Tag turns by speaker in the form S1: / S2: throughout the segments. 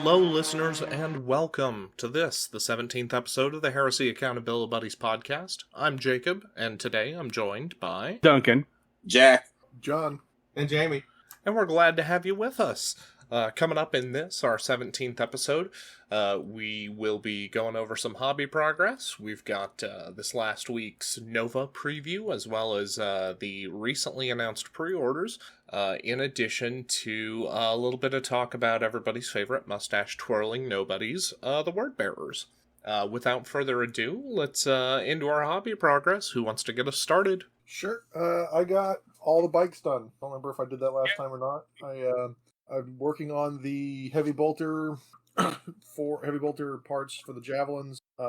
S1: Hello, listeners, and welcome to this, the 17th episode of the Heresy Accountability Buddies podcast. I'm Jacob, and today I'm joined by
S2: Duncan,
S3: Jack,
S4: John,
S5: and Jamie.
S1: And we're glad to have you with us. Coming up in this, our 17th episode, we will be going over some hobby progress. We've got this last week's Nova preview, as well as the recently announced pre-orders, in addition to a little bit of talk about everybody's favorite mustache twirling nobodies, the word bearers. Without further ado, let's into our hobby progress. Who wants to get us started?
S4: Sure. I got all the bikes done. I don't remember if I did that last time or not. I'm working on the heavy bolter heavy bolter parts for the javelins. I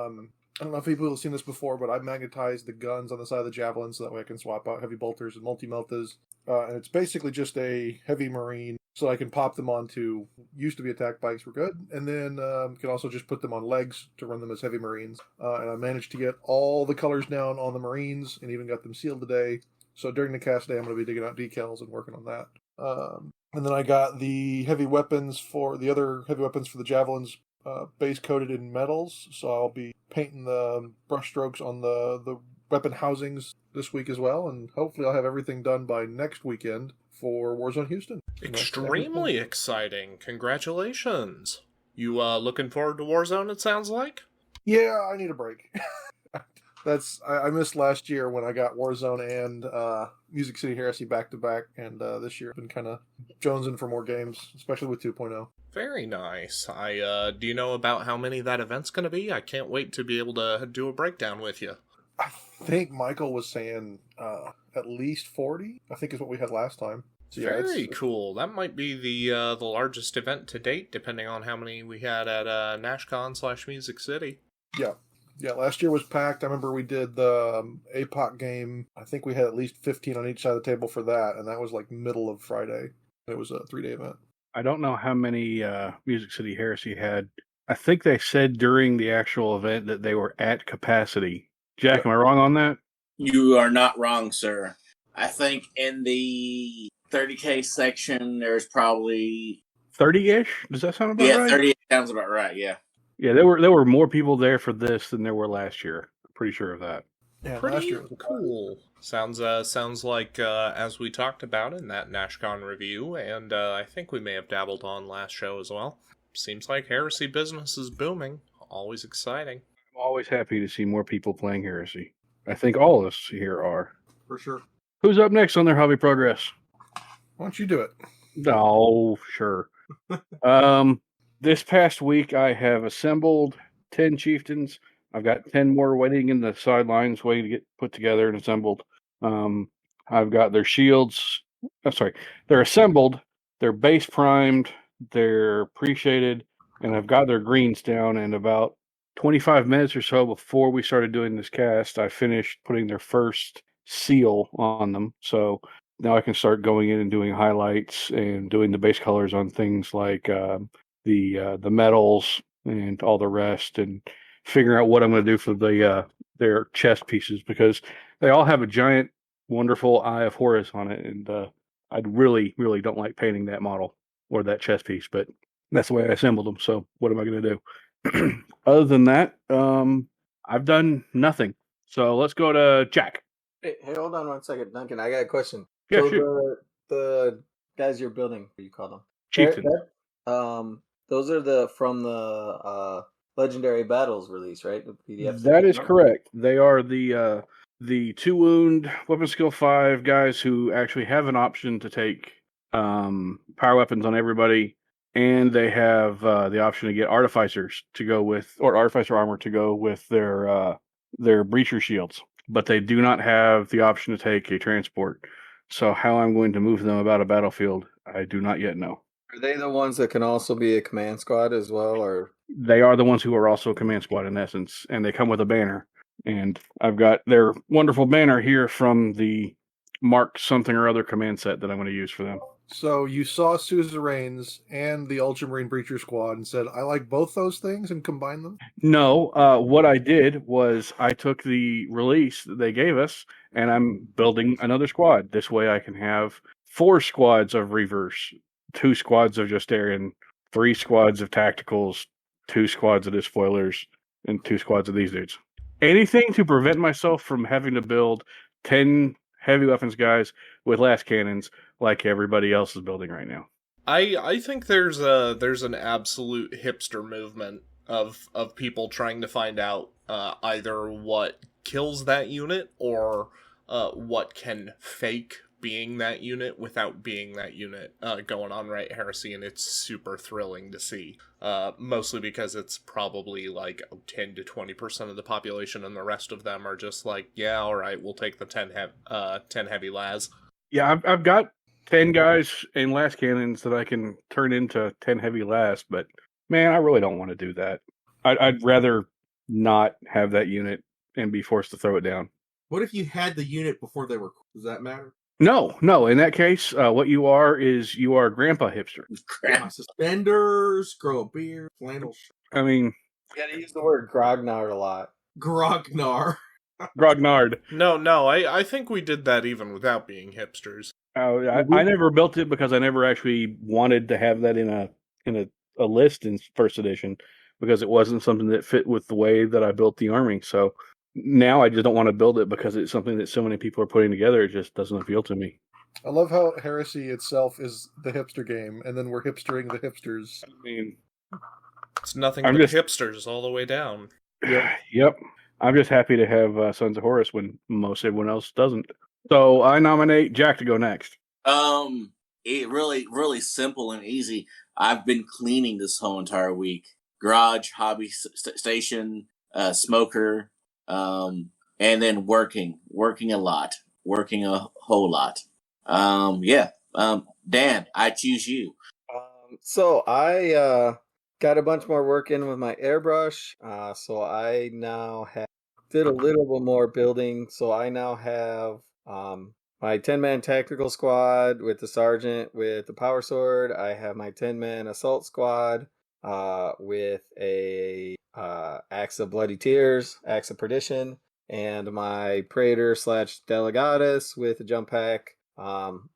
S4: don't know if people have seen this before, but I magnetized the guns on the side of the javelin so that way I can swap out heavy bolters and multi-meltas. And it's basically just a heavy marine, so I can pop them onto used to be attack bikes were good, and then can also just put them on legs to run them as heavy marines. And I managed to get all the colors down on the marines and even got them sealed today. So during the cast day, I'm going to be digging out decals and working on that. And then I got the heavy weapons for the other heavy weapons for the javelins base coated in metals. So I'll be painting the brush strokes on the weapon housings this week as well. And hopefully I'll have everything done by next weekend for Warzone Houston.
S1: Extremely exciting. Congratulations. You looking forward to Warzone, it sounds like?
S4: Yeah, I need a break. I missed last year when I got Warzone and Music City Heresy back to back, and this year I've been kind of jonesing for more games, especially with 2.0.
S1: Very nice. Do you know about how many that event's going to be? I can't wait to be able to do a breakdown with you.
S4: I think Michael was saying at least 40, I think is what we had last time. So, yeah,
S1: very cool. That might be the largest event to date, depending on how many we had at NashCon/Music City.
S4: Yeah. Yeah, last year was packed. I remember we did the APOC game. I think we had at least 15 on each side of the table for that, and that was like middle of Friday. It was a 3-day event.
S2: I don't know how many Music City Heresy had. I think they said during the actual event that they were at capacity. Jack, am I wrong on that?
S3: You are not wrong, sir. I think in the 30K section, there's probably
S2: 30-ish? Does that sound about right?
S3: Yeah, 30 sounds about right, yeah.
S2: Yeah, there were more people there for this than there were last year. I'm pretty sure of that.
S4: Yeah,
S1: pretty
S4: last year
S1: cool. Sounds like as we talked about in that NashCon review, and I think we may have dabbled on last show as well. Seems like Heresy business is booming. Always exciting.
S2: I'm always happy to see more people playing Heresy. I think all of us here are.
S4: For sure.
S2: Who's up next on their hobby progress?
S4: Why don't you do it?
S2: Oh, sure. This past week, I have assembled 10 chieftains. I've got 10 more waiting in the sidelines, waiting to get put together and assembled. I've got their shields. They're assembled. They're base primed. They're pre-shaded, and I've got their greens down. And about 25 minutes or so before we started doing this cast, I finished putting their first seal on them. So now I can start going in and doing highlights and doing the base colors on things like the metals and all the rest, and figuring out what I'm going to do for their chest pieces, because they all have a giant, wonderful Eye of Horus on it, and I really, really don't like painting that model or that chest piece, but that's the way I assembled them. So what am I going to do? Other than that, I've done nothing. So let's go to Jack.
S5: Hey, hold on 1 second, Duncan. I got a question.
S2: Yeah,
S5: so
S2: shoot.
S5: the guys you're building, what do you call them?
S2: Chieftain.
S5: Those are from the Legendary Battles release, right? The PDF.
S2: That is correct. They are the 2-wound weapon skill 5 guys who actually have an option to take power weapons on everybody, and they have the option to get artificers to go with, or artificer armor to go with their breacher shields. But they do not have the option to take a transport. So how I'm going to move them about a battlefield, I do not yet know.
S5: Are they the ones that can also be a command squad as well, or?
S2: They are the ones who are also a command squad in essence, and they come with a banner. And I've got their wonderful banner here from the Mark something or other command set that I'm going to use for them.
S4: So you saw Suzerains and the Ultramarine Breacher Squad and said, I like both those things, and combined them?
S2: No, what I did was I took the release that they gave us, and I'm building another squad. This way I can have 4 squads of Reavers, 2 squads of Justarian, 3 squads of tacticals, 2 squads of despoilers, and 2 squads of these dudes. Anything to prevent myself from having to build 10 heavy weapons guys with last cannons like everybody else is building right now.
S1: I think there's an absolute hipster movement of people trying to find out either what kills that unit or what can fake being that unit without being that unit going on right Heresy, and it's super thrilling to see. Mostly because it's probably like 10 to 20% of the population, and the rest of them are just like, yeah, all right, we'll take the 10 heavy las.
S2: Yeah, I've got 10 guys in last cannons that I can turn into 10 heavy las, but man, I really don't want to do that. I'd rather not have that unit and be forced to throw it down.
S6: What if you had the unit before they were? Does that matter?
S2: No. In that case, what you are grandpa hipster.
S6: Suspenders, grow a beard, flannel shirt.
S2: I mean,
S5: You gotta use the word grognard a lot.
S6: Grognar.
S2: grognard.
S1: No, I think we did that even without being hipsters.
S2: I never built it because I never actually wanted to have that in a list in first edition because it wasn't something that fit with the way that I built the army. So now I just don't want to build it because it's something that so many people are putting together. It just doesn't appeal to me.
S4: I love how Heresy itself is the hipster game, and then we're hipstering the hipsters.
S2: I mean,
S1: It's nothing but hipsters all the way down.
S2: Yep. I'm just happy to have Sons of Horus when most everyone else doesn't. So I nominate Jack to go next.
S3: It really simple and easy. I've been cleaning this whole entire week. Garage, hobby station, smoker, and then working a lot, working a whole lot. Dan, I choose you.
S5: So I got a bunch more work in with my airbrush. So I now did a little bit more building. So I now have my 10-man tactical squad with the sergeant with the power sword. I have my 10-man assault squad with a axe of bloody tears, axe of perdition, and my praetor / delegatus with a jump pack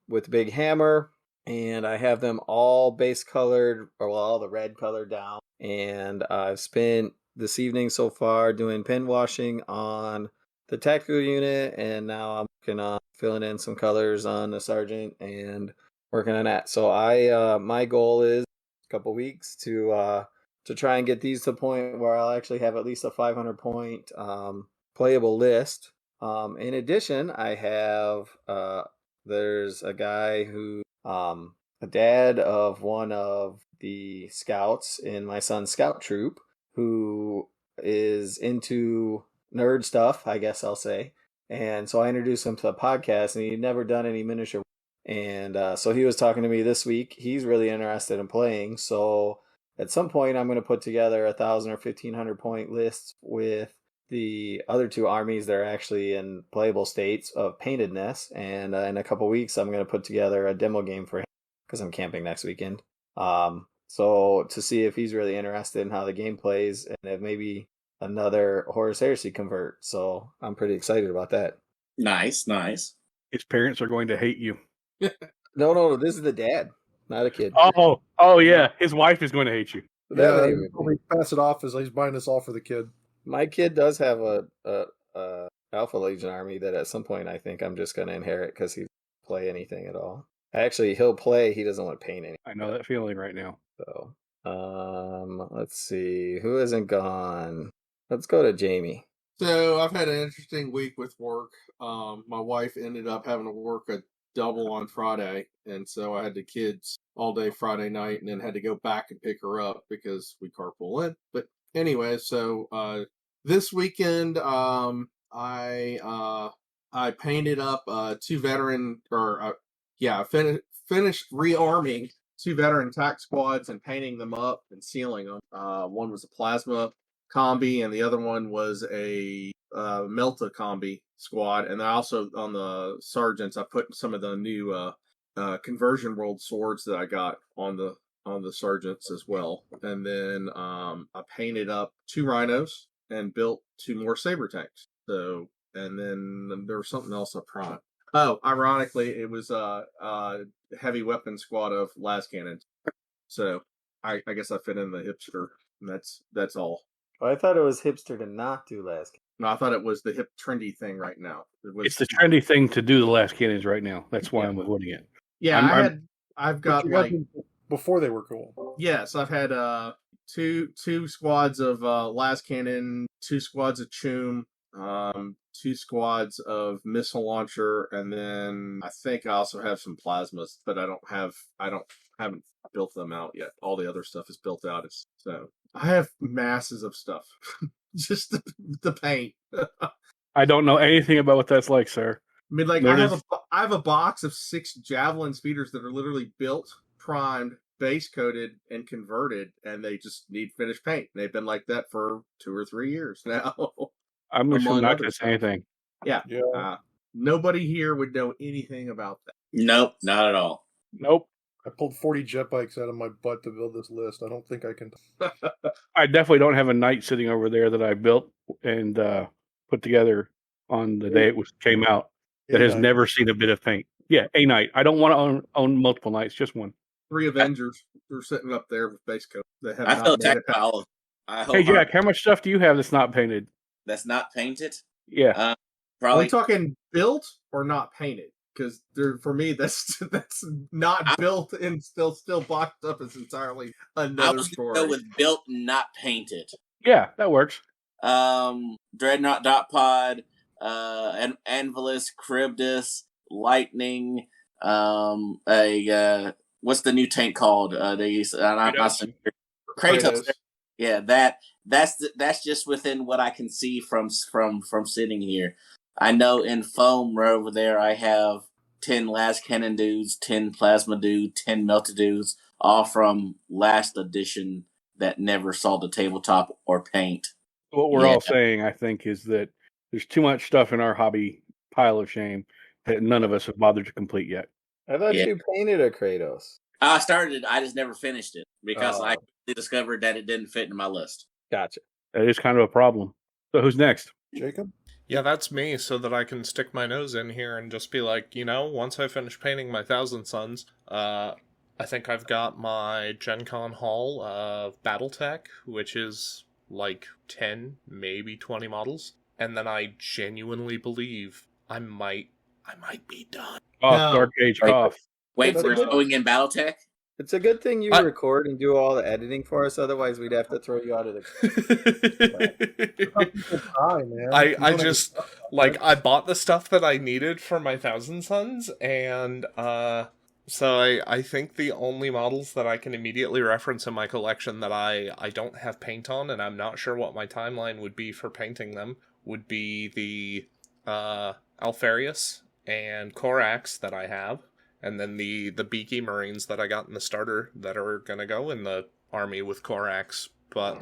S5: with a big hammer. And I have them all base colored, or all the red color down. And I've spent this evening so far doing pen washing on the tactical unit, and now I'm working on filling in some colors on the sergeant and working on that. So my goal is a couple weeks to try and get these to the point where I'll actually have at least a 500 point playable list. In addition, I have there's a guy who a dad of one of the scouts in my son's scout troop who is into nerd stuff, I guess I'll say. And so I introduced him to the podcast, and he'd never done any miniature. And so he was talking to me this week. He's really interested in playing. So at some point, I'm going to put together 1,000 or 1,500 point lists with the other 2 armies that are actually in playable states of paintedness. And in a couple weeks, I'm going to put together a demo game for him because I'm camping next weekend. So to see if he's really interested in how the game plays and if maybe another Horus Heresy convert. So I'm pretty excited about that.
S3: Nice.
S2: His parents are going to hate you.
S5: No, this is the dad, not a kid.
S2: Oh yeah. His wife is going to hate you.
S4: Yeah, we pass it off as he's buying us all for the kid.
S5: My kid does have a Alpha Legion army that at some point I think I'm just going to inherit because he doesn't play anything at all. Actually, he'll play. He doesn't want to paint anything.
S2: I know that feeling right now.
S5: So, let's see. Who hasn't gone? Let's go to Jamie.
S6: So I've had an interesting week with work. My wife ended up having to work a double on Friday, and so I had the kids all day Friday night, and then had to go back and pick her up because we carpool in. But anyway, so this weekend, I painted up 2 veteran, finished rearming 2 veteran tac squads and painting them up and sealing them. One was a plasma combi, and the other one was a Melta combi squad. And I also, on the sergeants, I put some of the new conversion world swords that I got on the sergeants as well. And then I painted up 2 rhinos and built 2 more saber tanks. So, and then there was something else up front. Oh, ironically, it was a heavy weapon squad of las cannons. So I guess I fit in the hipster, and that's all.
S5: Well, I thought it was hipster to not do last.
S6: No, I thought it was the hip trendy thing right now.
S2: It's the trendy thing to do the last cannons right now. That's why I'm avoiding it.
S6: Yeah, I've got
S4: But you
S6: like
S4: them before they were cool.
S6: yes, I've had two squads of last cannon, 2 squads of Choom, 2 squads of missile launcher, and then I think I also have some plasmas, but I haven't built them out yet. All the other stuff is built out. So I have masses of stuff. Just the paint.
S2: I don't know anything about what that's like, sir.
S6: I mean, like I have a box of 6 javelin speeders that are literally built, primed, base coated, and converted, and they just need finished paint. They've been like that for 2 or 3 years now.
S2: I'm
S6: Among
S2: not
S6: other
S2: going to say
S6: stuff.
S2: anything.
S6: Yeah. Nobody here would know anything about that.
S3: Nope, not at all.
S2: Nope.
S4: I pulled 40 jet bikes out of my butt to build this list. I don't think I can.
S2: I definitely don't have a knight sitting over there that I built and put together on the day it came out that has never seen a bit of paint. Yeah, a knight. I don't want to own multiple knights, just one.
S6: 3 Avengers are sitting up there with base coat. That have
S3: I
S6: not
S3: feel
S6: made it
S3: attacked by
S6: past-
S3: all of them.
S2: Hey, Jack, how much stuff do you have that's not painted?
S3: That's not painted?
S2: Yeah.
S6: Are
S3: Probably.
S6: we talking built or not painted? Because for me, that's not built and still boxed up is entirely
S3: I
S6: another
S3: was
S6: story.
S3: going to go with built, not painted.
S2: Yeah, that works.
S3: Dreadnought Dot Pod, Anvilus, Charybdis, Lightning, what's the new tank called? Kratos.
S6: Kratos.
S3: Yeah, that's just within what I can see from sitting here. I know in foam right over there I have 10 Las Cannon dudes, 10 Plasma dudes, 10 Melted dudes, all from last edition that never saw the tabletop or paint.
S2: What we're all saying, I think, is that there's too much stuff in our hobby pile of shame that none of us have bothered to complete yet.
S5: I thought you painted a Kratos.
S3: I started it, I just never finished it because I discovered that it didn't fit in my list.
S5: Gotcha.
S2: That is kind of a problem. So who's next?
S4: Jacob?
S1: Yeah, that's me, so that I can stick my nose in here and just be like, once I finish painting my Thousand Suns, I think I've got my Gen Con haul of Battletech, which is like 10, maybe 20 models, and then I genuinely believe I might be done.
S2: Off, Dark Age off.
S3: Wait,
S5: That's
S3: we're
S5: a good-
S3: going in Battletech?
S5: It's a good thing you record and do all the editing for us. Otherwise, we'd have to throw you out of the.
S4: Hi, man.
S1: I just I bought the stuff that I needed for my Thousand Suns, and so I think the only models that I can immediately reference in my collection that I don't have paint on, and I'm not sure what my timeline would be for painting them, would be the Alfarius and Corax that I have, and then the Beaky Marines that I got in the starter that are gonna go in the army with Corax. But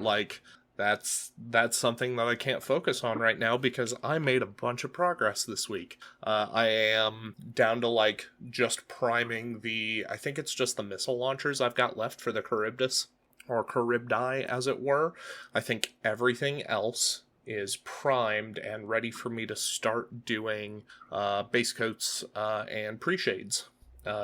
S1: that's something that I can't focus on right now because I made a bunch of progress this week. I am down to just priming I think it's just the missile launchers I've got left for the Charybdis, or Charybdi as it were. I think everything else is primed and ready for me to start doing base coats and pre-shades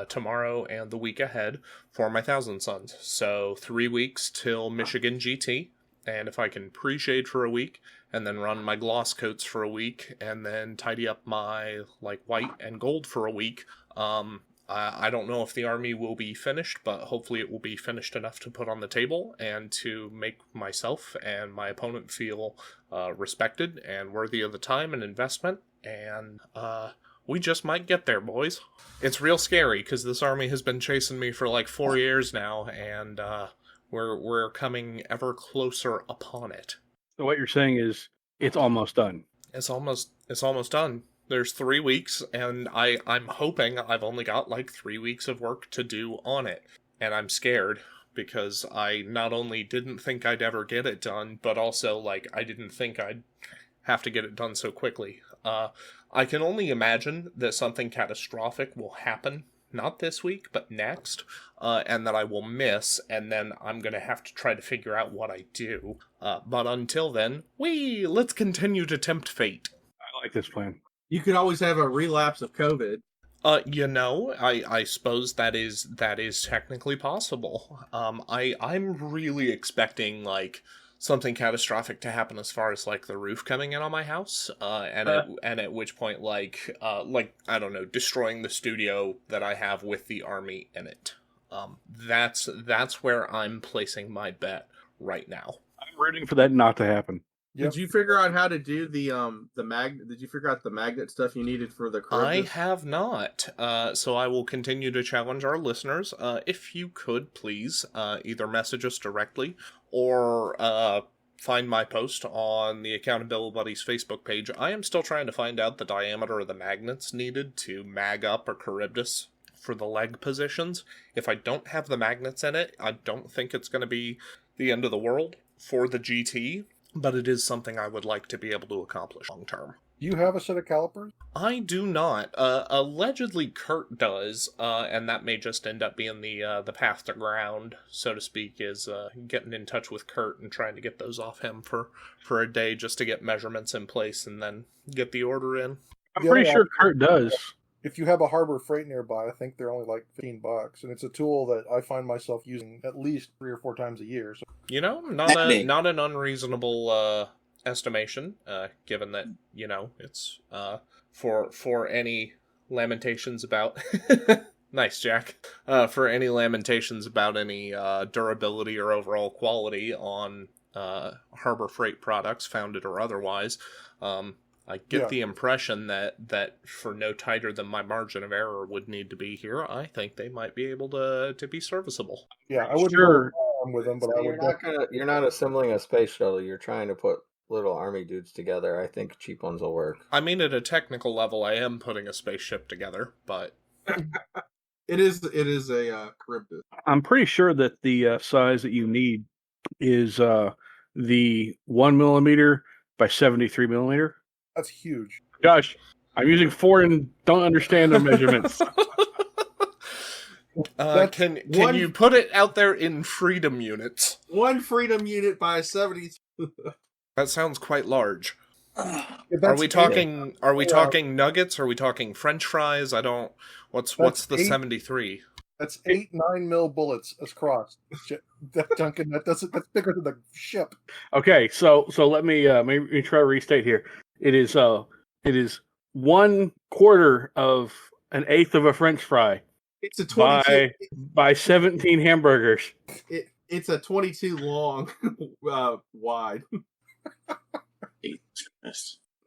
S1: tomorrow and the week ahead for my Thousand Suns. So 3 weeks till Michigan GT. And if I can pre-shade for a week, and then run my gloss coats for a week, and then tidy up my white and gold for a week, I don't know if the army will be finished, but hopefully it will be finished enough to put on the table and to make myself and my opponent feel respected and worthy of the time and investment. And we just might get there, boys. It's real scary because this army has been chasing me for 4 years now, and we're coming ever closer upon it.
S2: So what you're saying is it's almost done.
S1: It's almost done. There's 3 weeks, and I'm hoping I've only got 3 weeks of work to do on it. And I'm scared because I not only didn't think I'd ever get it done, but also I didn't think I'd have to get it done so quickly. I can only imagine that something catastrophic will happen, not this week, but next, and that I will miss, and then I'm going to have to try to figure out what I do. But until then, let's continue to tempt fate.
S2: I like this plan.
S6: You could always have a relapse of COVID.
S1: I suppose that is technically possible. I'm really expecting like something catastrophic to happen as far as like the roof coming in on my house, and at which point like I don't know, destroying the studio that I have with the army in it. That's where I'm placing my bet right now.
S2: I'm rooting for that not to happen.
S4: Yep.
S6: Did you figure out how to do the mag? Did you figure out the magnet stuff you needed for the
S1: I
S6: Charybdis?
S1: have not, so I will continue to challenge our listeners. If you could please either message us directly or find my post on the Accountability Buddies Facebook page. I am still trying to find out the diameter of the magnets needed to mag up a Charybdis for the leg positions. If I don't have the magnets in it, I don't think it's going to be the end of the world for the GT, but it is something I would like to be able to accomplish long term.
S4: You have a set of calipers?
S1: I do not. Allegedly, Kurt does, and that may just end up being the path to ground, so to speak, is getting in touch with Kurt and trying to get those off him for a day just to get measurements in place and then get the order in.
S2: I'm pretty sure Kurt does.
S4: If you have a Harbor Freight nearby, I think they're only like $15, and it's a tool that I find myself using at least 3 or 4 times a year. So.
S1: You know, not an unreasonable estimation, given that, you know, it's for any lamentations about nice, Jack, for any lamentations about any durability or overall quality on Harbor Freight products, founded or otherwise. I get the impression that for no tighter than my margin of error would need to be here, I think they might be able to be serviceable.
S4: Yeah, I wouldn't
S2: Sure.
S4: go with them, but
S5: So
S4: I would.
S5: you're not assembling a space shuttle. You're trying to put little army dudes together. I think cheap ones will work.
S1: I mean, at a technical level, I am putting a spaceship together, but
S6: It is a Charybdis.
S2: I'm pretty sure that the size that you need is the 1 millimeter by 73 millimeter.
S4: That's huge.
S2: Gosh, I'm using 4 and don't understand the measurements.
S1: Can you put it out there in freedom units?
S6: 1 freedom unit by 70.
S1: That sounds quite large.
S4: Yeah,
S1: Are we talking? Are we
S4: Yeah.
S1: talking nuggets? Are we talking French fries? I don't. What's the 73?
S4: That's 8 9 mil bullets across. Duncan, that's bigger than the ship.
S2: Okay, so let me try to restate here. It is 1/4 of an eighth of a French fry
S6: It's a 22.
S2: by 17 hamburgers.
S6: It's a 22 long, wide.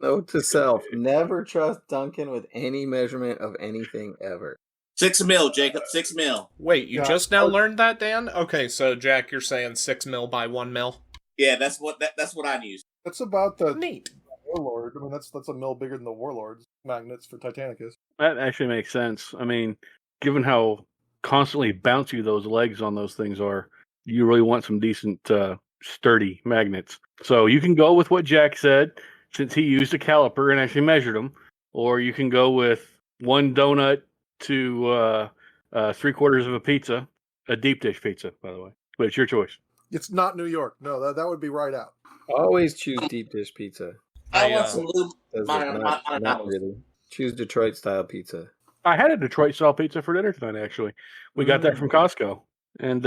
S5: Note to self: never trust Duncan with any measurement of anything ever.
S3: 6 mil, Jacob. 6 mil.
S1: Wait, you
S4: Yeah.
S1: just now learned that, Dan? Okay, so Jack, you're saying 6 mil by 1 mil?
S3: Yeah, that's what I use.
S4: That's about the
S1: Neat.
S4: Warlord. I mean, that's a mil bigger than the Warlord's magnets for Titanicus.
S2: That actually makes sense. I mean, given how constantly bouncy those legs on those things are, you really want some decent, sturdy magnets. So you can go with what Jack said, since he used a caliper and actually measured them, or you can go with 1 donut to 3/4 of a pizza, a deep dish pizza, by the way. But it's your choice.
S4: It's not New York. No, that would be right out.
S5: Always choose deep dish pizza.
S3: I
S1: I,
S3: want some lube.
S5: Does it?
S3: My
S5: Not really. Choose Detroit style pizza.
S2: I had a Detroit style pizza for dinner tonight. Actually, we got that from Costco, and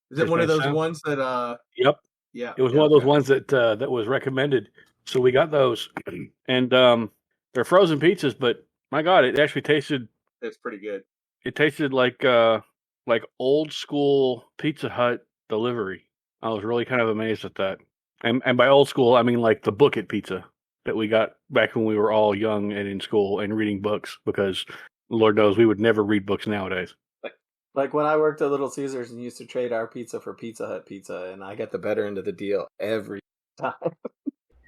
S6: Is it one of those ones that?
S2: Yep,
S6: Yeah.
S2: it was one of those ones that was recommended. So we got those, and they're frozen pizzas. But my God, it actually tasted.
S6: It's pretty good.
S2: It tasted like old school Pizza Hut delivery. I was really kind of amazed at that. And by old school, I mean like the Book It pizza that we got back when we were all young and in school and reading books, because Lord knows we would never read books nowadays.
S5: Like when I worked at Little Caesars and used to trade our pizza for Pizza Hut pizza, and I got the better end of the deal every time.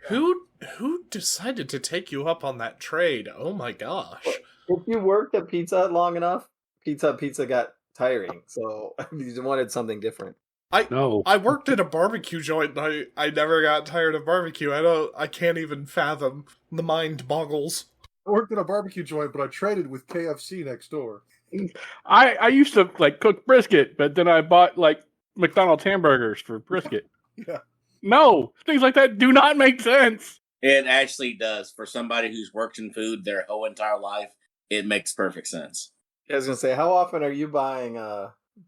S1: Who decided to take you up on that trade? Oh my gosh.
S5: If you worked at Pizza Hut long enough, Pizza got tiring, so you wanted something different.
S1: I worked at a barbecue joint and I never got tired of barbecue. I can't even fathom. The mind boggles.
S4: I worked at a barbecue joint, but I traded with KFC next door.
S2: I used to like cook brisket, but then I bought like McDonald's hamburgers for brisket.
S4: Yeah.
S2: No, things like that do not make sense.
S3: It actually does. For somebody who's worked in food their whole entire life, it makes perfect sense.
S5: I was gonna say, how often are you buying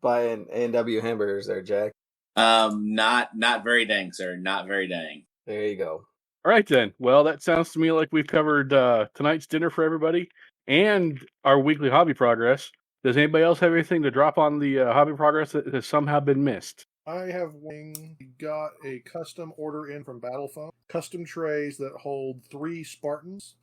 S5: A&W hamburgers there, Jack?
S3: Not very dang, sir. Not very dang.
S5: There you go.
S2: All right, then. Well, that sounds to me like we've covered tonight's dinner for everybody and our weekly hobby progress. Does anybody else have anything to drop on the hobby progress that has somehow been missed?
S4: I have got a custom order in from Battlefone. Custom trays that hold 3 Spartans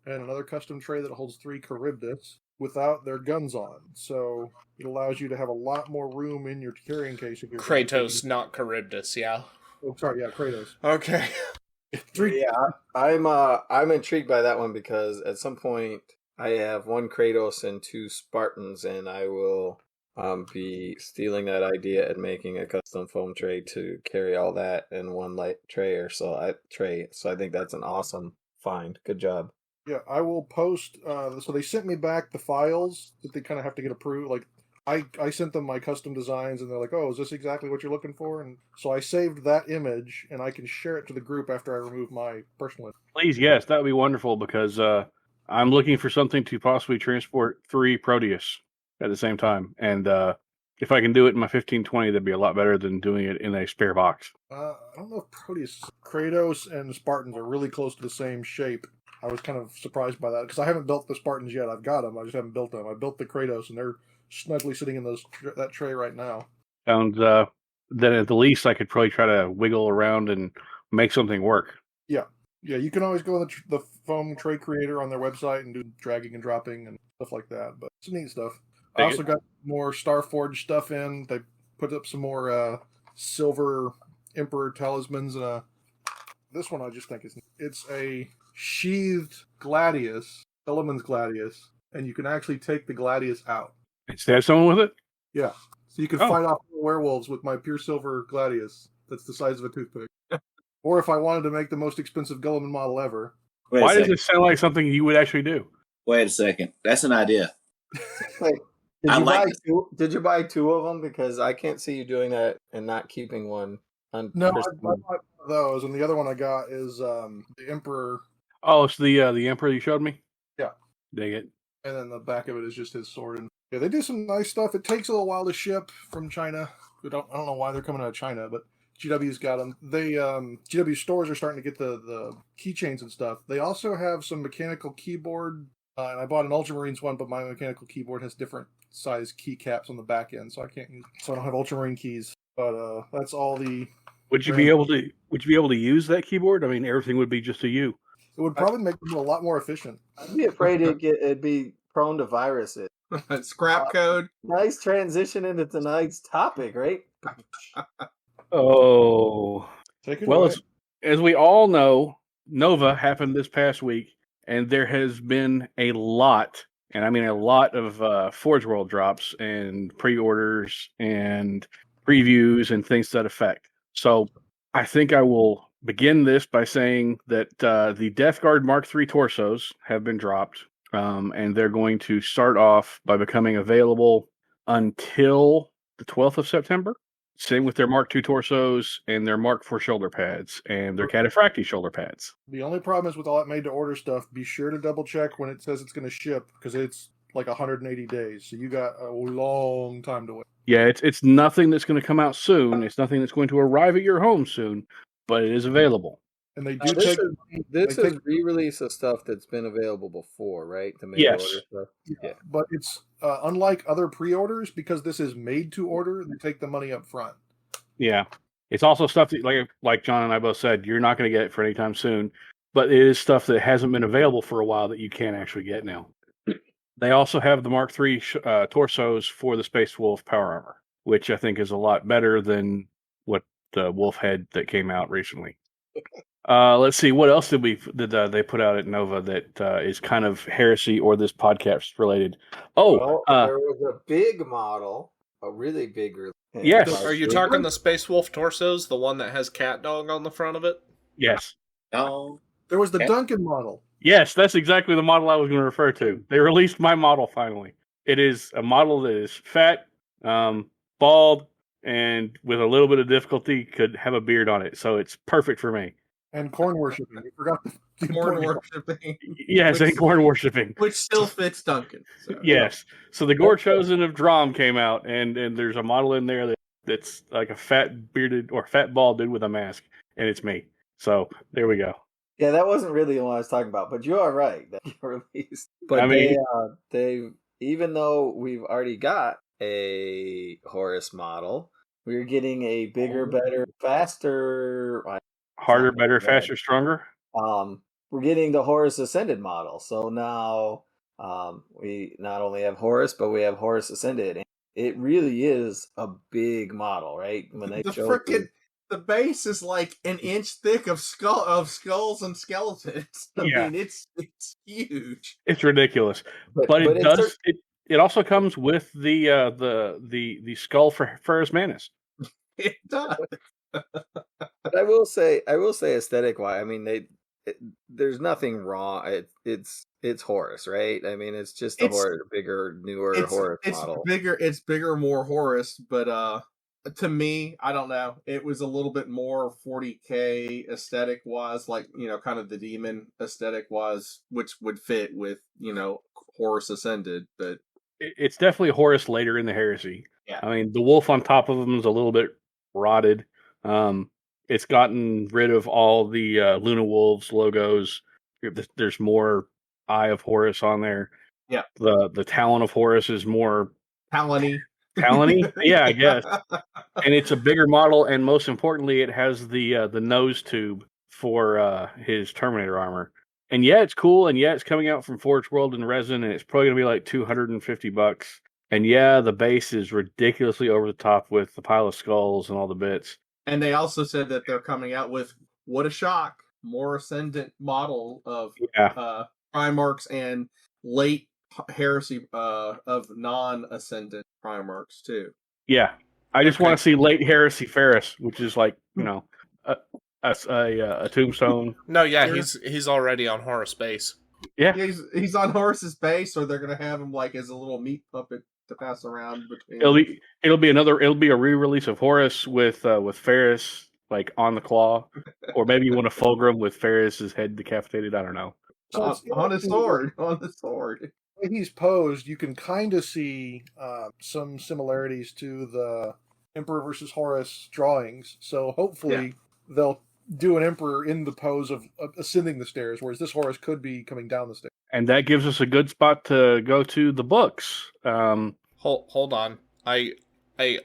S4: and another custom tray that holds 3 Charybdis without their guns on. So it allows you to have a lot more room in your carrying case. If you're
S1: Kratos, not Charybdis, yeah.
S4: Oh, sorry, yeah, Kratos.
S1: Okay.
S4: 3.
S5: Yeah, I'm intrigued by that one because at some point I have 1 Kratos and 2 Spartans, and I will be stealing that idea and making a custom foam tray to carry all that in one light tray or so. So I think that's an awesome find. Good job.
S4: Yeah, I will post. So they sent me back the files that they kind of have to get approved. Like I sent them my custom designs, and they're like, "Oh, is this exactly what you're looking for?" And so I saved that image, and I can share it to the group after I remove my personal image.
S2: Please, yes, that would be wonderful because I'm looking for something to possibly transport 3 Proteus at the same time. And if I can do it in my 1520, that'd be a lot better than doing it in a spare box.
S4: I don't know if Proteus, Kratos, and the Spartans are really close to the same shape. I was kind of surprised by that because I haven't built the Spartans yet. I've got them. I just haven't built them. I built the Kratos, and they're snugly sitting in that tray right now.
S2: And then at the least, I could probably try to wiggle around and make something work.
S4: Yeah, you can always go in the foam tray creator on their website and do dragging and dropping and stuff like that. But it's neat stuff. I also got more Starforge stuff in. They put up some more silver Emperor talismans. And this one I just think it's a sheathed Gladius, Element's Gladius, and you can actually take the Gladius out.
S2: Stab someone with it?
S4: Yeah. So you can fight off werewolves with my pure silver Gladius that's the size of a toothpick. Or if I wanted to make the most expensive Guilliman model ever.
S2: Why does it sound like something you would actually do?
S3: Wait a second. That's an idea.
S5: Wait, did you buy 2 of them? Because I can't see you doing that and not keeping one.
S4: No, I bought one of those, and the other one I got is the Emperor.
S2: Oh, it's the Emperor you showed me?
S4: Yeah.
S2: Dig it.
S4: And then the back of it is just his sword. And yeah, they do some nice stuff. It takes a little while to ship from China. I don't know why they're coming out of China, but GW's got them. They GW stores are starting to get the keychains and stuff. They also have some mechanical keyboard. And I bought an Ultramarines one, but my mechanical keyboard has different size keycaps on the back end, so I don't have Ultramarine keys. But that's all the.
S2: Would you be able to use that keyboard? I mean, everything would be just a U.
S4: It would probably make them a lot more efficient.
S5: I'd be afraid it'd be prone to viruses.
S6: Scrap code.
S5: Nice transition into tonight's topic, right?
S2: Oh.
S4: Take it
S2: well,
S4: away.
S2: as we all know, Nova happened this past week, and there has been a lot, and I mean a lot of Forge World drops and pre-orders and previews and things to that effect. So I think I will begin this by saying that the Death Guard Mark III torsos have been dropped, and they're going to start off by becoming available until the 12th of September. Same with their Mark II torsos and their Mark IV shoulder pads and their Cataphracti shoulder pads.
S4: The only problem is with all that made-to-order stuff, be sure to double-check when it says it's going to ship, because it's like 180 days, so you got a long time to wait.
S2: Yeah, it's nothing that's going to come out soon. It's nothing that's going to arrive at your home soon, but it is available.
S4: And they do
S5: this is re-release of stuff that's been available before, right? The made-to-order stuff.
S4: Yeah, but it's unlike other pre-orders, because this is made to order, they take the money up front.
S2: Yeah. It's also stuff that, like John and I both said, you're not going to get it for any time soon, but it is stuff that hasn't been available for a while that you can actually get now. They also have the Mark III torsos for the Space Wolf power armor, which I think is a lot better than what the Wolf had that came out recently. Let's see, what else did they put out at Nova that is kind of heresy or this podcast related? Oh,
S5: there was a big model, a really big.
S2: Yes.
S1: Are you talking the Space Wolf torsos, the one that has cat dog on the front of it?
S2: Yes.
S3: No.
S4: There was the Duncan model.
S2: Yes, that's exactly the model I was going to refer to. They released my model finally. It is a model that is fat, bald, and with a little bit of difficulty could have a beard on it. So it's perfect for me.
S4: And corn worshipping. You forgot the
S6: Corn
S4: important
S6: worshipping.
S2: Yes, and corn worshipping.
S6: Which still fits Duncan. So.
S2: Yes. So the Gore Chosen of Drom came out, and there's a model in there that's like a fat bearded or fat bald dude with a mask, and it's me. So there we go.
S5: Yeah, that wasn't really the one I was talking about, but you are right that you released. But
S2: I mean-
S5: they even though we've already got a Horus model, we're getting a bigger, better, faster,
S2: Harder, better,
S5: Right.
S2: faster, stronger.
S5: we're getting the Horus Ascended model. So now we not only have Horus, but we have Horus Ascended. And it really is a big model, right? When they
S6: The base is like an inch thick of skulls and skeletons. I mean, it's huge.
S2: It's ridiculous, but it also comes with the skull for Ferrus Manus.
S6: It does.
S5: But I will say aesthetic wise, I mean there's nothing wrong. It's Horus, right? I mean it's just a bigger, newer Horus model.
S6: It's bigger, more Horus, but to me, I don't know. It was a little bit more 40K aesthetic wise, like, kind of the demon aesthetic wise, which would fit with, Horus Ascended, but
S2: it's definitely Horus later in the heresy.
S6: Yeah.
S2: I mean, the wolf on top of him is a little bit rotted. It's gotten rid of all the Luna Wolves logos. There's more Eye of Horus on there.
S6: Yeah.
S2: The Talon of Horus is more
S6: Talony.
S2: Yeah, I guess. And it's a bigger model, and most importantly, it has the nose tube for his Terminator armor. And yeah, it's cool, and yeah, it's coming out from Forge World in resin, and it's probably going to be like $250. And yeah, the base is ridiculously over the top with the pile of skulls and all the bits.
S6: And they also said that they're coming out with, what a shock, more Ascendant model of Primarchs and late heresy of non-Ascendant Primarchs too.
S2: Yeah, I just want to see late heresy Ferrus, which is like a tombstone.
S1: No, yeah, he's already on Horus base.
S2: Yeah,
S6: he's on Horus's base, or they're gonna have him like as a little meat puppet to pass around between.
S2: It'll be a re-release of Horus with Ferrus like on the claw, or maybe you want a Fulgrim with Ferrus's head decapitated. I don't know.
S4: So
S6: on the sword.
S4: The way he's posed, you can kind of see some similarities to the Emperor versus Horus drawings. So hopefully they'll do an Emperor in the pose of ascending the stairs, whereas this Horus could be coming down the stairs.
S2: And that gives us a good spot to go to the books.
S1: Hold on. I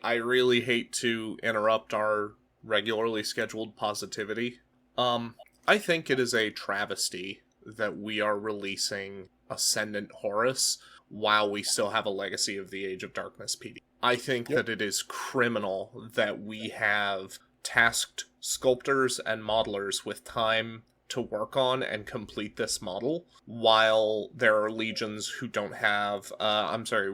S1: really hate to interrupt our regularly scheduled positivity. I think it is a travesty that we are releasing Ascendant Horus while we still have a Legacy of the Age of Darkness PD. I think that it is criminal that we have tasked sculptors and modelers with time to work on and complete this model, while there are legions who don't have,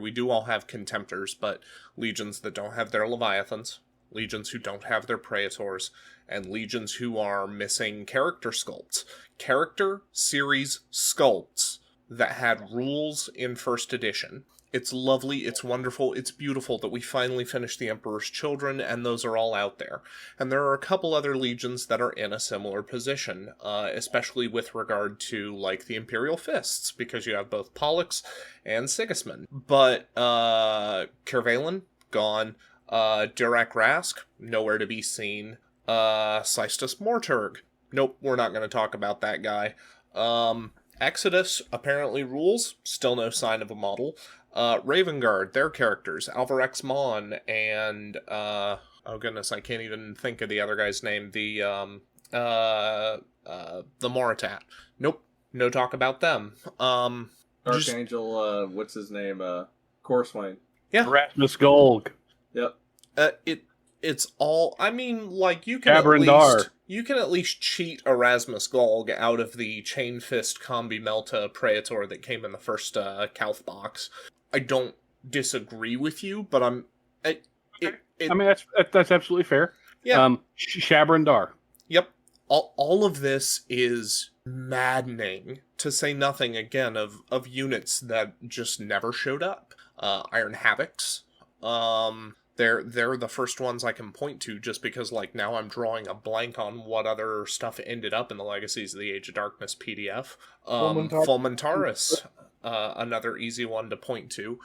S1: we do all have Contemptors, but legions that don't have their Leviathans, legions who don't have their Praetors, and legions who are missing character sculpts. Character series sculpts that had rules in first edition. It's lovely, it's wonderful, it's beautiful that we finally finished the Emperor's Children, and those are all out there. And there are a couple other legions that are in a similar position, especially with regard to, like, the Imperial Fists, because you have both Pollux and Sigismund. But, Kervalen, gone. Dirac Rask, nowhere to be seen. Cistus Morturg, nope, we're not going to talk about that guy. Exodus apparently rules, still no sign of a model. Ravenguard, their characters, Alvarex Mon, and, oh goodness, I can't even think of the other guy's name, the Moritat. Nope, no talk about them.
S6: Archangel, what's his name, Corswain.
S1: Yeah.
S2: Erasmus Golg.
S6: Yep.
S1: It's all, I mean, like, you can at least cheat Erasmus Golg out of the Chain Fist Combi Melta Praetor that came in the first Calth box. I don't disagree with you, but I
S2: mean, that's absolutely fair.
S1: Yeah.
S2: Shabran Dar.
S1: Yep. All of this is maddening, to say nothing, again, of units that just never showed up. Iron Havocs. They're the first ones I can point to, just because like now I'm drawing a blank on what other stuff ended up in the Legacies of the Age of Darkness PDF. Fulmentaris, another easy one to point to.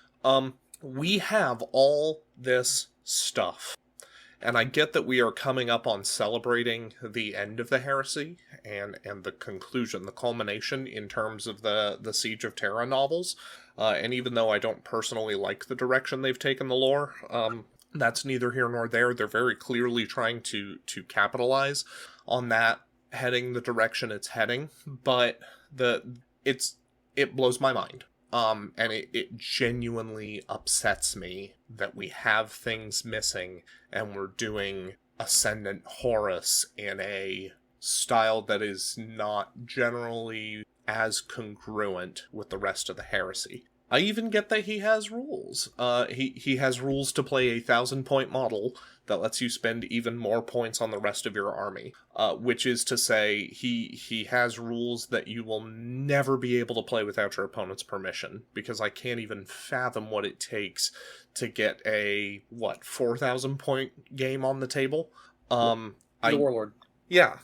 S1: We have all this stuff. And I get that we are coming up on celebrating the end of the heresy and the conclusion, the culmination in terms of the Siege of Terra novels. And even though I don't personally like the direction they've taken the lore, that's neither here nor there. They're very clearly trying to capitalize on that heading the direction it's heading, but it blows my mind. And it genuinely upsets me that we have things missing and we're doing Ascendant Horus in a style that is not generally as congruent with the rest of the heresy. I even get that he has rules. He has rules to play a 1,000-point model that lets you spend even more points on the rest of your army. Which is to say, he has rules that you will never be able to play without your opponent's permission, because I can't even fathom what it takes to get a 4,000-point game on the table.
S4: He's a warlord.
S1: Yeah.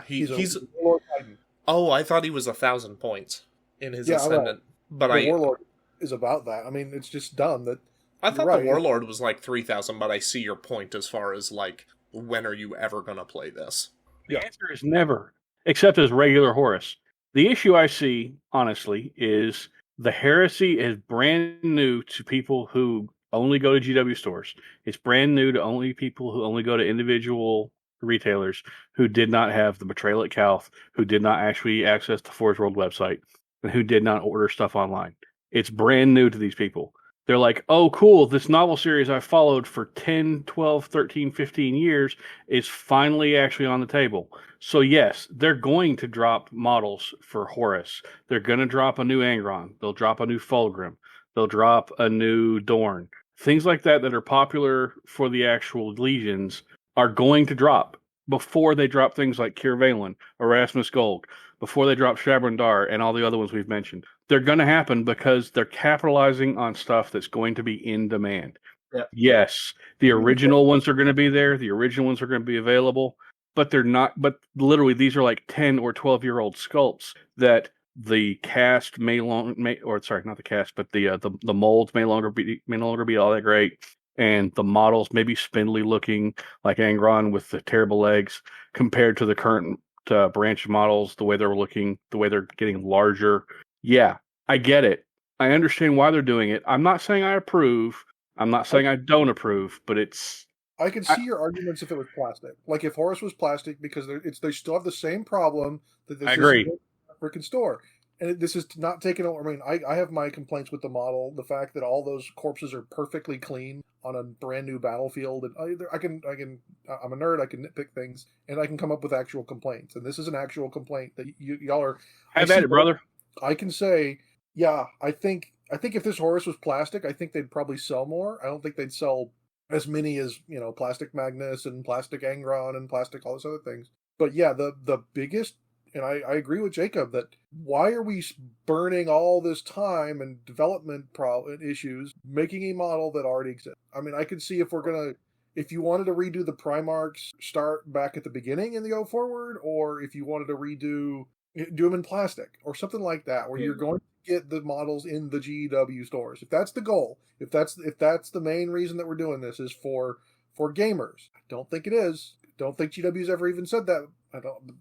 S1: He's
S4: a warlord Titan.
S1: Oh, I thought he was 1,000 points in his Ascendant. But
S4: the warlord is about that. I mean, it's just dumb that.
S1: I thought the warlord was like 3,000, but I see your point as far as like, when are you ever going to play this?
S2: The answer is never, except as regular Horus. The issue I see, honestly, is the heresy is brand new to people who only go to GW stores. It's brand new to only people who only go to individual retailers who did not have the Betrayal at Calth, who did not actually access the Forge World website, and who did not order stuff online. It's brand new to these people. They're like, oh, cool, this novel series I followed for 10, 12, 13, 15 years is finally actually on the table. So yes, they're going to drop models for Horus. They're going to drop a new Angron. They'll drop a new Fulgrim. They'll drop a new Dorn. Things like that are popular for the actual legions are going to drop before they drop things like Keir Valen, Erasmus Gold, before they drop Shabrandar and all the other ones we've mentioned. They're going to happen because they're capitalizing on stuff that's going to be in demand.
S6: Yep.
S2: Yes, the original ones are going to be there. The original ones are going to be available, but they're not. But literally, these are like 10 or 12-year-old sculpts that the cast not the cast, but the molds may no longer be all that great, and the models may be spindly looking like Angron with the terrible legs compared to the current branch models, the way they're looking, the way they're getting larger. Yeah, I get it. I understand why they're doing it. I'm not saying I approve. I'm not saying I don't approve, but it's...
S4: I can see your arguments if it was plastic. Like if Horus was plastic, because they still have the same problem that this
S2: I agree.
S4: is a freaking store. And this is not taking over. I mean, I have my complaints with the model. The fact that all those corpses are perfectly clean on a brand new battlefield. And I'm a nerd. I can nitpick things, and I can come up with actual complaints. And this is an actual complaint that y'all are...
S2: Have at it, brother.
S4: I can say, yeah, I think if this Horus was plastic, I think they'd probably sell more. I don't think they'd sell as many as, Plastic Magnus and Plastic Angron and Plastic all those other things. But yeah, the biggest, and I agree with Jacob, that why are we burning all this time and development issues making a model that already exists? I mean, I could see if you wanted to redo the Primarchs, start back at the beginning and go forward, or if you wanted to do them in plastic or something like that, where you're going to get the models in the GW stores. If that's the goal, if that's the main reason that we're doing this is for gamers. I don't think it is. Don't think GW's ever even said that.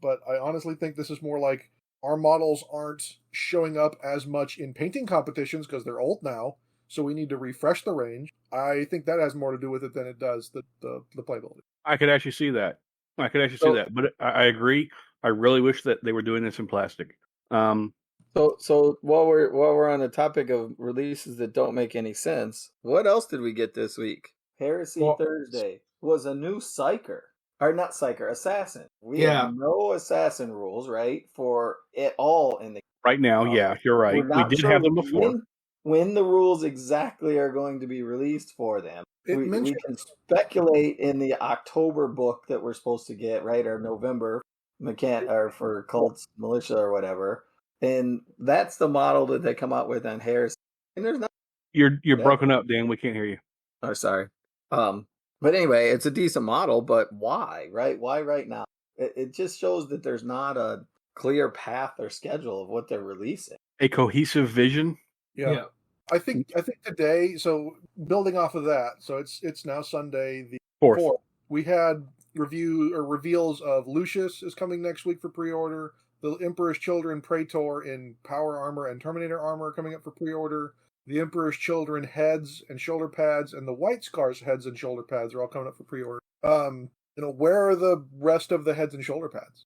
S4: But I honestly think this is more like our models aren't showing up as much in painting competitions because they're old now, so we need to refresh the range. I think that has more to do with it than it does the playability.
S2: I could actually see that. But I agree. I really wish that they were doing this in plastic.
S5: So while we're on the topic of releases that don't make any sense, what else did we get this week? Heresy Thursday was a new Psyker. Or not Psyker, Assassin. We have no Assassin rules, right? For it all in the...
S2: Right now, you're right. We did have them before.
S5: When the rules exactly are going to be released for them. We can speculate in the October book that we're supposed to get, right? Or November, or for Cults Militia or whatever. And that's the model that they come out with on Heresy. And there's not...
S2: You're broken up, Dan. We can't hear you.
S5: Oh, sorry. But anyway, it's a decent model, but why, right? Why right now? It just shows that there's not a clear path or schedule of what they're releasing.
S2: A cohesive vision.
S4: Yeah. I think today, so building off of that, so it's now Sunday the 4th. We had reveals of Lucius is coming next week for pre-order. The Emperor's Children Praetor in Power Armor and Terminator Armor coming up for pre-order. The Emperor's Children heads and shoulder pads and the White Scars heads and shoulder pads are all coming up for pre-order. Where are the rest of the heads and shoulder pads?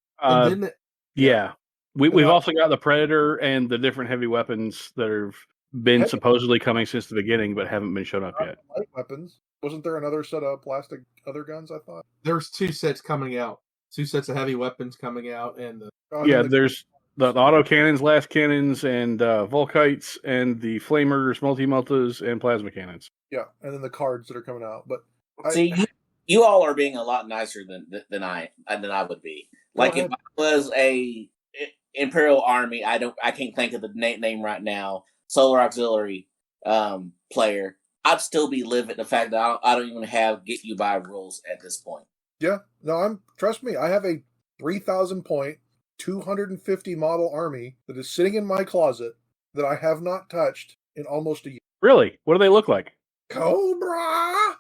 S2: Yeah. We've also got the Predator and the different heavy weapons that have been supposedly coming since the beginning, but haven't been shown up yet.
S4: Light weapons. Wasn't there another set of plastic other guns, I thought?
S6: There's 2 sets coming out. 2 sets of heavy weapons coming out. And
S2: there's the auto cannons, last cannons, and Volkites, and the flamers, multi-meltas, and plasma cannons.
S4: Yeah, and then the cards that are coming out. But
S3: you all are being a lot nicer than I would be. Like if I was a Imperial Army, I can't think of the name right now. Solar Auxiliary player, I'd still be livid the fact that I don't even have get you by rules at this point.
S4: Yeah, no, trust me, I have a 3,000 point, 250 model army that is sitting in my closet that I have not touched in almost a year.
S2: Really? What do they look like?
S4: Cobra!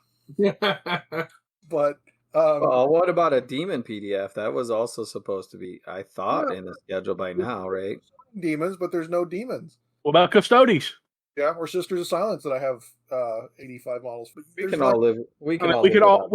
S4: But
S5: what about a demon PDF? That was also supposed to be, I thought, in the schedule by now, right?
S4: Demons, but there's no demons.
S2: What about Custodes?
S4: Yeah, or Sisters of Silence that I have 85 models.
S5: We can all live. We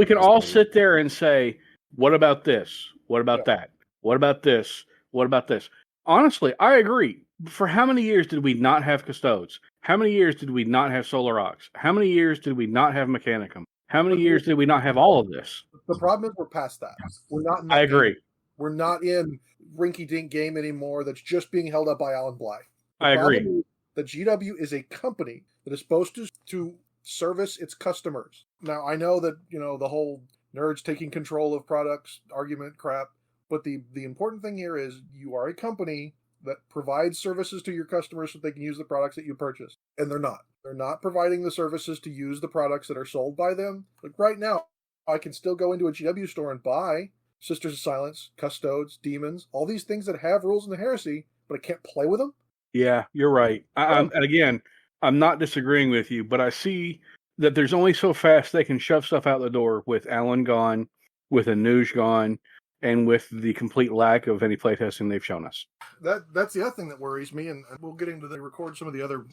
S5: can
S2: all sit there and say, "What about this? What about that? What about this? What about this?" Honestly, I agree. For how many years did we not have Custodes? How many years did we not have Solar Aux? How many years did we not have Mechanicum? How many years did we not have all of this?
S4: The problem is we're past that. We're not.
S2: I agree.
S4: We're not in rinky-dink game anymore that's just being held up by Alan Bly.
S2: I agree.
S4: The GW is a company that is supposed to service its customers. Now, I know that, the whole nerds taking control of products argument crap, but the important thing here is you are a company that provides services to your customers so they can use the products that you purchase. And they're not. They're not providing the services to use the products that are sold by them. Like right now, I can still go into a GW store and buy Sisters of Silence, Custodes, Demons, all these things that have rules in the heresy, but I can't play with them.
S2: Yeah, you're right. And again, I'm not disagreeing with you, but I see that there's only so fast they can shove stuff out the door with Alan gone, with Anuj gone, and with the complete lack of any playtesting they've shown us.
S4: That's the other thing that worries me, and we'll get into record some of the other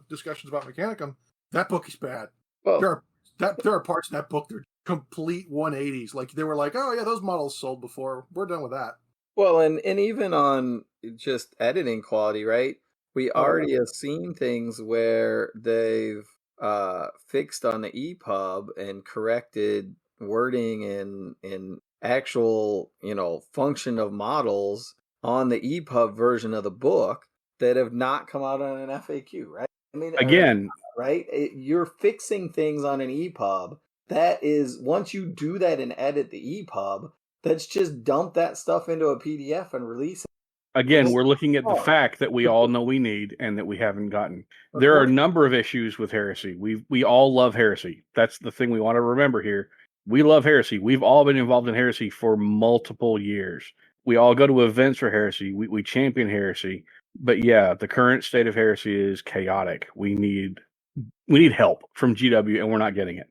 S4: discussions about Mechanicum. That book is bad. Well, there are parts in that book that are complete 180s. Like they were like, oh yeah, those models sold before. We're done with that.
S5: Well, and even on just editing quality, right? We already have seen things where they've fixed on the EPUB and corrected wording in actual, function of models on the EPUB version of the book that have not come out on an FAQ, right? I mean,
S2: again,
S5: right? You're fixing things on an EPUB. That is, once you do that and edit the EPUB, let's just dump that stuff into a PDF and release it.
S2: Again, we're looking at the fact that we all know we need and that we haven't gotten. There are a number of issues with heresy. We all love heresy. That's the thing we want to remember here. We love heresy. We've all been involved in heresy for multiple years. We all go to events for heresy. We champion heresy. But yeah, the current state of heresy is chaotic. We need help from GW, and we're not getting it.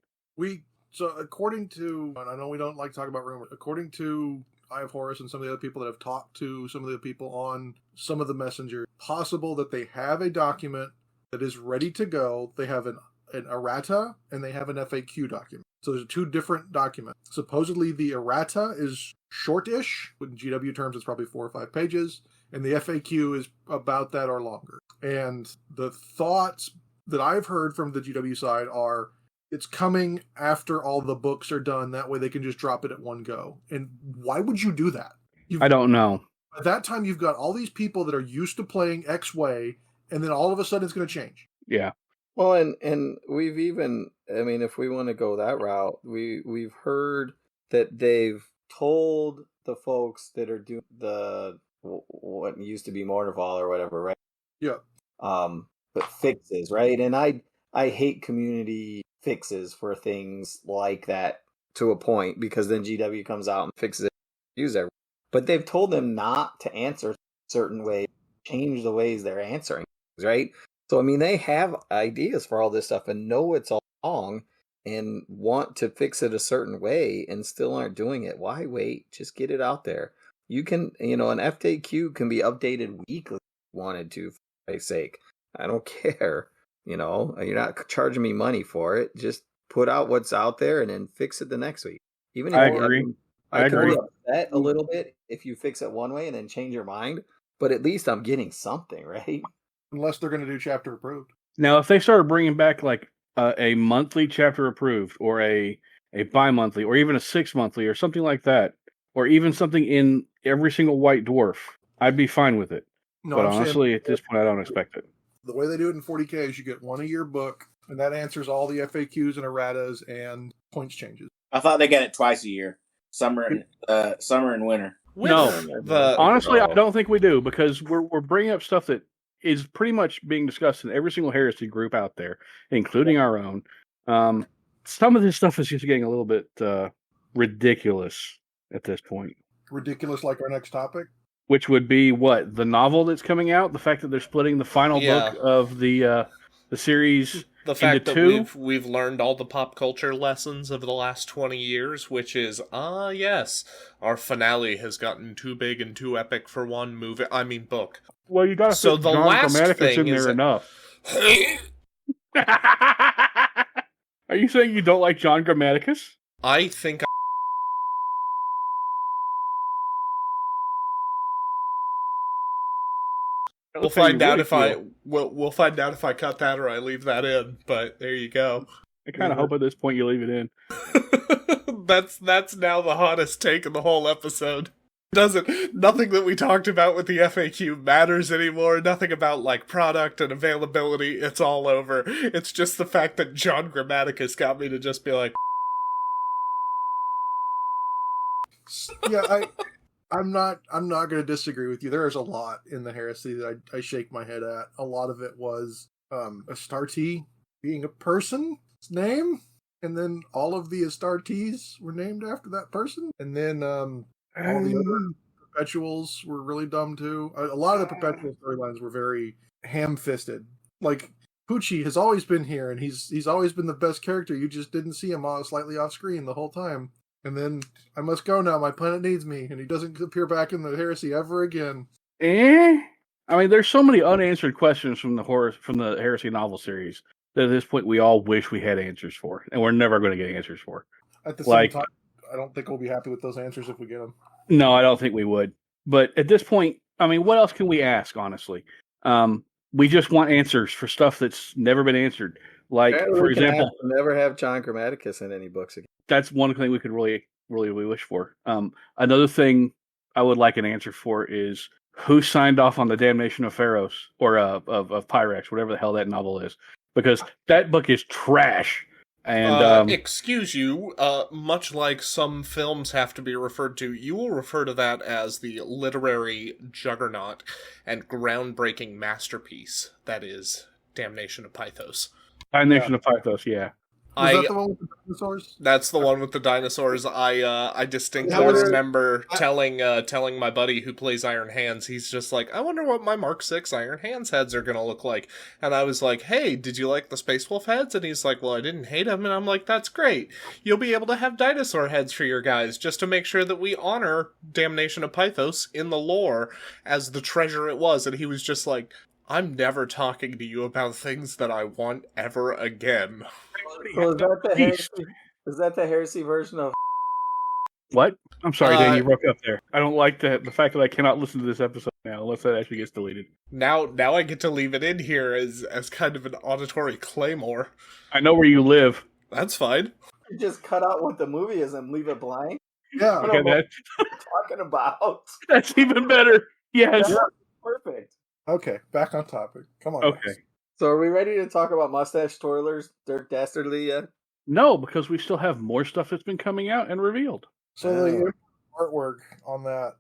S4: So according to, and I know we don't like to talk about rumors, according to Eye of Horus and some of the other people that have talked to some of the people on some of the messengers, possible that they have a document that is ready to go. They have an errata and they have an FAQ document. So there's 2 different documents. Supposedly the errata is shortish. In GW terms, it's probably 4 or 5 pages. And the FAQ is about that or longer. And the thoughts that I've heard from the GW side are, it's coming after all the books are done. That way they can just drop it at one go. And why would you do that?
S2: I don't know.
S4: At that time, you've got all these people that are used to playing X way, and then all of a sudden it's going to change.
S2: Yeah.
S5: Well, and we've even, I mean, if we want to go that route, we've heard that they've told the folks that are doing the, what used to be Mortarval or whatever, right?
S4: Yeah.
S5: But fixes, right? And I hate community fixes for things like that to a point, because then GW comes out and fixes it, use it. But they've told them not to answer certain ways, change the ways they're answering things, right? So I mean, they have ideas for all this stuff and know it's all wrong and want to fix it a certain way and still aren't doing it. Why wait? Just get it out there. You can, an FAQ can be updated weekly if you wanted to, for Christ's sake. I don't care. You're not charging me money for it. Just put out what's out there and then fix it the next week. Even if
S2: I agree.
S5: I can be
S2: agree.
S5: upset a little bit if you fix it one way and then change your mind, but at least I'm getting something, right?
S4: Unless they're going to do chapter approved.
S2: Now, if they started bringing back like a monthly chapter approved, or a bi-monthly, or even a 6-monthly, or something like that, or even something in every single White Dwarf, I'd be fine with it.
S4: No,
S2: but
S4: I'm saying
S2: honestly, at this point, I don't expect it.
S4: the way they do it in 40K is you get one a year book, and that answers all the FAQs and erratas and points changes.
S3: I thought they get it twice a year, summer and winter.
S2: Honestly, I don't think we do, because we're bringing up stuff that is pretty much being discussed in every single heresy group out there, including our own. Some of this stuff is just getting a little bit ridiculous at this point.
S4: Ridiculous, like our next topic.
S2: Which would be what? The novel that's coming out? The fact that they're splitting the final book of the series.
S1: The fact that
S2: two?
S1: we've learned all the pop culture lessons of the last 20 years, which is, yes, our finale has gotten too big and too epic for one book.
S2: Well, you gotta
S1: so
S2: fit
S1: the
S2: John
S1: last
S2: Grammaticus
S1: thing
S2: in
S1: is
S2: there enough. Are you saying you don't like John Grammaticus?
S1: I think we'll find out if we'll find out if I cut that or I leave that in, but there you go.
S2: I kind of hope at this point you leave it in.
S1: That's now the hottest take of the whole episode. Nothing that we talked about with the FAQ matters anymore. Nothing about like product and availability. It's all over. It's just the fact that John Grammaticus got me to just be like,
S4: yeah, I'm not going to disagree with you. There is a lot in the heresy that I shake my head at. A lot of it was Astarte being a person's name, and then all of the Astartes were named after that person, and then all the other perpetuals were really dumb too. A lot of the perpetual storylines were very ham-fisted. Like Poochie has always been here, and he's always been the best character. You just didn't see him slightly off screen the whole time. And then I must go now. My planet needs me, and he doesn't appear back in the heresy ever again.
S2: I mean, there's so many unanswered questions from the heresy novel series that at this point we all wish we had answers for, and we're never going to get answers for.
S4: At the same time, I don't think we'll be happy with those answers if we get them.
S2: No, I don't think we would. But at this point, I mean, what else can we ask, honestly? We just want answers for stuff that's never been answered. Like, for example,
S5: never have John Grammaticus in any books again.
S2: That's one thing we could really, really wish for. Another thing I would like an answer for is who signed off on the damnation of Pharaohs, or of Pyrex, whatever the hell that novel is, because that book is trash. And
S1: excuse you, much like some films have to be referred to, you will refer to that as the literary juggernaut and groundbreaking masterpiece that is Damnation of Pythos.
S2: Damnation of Pythos, yeah.
S4: Is that the one with the dinosaurs?
S1: That's the one with the dinosaurs. I distinctly remember telling my buddy who plays Iron Hands, he's just like, I wonder what my Mark 6 Iron Hands heads are gonna look like. And I was like, hey, did you like the Space Wolf heads? And he's like, well, I didn't hate them. And I'm like, that's great. You'll be able to have dinosaur heads for your guys, just to make sure that we honor Damnation of Pythos in the lore as the treasure it was. And he was just like, I'm never talking to you about things that I want ever again.
S5: So is that the heresy version of
S2: what? I'm sorry, Dan, you broke up there. I don't like the fact that I cannot listen to this episode now unless that actually gets deleted.
S1: Now I get to leave it in here as kind of an auditory claymore.
S2: I know where you live.
S1: That's fine.
S5: You just cut out what the movie is and leave it blank?
S4: Yeah.
S2: Okay,
S5: what you're talking about.
S2: That's even better. Yes.
S5: Yeah, perfect.
S4: Okay, back on topic. Come on.
S2: Okay.
S4: Guys.
S5: So are we ready to talk about Mustache Twirlers, Dirk Dastardly yet?
S2: No, because we still have more stuff that's been coming out and revealed.
S4: So the artwork on that,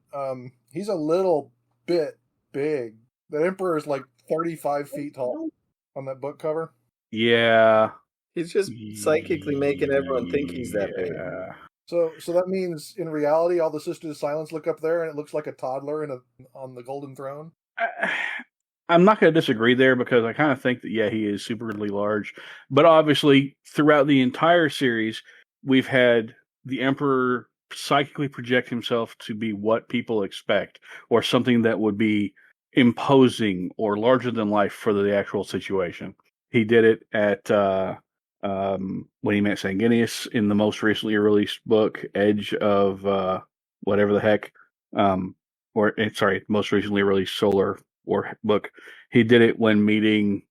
S4: he's a little bit big. The Emperor is like 35 feet tall on that book cover.
S2: Yeah.
S5: He's just psychically making everyone think he's that big.
S2: Yeah.
S4: So that means in reality, all the Sisters of Silence look up there, and it looks like a toddler on the golden throne.
S2: I'm not going to disagree there because I kind of think that, he is superly large. But obviously, throughout the entire series, we've had the Emperor psychically project himself to be what people expect, or something that would be imposing or larger than life for the actual situation. He did it at when he met Sanguinius in the most recently released book, Edge of whatever the heck, most recently released Solar War book. He did it when meeting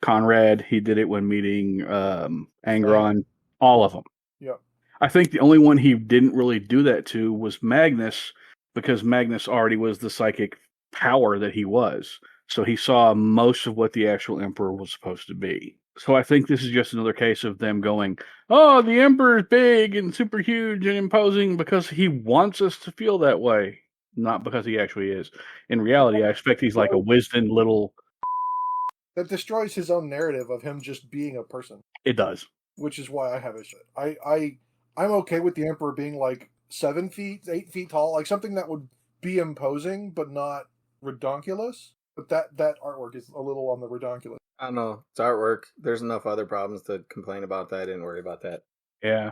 S2: Conrad. He did it when meeting Angron. All of them.
S4: Yeah.
S2: I think the only one he didn't really do that to was Magnus, because Magnus already was the psychic power that he was. So he saw most of what the actual Emperor was supposed to be. So I think this is just another case of them going, oh, the Emperor's big and super huge and imposing because he wants us to feel that way, not because he actually is. In reality, I expect he's like a wizened little...
S4: That destroys his own narrative of him just being a person.
S2: It does.
S4: Which is why I have it. I'm okay with the Emperor being like 7 feet, 8 feet tall, like something that would be imposing but not redonkulous. But that artwork is a little on the redonkulous.
S5: I don't know. It's artwork. There's enough other problems to complain about that. I didn't worry about that.
S2: Yeah.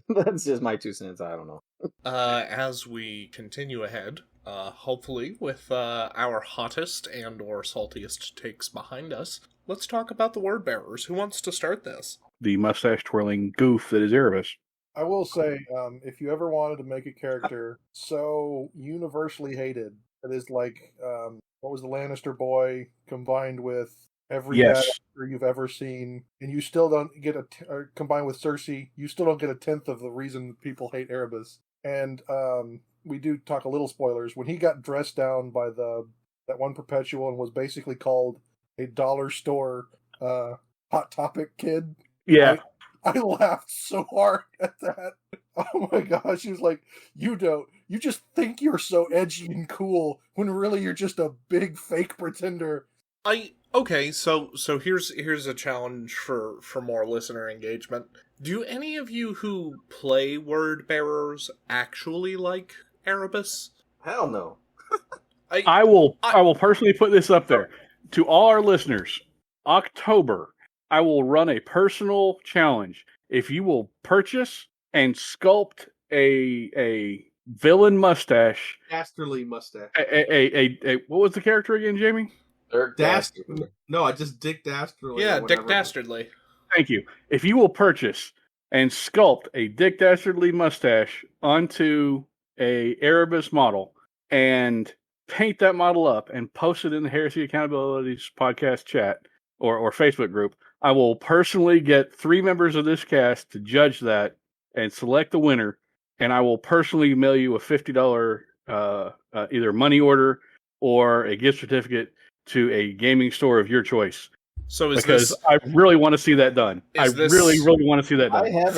S5: That's just my 2 cents. I don't know.
S1: As we continue ahead, hopefully with our hottest and or saltiest takes behind us, let's talk about the word bearers. Who wants to start this?
S2: The mustache twirling goof that is Erebus.
S4: I will say, if you ever wanted to make a character so universally hated, that is like, what was the Lannister boy combined with every bad actor you've ever seen, and you still don't get combined with Cersei, you still don't get 1/10 of the reason people hate Erebus. And we do talk a little spoilers. When he got dressed down by that one perpetual and was basically called a dollar store Hot Topic kid.
S2: Yeah.
S4: I laughed so hard at that. Oh my gosh. He was like, you just think you're so edgy and cool when really you're just a big fake pretender.
S1: Okay, so here's a challenge for more listener engagement. Do any of you who play word bearers actually like Erebus?
S5: Hell no.
S2: I will personally put this up there to all our listeners. October, I will run a personal challenge. If you will purchase and sculpt a villain mustache,
S6: Dastardly mustache.
S2: What was the character again, Jamie?
S5: Dastardly.
S6: No, just Dick Dastardly.
S1: Yeah, Dick Dastardly.
S2: Thank you. If you will purchase and sculpt a Dick Dastardly mustache onto a Erebus model and paint that model up and post it in the Heresy Accountabilities podcast chat or Facebook group, I will personally get 3 members of this cast to judge that and select the winner, and I will personally mail you a $50 either money order or a gift certificate to a gaming store of your choice.
S1: So
S2: I really want to see that done. Really want to see that done.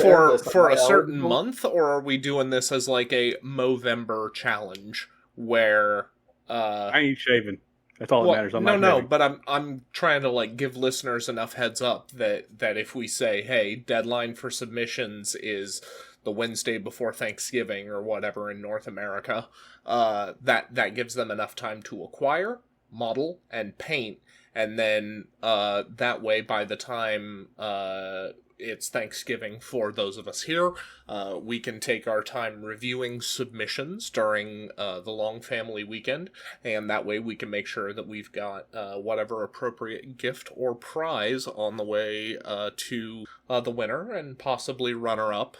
S1: For a certain month, or are we doing this as like a Movember challenge where
S2: I ain't shaving. That's all that matters.
S1: But I'm trying to like give listeners enough heads up that if we say, hey, deadline for submissions is the Wednesday before Thanksgiving or whatever in North America, that gives them enough time to acquire, model, and paint. And then that way, by the time it's Thanksgiving for those of us here, we can take our time reviewing submissions during the long family weekend, and that way we can make sure that we've got whatever appropriate gift or prize on the way to the winner and possibly runner-up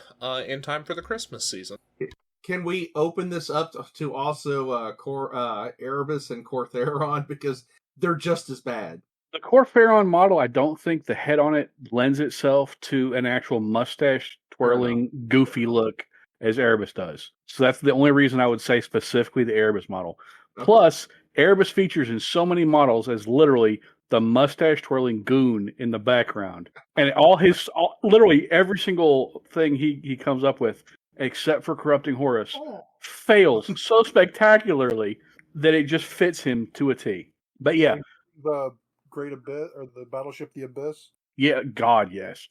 S1: in time for the Christmas season.
S6: Can we open this up to also Erebus and Cortheron, because they're just as bad?
S2: The Cortheron model, I don't think the head on it lends itself to an actual mustache twirling, goofy look as Erebus does. So that's the only reason I would say specifically the Erebus model. Okay. Plus, Erebus features in so many models as literally the mustache twirling goon in the background. And literally every single thing he comes up with, except for corrupting Horus, fails so spectacularly that it just fits him to a T. But yeah.
S4: The Great Abyss, or the Battleship the Abyss?
S2: Yeah, God, yes.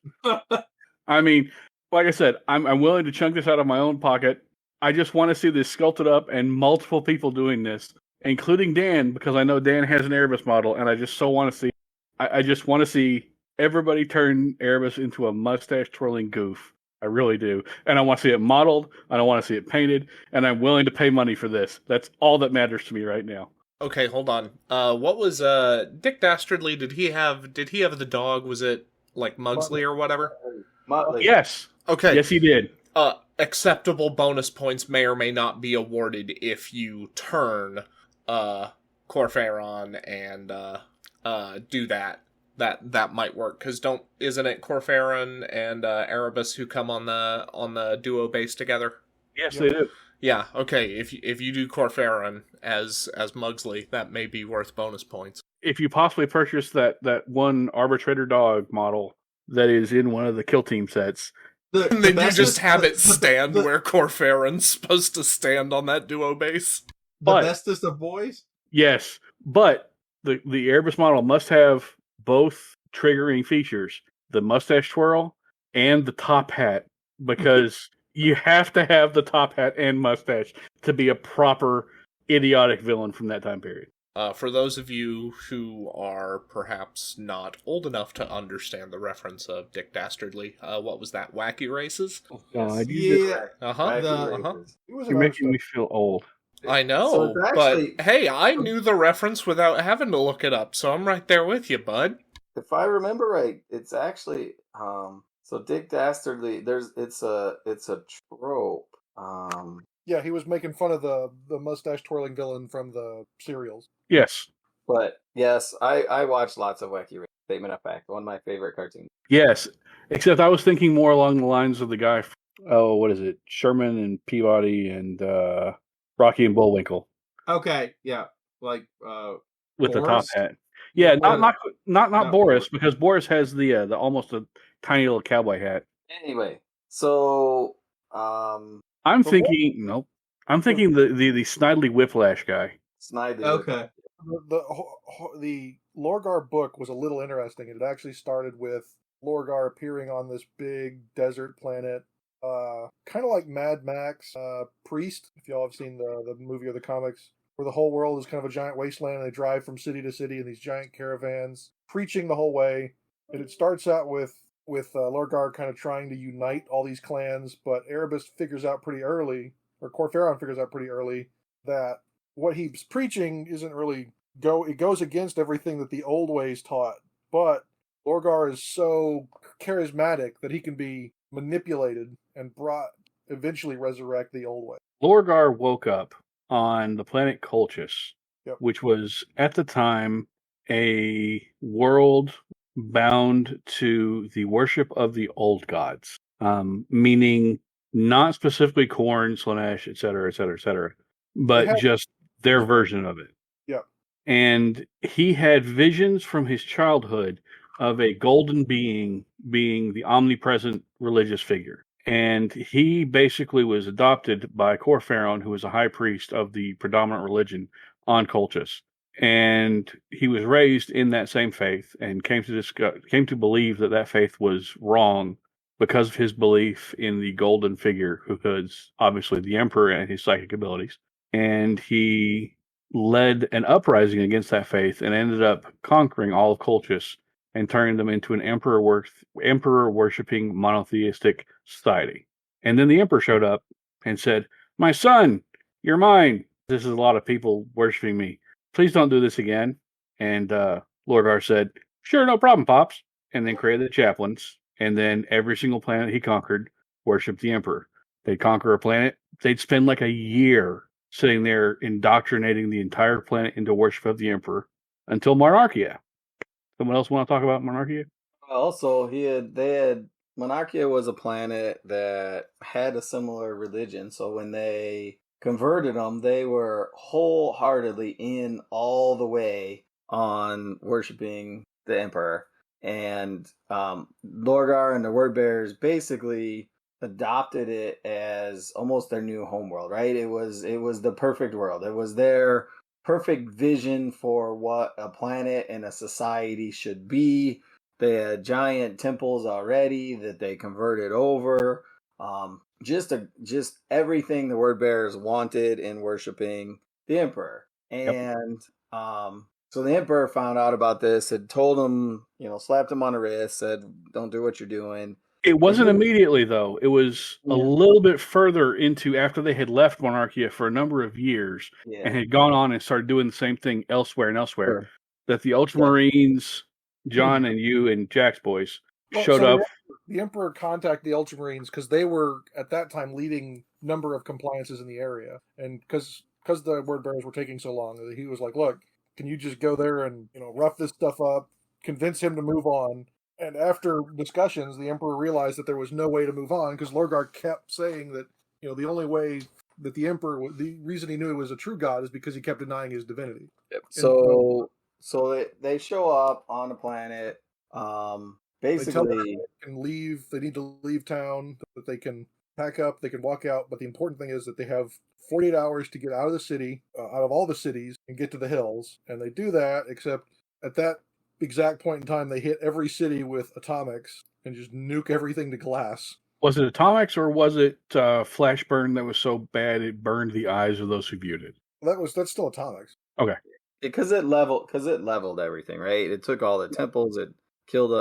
S2: I mean, like I said, I'm willing to chunk this out of my own pocket. I just want to see this sculpted up and multiple people doing this, including Dan, because I know Dan has an Erebus model, and I just so want to see. I just want to see everybody turn Erebus into a mustache twirling goof. I really do, and I want to see it modeled. I don't want to see it painted, and I'm willing to pay money for this. That's all that matters to me right now.
S1: Okay, hold on. What was Dick Dastardly? Did he have the dog? Was it like Mugsley or whatever?
S5: Motley.
S2: Yes.
S1: Okay.
S2: Yes, he did.
S1: Acceptable bonus points may or may not be awarded if you turn Corpharon and do that. That might work, because isn't it Corpharon and Erebus who come on the duo base together?
S2: Yes, they do.
S1: Yeah, okay. If you do Corpharon as Mugsley, that may be worth bonus points.
S2: If you possibly purchase that one arbitrator dog model that is in one of the Kill Team sets,
S1: And then you just have it stand where Corpharon's supposed to stand on that duo base.
S6: The bestest of boys?
S2: yes, but the Erebus model must have both triggering features, the mustache twirl and the top hat, because you have to have the top hat and mustache to be a proper idiotic villain from that time period.
S1: For those of you who are perhaps not old enough to understand the reference of Dick Dastardly, what was that? Wacky Races?
S2: God,
S6: Yeah.
S2: you're making me feel old.
S1: I know,
S5: So it's actually-
S1: but hey, I knew the reference without having to look it up, so I'm right there with you, bud.
S5: If I remember right, it's actually so Dick Dastardly. It's a trope.
S4: Yeah, he was making fun of the mustache twirling villain from the serials.
S2: Yes.
S5: But yes, I watched lots of Wacky Races. Statement of fact, one of my favorite cartoons.
S2: Yes. Except I was thinking more along the lines of the guy, what is it? Sherman and Peabody and Rocky and Bullwinkle.
S6: Okay, yeah. Like,
S2: With the top
S6: Boris?
S2: hat. Yeah, not
S6: Not
S2: Boris,
S6: Boris.
S2: because Boris has the almost a tiny little cowboy hat.
S5: Anyway, so
S2: I'm
S4: But
S2: thinking nope. I'm thinking the Snidely Whiplash guy.
S5: Snidely.
S6: okay.
S4: The Lorgar book was a little interesting. It actually started with Lorgar appearing on this big desert planet, kind of like Mad Max Priest, if y'all have seen the movie or the comics, where the whole world is kind of a giant wasteland and they drive from city to city in these giant caravans, preaching the whole way. And it starts out with Lorgar kind of trying to unite all these clans, but Erebus figures out pretty early, or Corpharon figures out pretty early, that what he's preaching isn't really it goes against everything that the old ways taught. But Lorgar is so charismatic that he can be manipulated and eventually resurrect the old way.
S2: Lorgar woke up on the planet Colchis,
S4: Yep.
S2: which was at the time a world bound to the worship of the old gods, meaning not specifically Khorne, Slaanesh, etc., but just their version of it.
S4: Yeah.
S2: And he had visions from his childhood of a golden being the omnipresent religious figure. And he basically was adopted by Corpharon, who was a high priest of the predominant religion on Colchis. And he was raised in that same faith and came to believe that faith was wrong because of his belief in the golden figure, who was obviously the emperor and his psychic abilities. And he led an uprising against that faith and ended up conquering all of Colchis and turned them into an emperor worshipping monotheistic society. And then the emperor showed up and said, "My son, you're mine. This is a lot of people worshiping me. Please don't do this again." And Lorgar said, "Sure, no problem, Pops." And then created the chaplains. And then every single planet he conquered worshipped the emperor. They'd conquer a planet. They'd spend like a year sitting there indoctrinating the entire planet into worship of the emperor until Monarchia. Someone else want to talk about Monarchia?
S5: Also, Monarchia was a planet that had a similar religion. So when they converted them, they were wholeheartedly in all the way on worshiping the emperor. And Lorgar and the Wordbearers basically adopted it as almost their new homeworld, right? It was the perfect world. It was their perfect vision for what a planet and a society should be. They had giant temples already that they converted over. Just everything the word bearers wanted in worshiping the emperor. And so the emperor found out about this, had told him, slapped him on the wrist, said, "Don't do what you're doing."
S2: It wasn't immediately, though. It was a little bit further into after they had left Monarchia for a number of years and had gone on and started doing the same thing elsewhere and elsewhere. Sure. That the Ultramarines, John and you and Jack's boys, showed up.
S4: The Emperor contacted the Ultramarines because they were, at that time, leading number of compliances in the area. And because the word bearers were taking so long, he was like, look, can you just go there and rough this stuff up, convince him to move on? And after discussions, the Emperor realized that there was no way to move on because Lorgar kept saying that, the only way that the Emperor, the reason he knew he was a true god is because he kept denying his divinity.
S5: Yep. So they show up on the planet. Basically,
S4: they tell them they can leave. They need to leave town. That they can pack up. They can walk out. But the important thing is that they have 48 hours to get out of the city, out of all the cities, and get to the hills. And they do that. Except at that exact point in time, they hit every city with atomics and just nuke everything to glass.
S2: Was it atomics or was it flash burn that was so bad it burned the eyes of those who viewed it?
S4: That's still atomics.
S2: Okay.
S5: Because it leveled everything, right? It took all the temples. It killed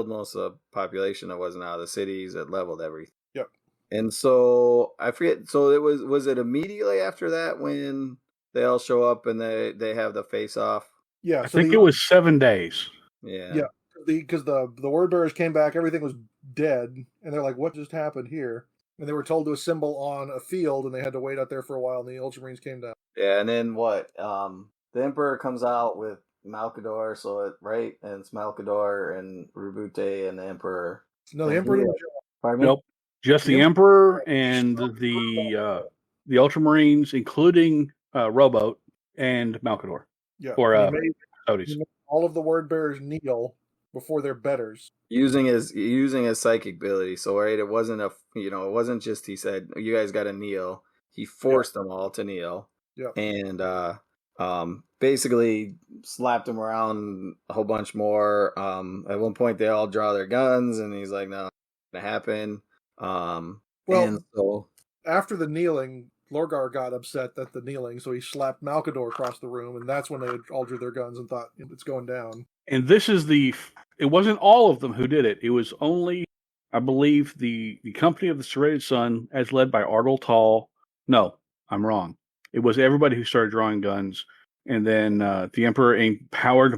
S5: most of the population that wasn't out of the cities. It leveled everything.
S4: Yep.
S5: And so I forget. So it was it immediately after that when they all show up and they have the face off?
S4: Yeah,
S2: I think it was 7 days.
S5: Yeah.
S4: Yeah, because the word bearers came back, everything was dead, and they're like, "What just happened here?" And they were told to assemble on a field, and they had to wait out there for a while. And the Ultramarines came down.
S5: Yeah, and then what? The Emperor comes out with Malkador, and it's Malkador and Rubute and the Emperor.
S4: No, the Emperor didn't show up.
S2: Nope, just the Emperor and the Ultramarines, including Rowboat and Malkador.
S4: Yeah,
S2: or
S4: he made all of the word bearers kneel before their betters,
S5: using his psychic ability. So it wasn't it wasn't just he said you guys got to kneel. He forced them all to kneel.
S4: Yeah,
S5: and basically slapped them around a whole bunch more. At one point they all draw their guns, and he's like, "No, it's not gonna happen." And so
S4: after the kneeling, Lorgar got upset at the kneeling, so he slapped Malkador across the room, and that's when they all drew their guns and thought, it's going down.
S2: And this is it wasn't all of them who did it. It was only, I believe, the Company of the Serrated Sun, as led by Argel Tall. No, I'm wrong. It was everybody who started drawing guns, and then the Emperor empowered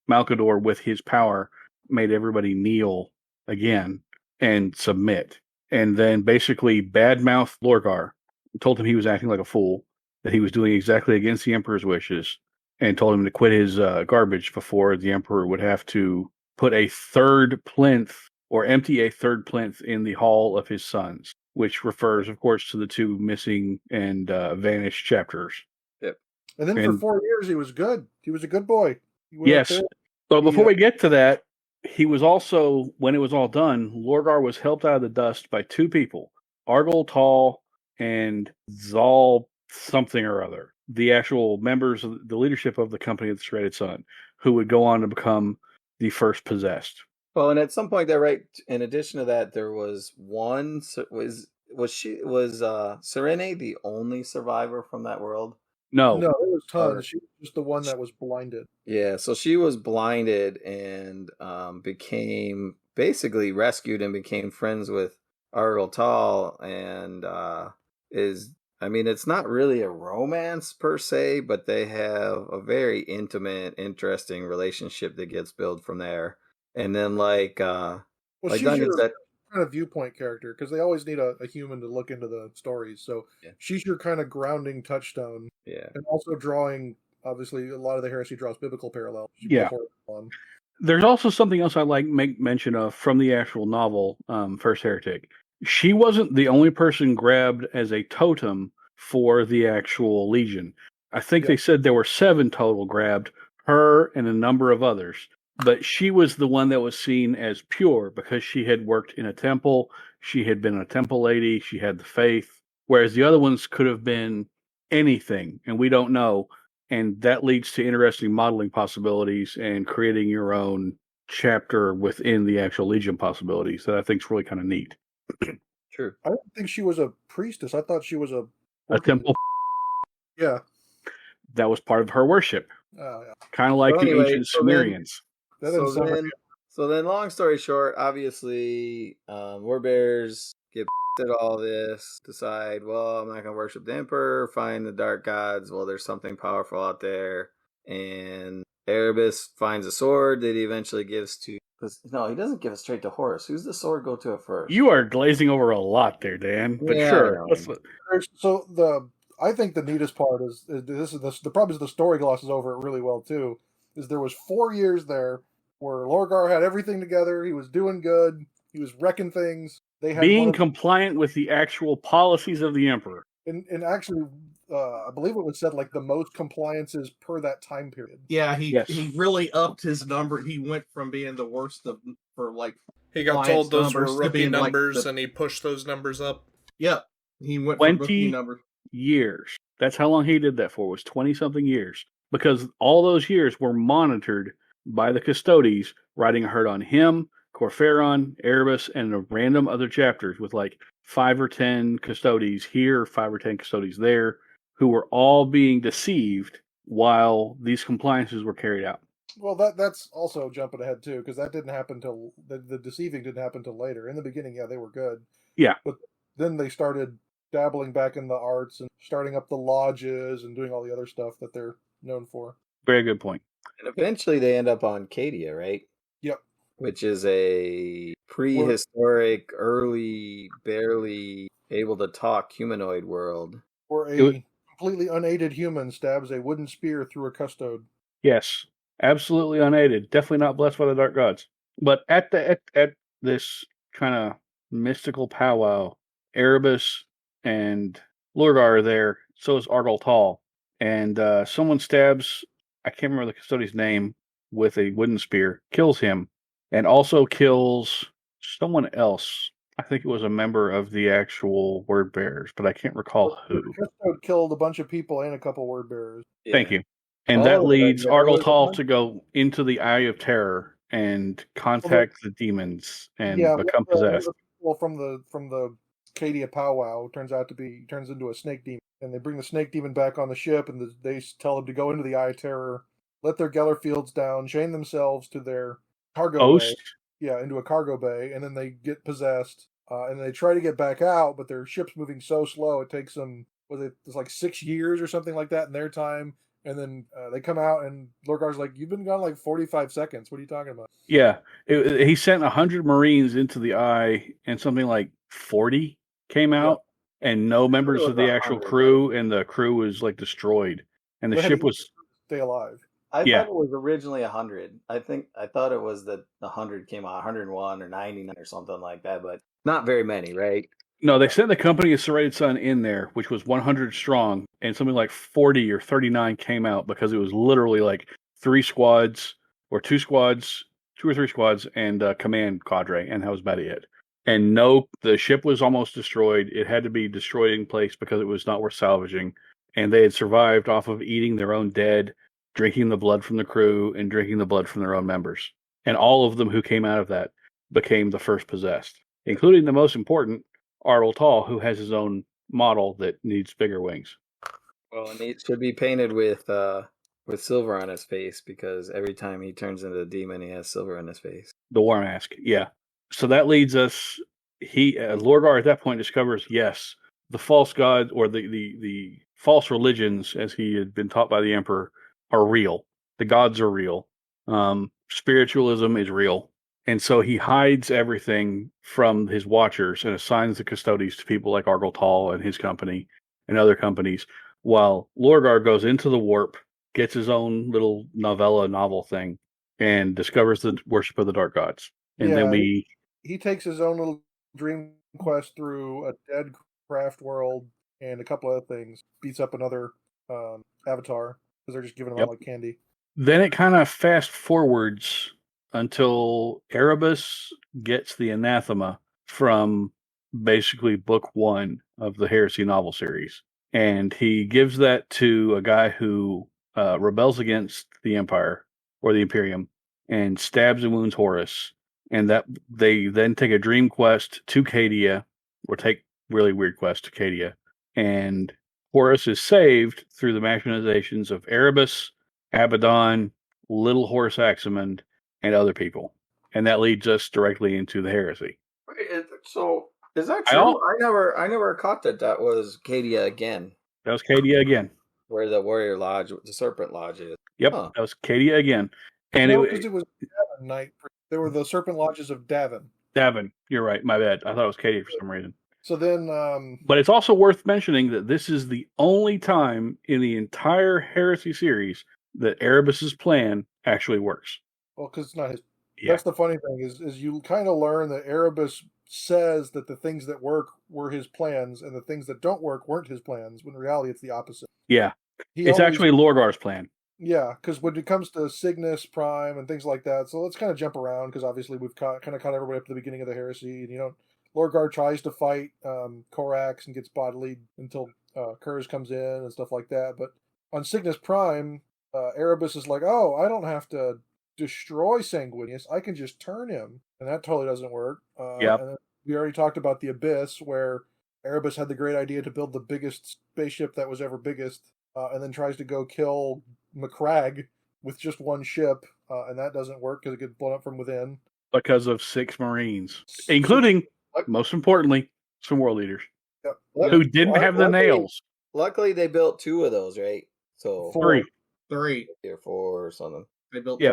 S2: Malkador with his power, made everybody kneel again and submit. And then basically badmouthed Lorgar, told him he was acting like a fool, that he was doing exactly against the Emperor's wishes, and told him to quit his garbage before the Emperor would have to put a third plinth or empty a third plinth in the Hall of his Sons, which refers, of course, to the two missing and vanished chapters.
S5: Yep.
S4: And then for 4 years, he was good. He was a good boy.
S2: Yes. But before we get to that, he was also, when it was all done, Lorgar was helped out of the dust by two people, Argel Tall and Zal something or other, the actual members of the leadership of the Company of the Serrated Sun, who would go on to become the first possessed.
S5: Well, and at some point there, right, in addition to that, there was one, was Serene the only survivor from that world?
S2: No,
S4: it was tons. She was just the one that was blinded.
S5: Yeah, so she was blinded and became basically rescued and became friends with Argel Tall, and it's not really a romance per se, but they have a very intimate, interesting relationship that gets built from there. And then
S4: she's your kind of viewpoint character, because they always need a human to look into the stories. So she's your kind of grounding touchstone.
S5: Yeah.
S4: And also drawing, obviously, a lot of the heresy draws biblical parallels.
S2: There's also something else I make mention of from the actual novel, First Heretic. She wasn't the only person grabbed as a totem for the actual Legion. I think they said there were 7 total grabbed, her and a number of others. But she was the one that was seen as pure because she had worked in a temple. She had been a temple lady. She had the faith. Whereas the other ones could have been anything, and we don't know. And that leads to interesting modeling possibilities and creating your own chapter within the actual Legion possibilities that I think is really kind of neat.
S5: True.
S4: I didn't think she was a priestess. I thought she was a
S2: temple.
S4: Yeah.
S2: That was part of her worship.
S4: Oh, yeah.
S2: Kind of like
S5: So
S2: the
S5: anyway,
S2: ancient
S5: so
S2: Sumerians.
S4: That doesn't sound like
S5: So then, long story short, obviously, warbears get at all this, decide, well, I'm not going to worship the Emperor, find the dark gods. Well, there's something powerful out there. And Erebus finds a sword that he eventually gives to... No, he doesn't give it straight to Horus. Who's the sword go to at first?
S2: You are glazing over a lot there, Dan. But
S5: Yeah,
S2: sure.
S4: I think the neatest part is the problem is the story glosses over it really well too. Is there was 4 years there where Lorgar had everything together. He was doing good. He was wrecking things. They had
S2: being compliant with the actual policies of the Emperor.
S4: And actually, I believe it was said like the most compliances per that time period.
S6: Yeah, he really upped his number. He went from being the worst for like
S1: he got told those were
S6: numbers to
S1: rookie
S6: being like
S1: numbers, and he pushed those numbers up.
S6: Yep, he went from rookie numbers.
S2: Years. That's how long he did that for. Was 20-something years, because all those years were monitored by the Custodes, writing a herd on him, Corferon, Erebus, and the random other chapters with like 5 or 10 Custodes here, 5 or 10 Custodes there, who were all being deceived while these compliances were carried out.
S4: Well, that's also jumping ahead too, because that didn't happen till the deceiving didn't happen till later. In the beginning, yeah, they were good.
S2: Yeah,
S4: but then they started dabbling back in the arts and starting up the lodges and doing all the other stuff that they're known for.
S2: Very good point.
S5: And eventually they end up on Cadia, right?
S4: Yep.
S5: Which is a prehistoric, early, barely able to talk humanoid world.
S4: Where a completely unaided human stabs a wooden spear through a custode.
S2: Yes, absolutely unaided. Definitely not blessed by the dark gods. But at this kind of mystical powwow, Erebus and Lorgar are there. So is Argal Tall. And someone stabs, I can't remember the Custode's name, with a wooden spear, kills him, and also kills someone else. I think it was a member of the actual word bearers, but I can't recall who.
S4: The custode killed a bunch of people and a couple word bearers.
S2: Yeah. Thank you. And that leads Argal Tall to go into the Eye of Terror and contact the demons and become possessed.
S4: Well, from the Cadia powwow turns into a snake demon, and they bring the snake demon back on the ship, and they tell them to go into the Eye of Terror, let their Geller fields down, chain themselves to their cargo bay. Yeah, into a cargo bay, and then they get possessed, and they try to get back out, but their ship's moving so slow it takes them, it's like 6 years or something like that in their time, and then they come out, and Lorgar's like, "You've been gone like 45 seconds. What are you talking about?"
S2: Yeah, he sent 100 Marines into the Eye, and something like 40 came out, and no members of the actual crew, and the crew was like destroyed, and the ship was
S4: stay alive.
S5: I thought it was originally 100. I thought it was that 100 came out, 101 or 99 or something like that, but not very many, right?
S2: No, they sent the company of Serrated Sun in there, which was 100 strong, and something like 40 or 39 came out because it was literally like 2 or 3 squads, and command cadre, and that was about it. And no, the ship was almost destroyed. It had to be destroyed in place because it was not worth salvaging, and they had survived off of eating their own dead, drinking the blood from the crew, and drinking the blood from their own members. And all of them who came out of that became the first possessed, including the most important, Argal Tall, who has his own model that needs bigger wings.
S5: Well, and it should be painted with silver on his face, because every time he turns into a demon, he has silver on his face.
S2: The War Mask, yeah. So that leads us, Lorgar at that point discovers, yes, the false god, or the false religions, as he had been taught by the Emperor, are real. The gods are real. Spiritualism is real. And so he hides everything from his watchers and assigns the Custodes to people like Argal Tall and his company and other companies, while Lorgar goes into the warp, gets his own little novel thing, and discovers the worship of the dark gods. And then
S4: he takes his own little dream quest through a dead craft world and a couple other things. Beats up another avatar because they're just giving him out like candy.
S2: Then it kind of fast forwards until Erebus gets the anathema from basically book 1 of the Heresy novel series. And he gives that to a guy who rebels against the Empire or the Imperium and stabs and wounds Horus. And that they then take a dream quest to Cadia, or take really weird quest to Cadia. And Horus is saved through the machinations of Erebus, Abaddon, Little Horus Aximand, and other people. And that leads us directly into the heresy.
S5: So is that true? I never caught that was Cadia again.
S2: That was Cadia again.
S5: Where the Warrior Lodge, the Serpent Lodge is.
S2: Yep, That was Cadia again. And
S4: it was Davin Night. There were the Serpent Lodges of Davin.
S2: Davin, you're right. My bad. I thought it was Cadia for some reason.
S4: So then...
S2: But it's also worth mentioning that this is the only time in the entire Heresy series that Erebus's plan actually works.
S4: Well, because it's not his... Yeah. That's the funny thing, is you kind of learn that Erebus says that the things that work were his plans, and the things that don't work weren't his plans, when in reality it's the opposite.
S2: Yeah. It's actually Lorgar's plan.
S4: Yeah, because when it comes to Cygnus Prime and things like that, so let's kind of jump around, because obviously we've kind of caught everybody up to the beginning of the Heresy, and Lorgar tries to fight Korax and gets bodily until Kurz comes in and stuff like that, but on Cygnus Prime, Erebus is like, oh, I don't have to destroy Sanguinius, I can just turn him, and that totally doesn't work. And we already talked about the Abyss, where Erebus had the great idea to build the biggest spaceship that was ever biggest, and then tries to go kill McCrag with just one ship, and that doesn't work because it gets blown up from within.
S2: Because of 6 Marines, including, most importantly, some world eaters who didn't have the nails.
S5: Luckily, they built 2 of those, right? So
S2: 3
S5: or 4 or something.
S6: They built 3.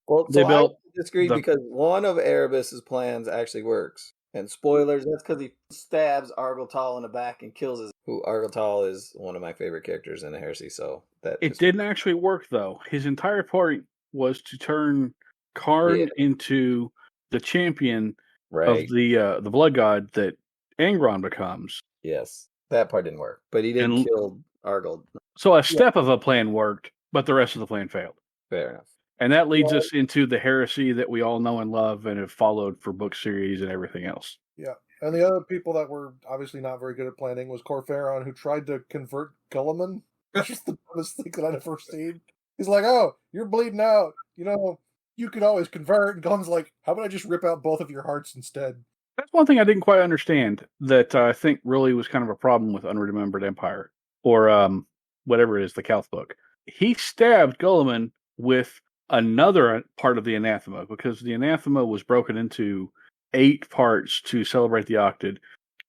S5: Well, so I disagree because one of Erebus's plans actually works. And spoilers, that's because he stabs Argyltal in the back and kills his... Who Argyltal is one of my favorite characters in the Heresy, so...
S2: It didn't actually work, though. His entire point was to turn Karn into the champion of the Blood God that Angron becomes.
S5: Yes, that part didn't work. But he didn't kill Argyll.
S2: So a step of a plan worked, but the rest of the plan failed.
S5: Fair enough.
S2: And that leads us into the Heresy that we all know and love and have followed for book series and everything else.
S4: Yeah. And the other people that were obviously not very good at planning was Corferon, who tried to convert Gulliman. That's just the dumbest thing that I've ever seen. He's like, oh, you're bleeding out. You could always convert. And Gulliman's like, how about I just rip out both of your hearts instead?
S2: That's one thing I didn't quite understand that I think really was kind of a problem with Unremembered Empire, or whatever it is, the Calth book. He stabbed Gulliman with another part of the anathema, because the anathema was broken into 8 parts to celebrate the Octad.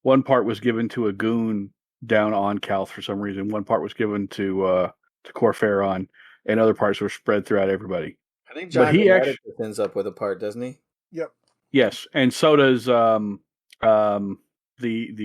S2: One part was given to a goon down on Calth for some reason. One part was given to Corferon, and other parts were spread throughout everybody.
S5: I think John actually ends up with a part, doesn't he?
S4: Yep.
S2: Yes, and so does the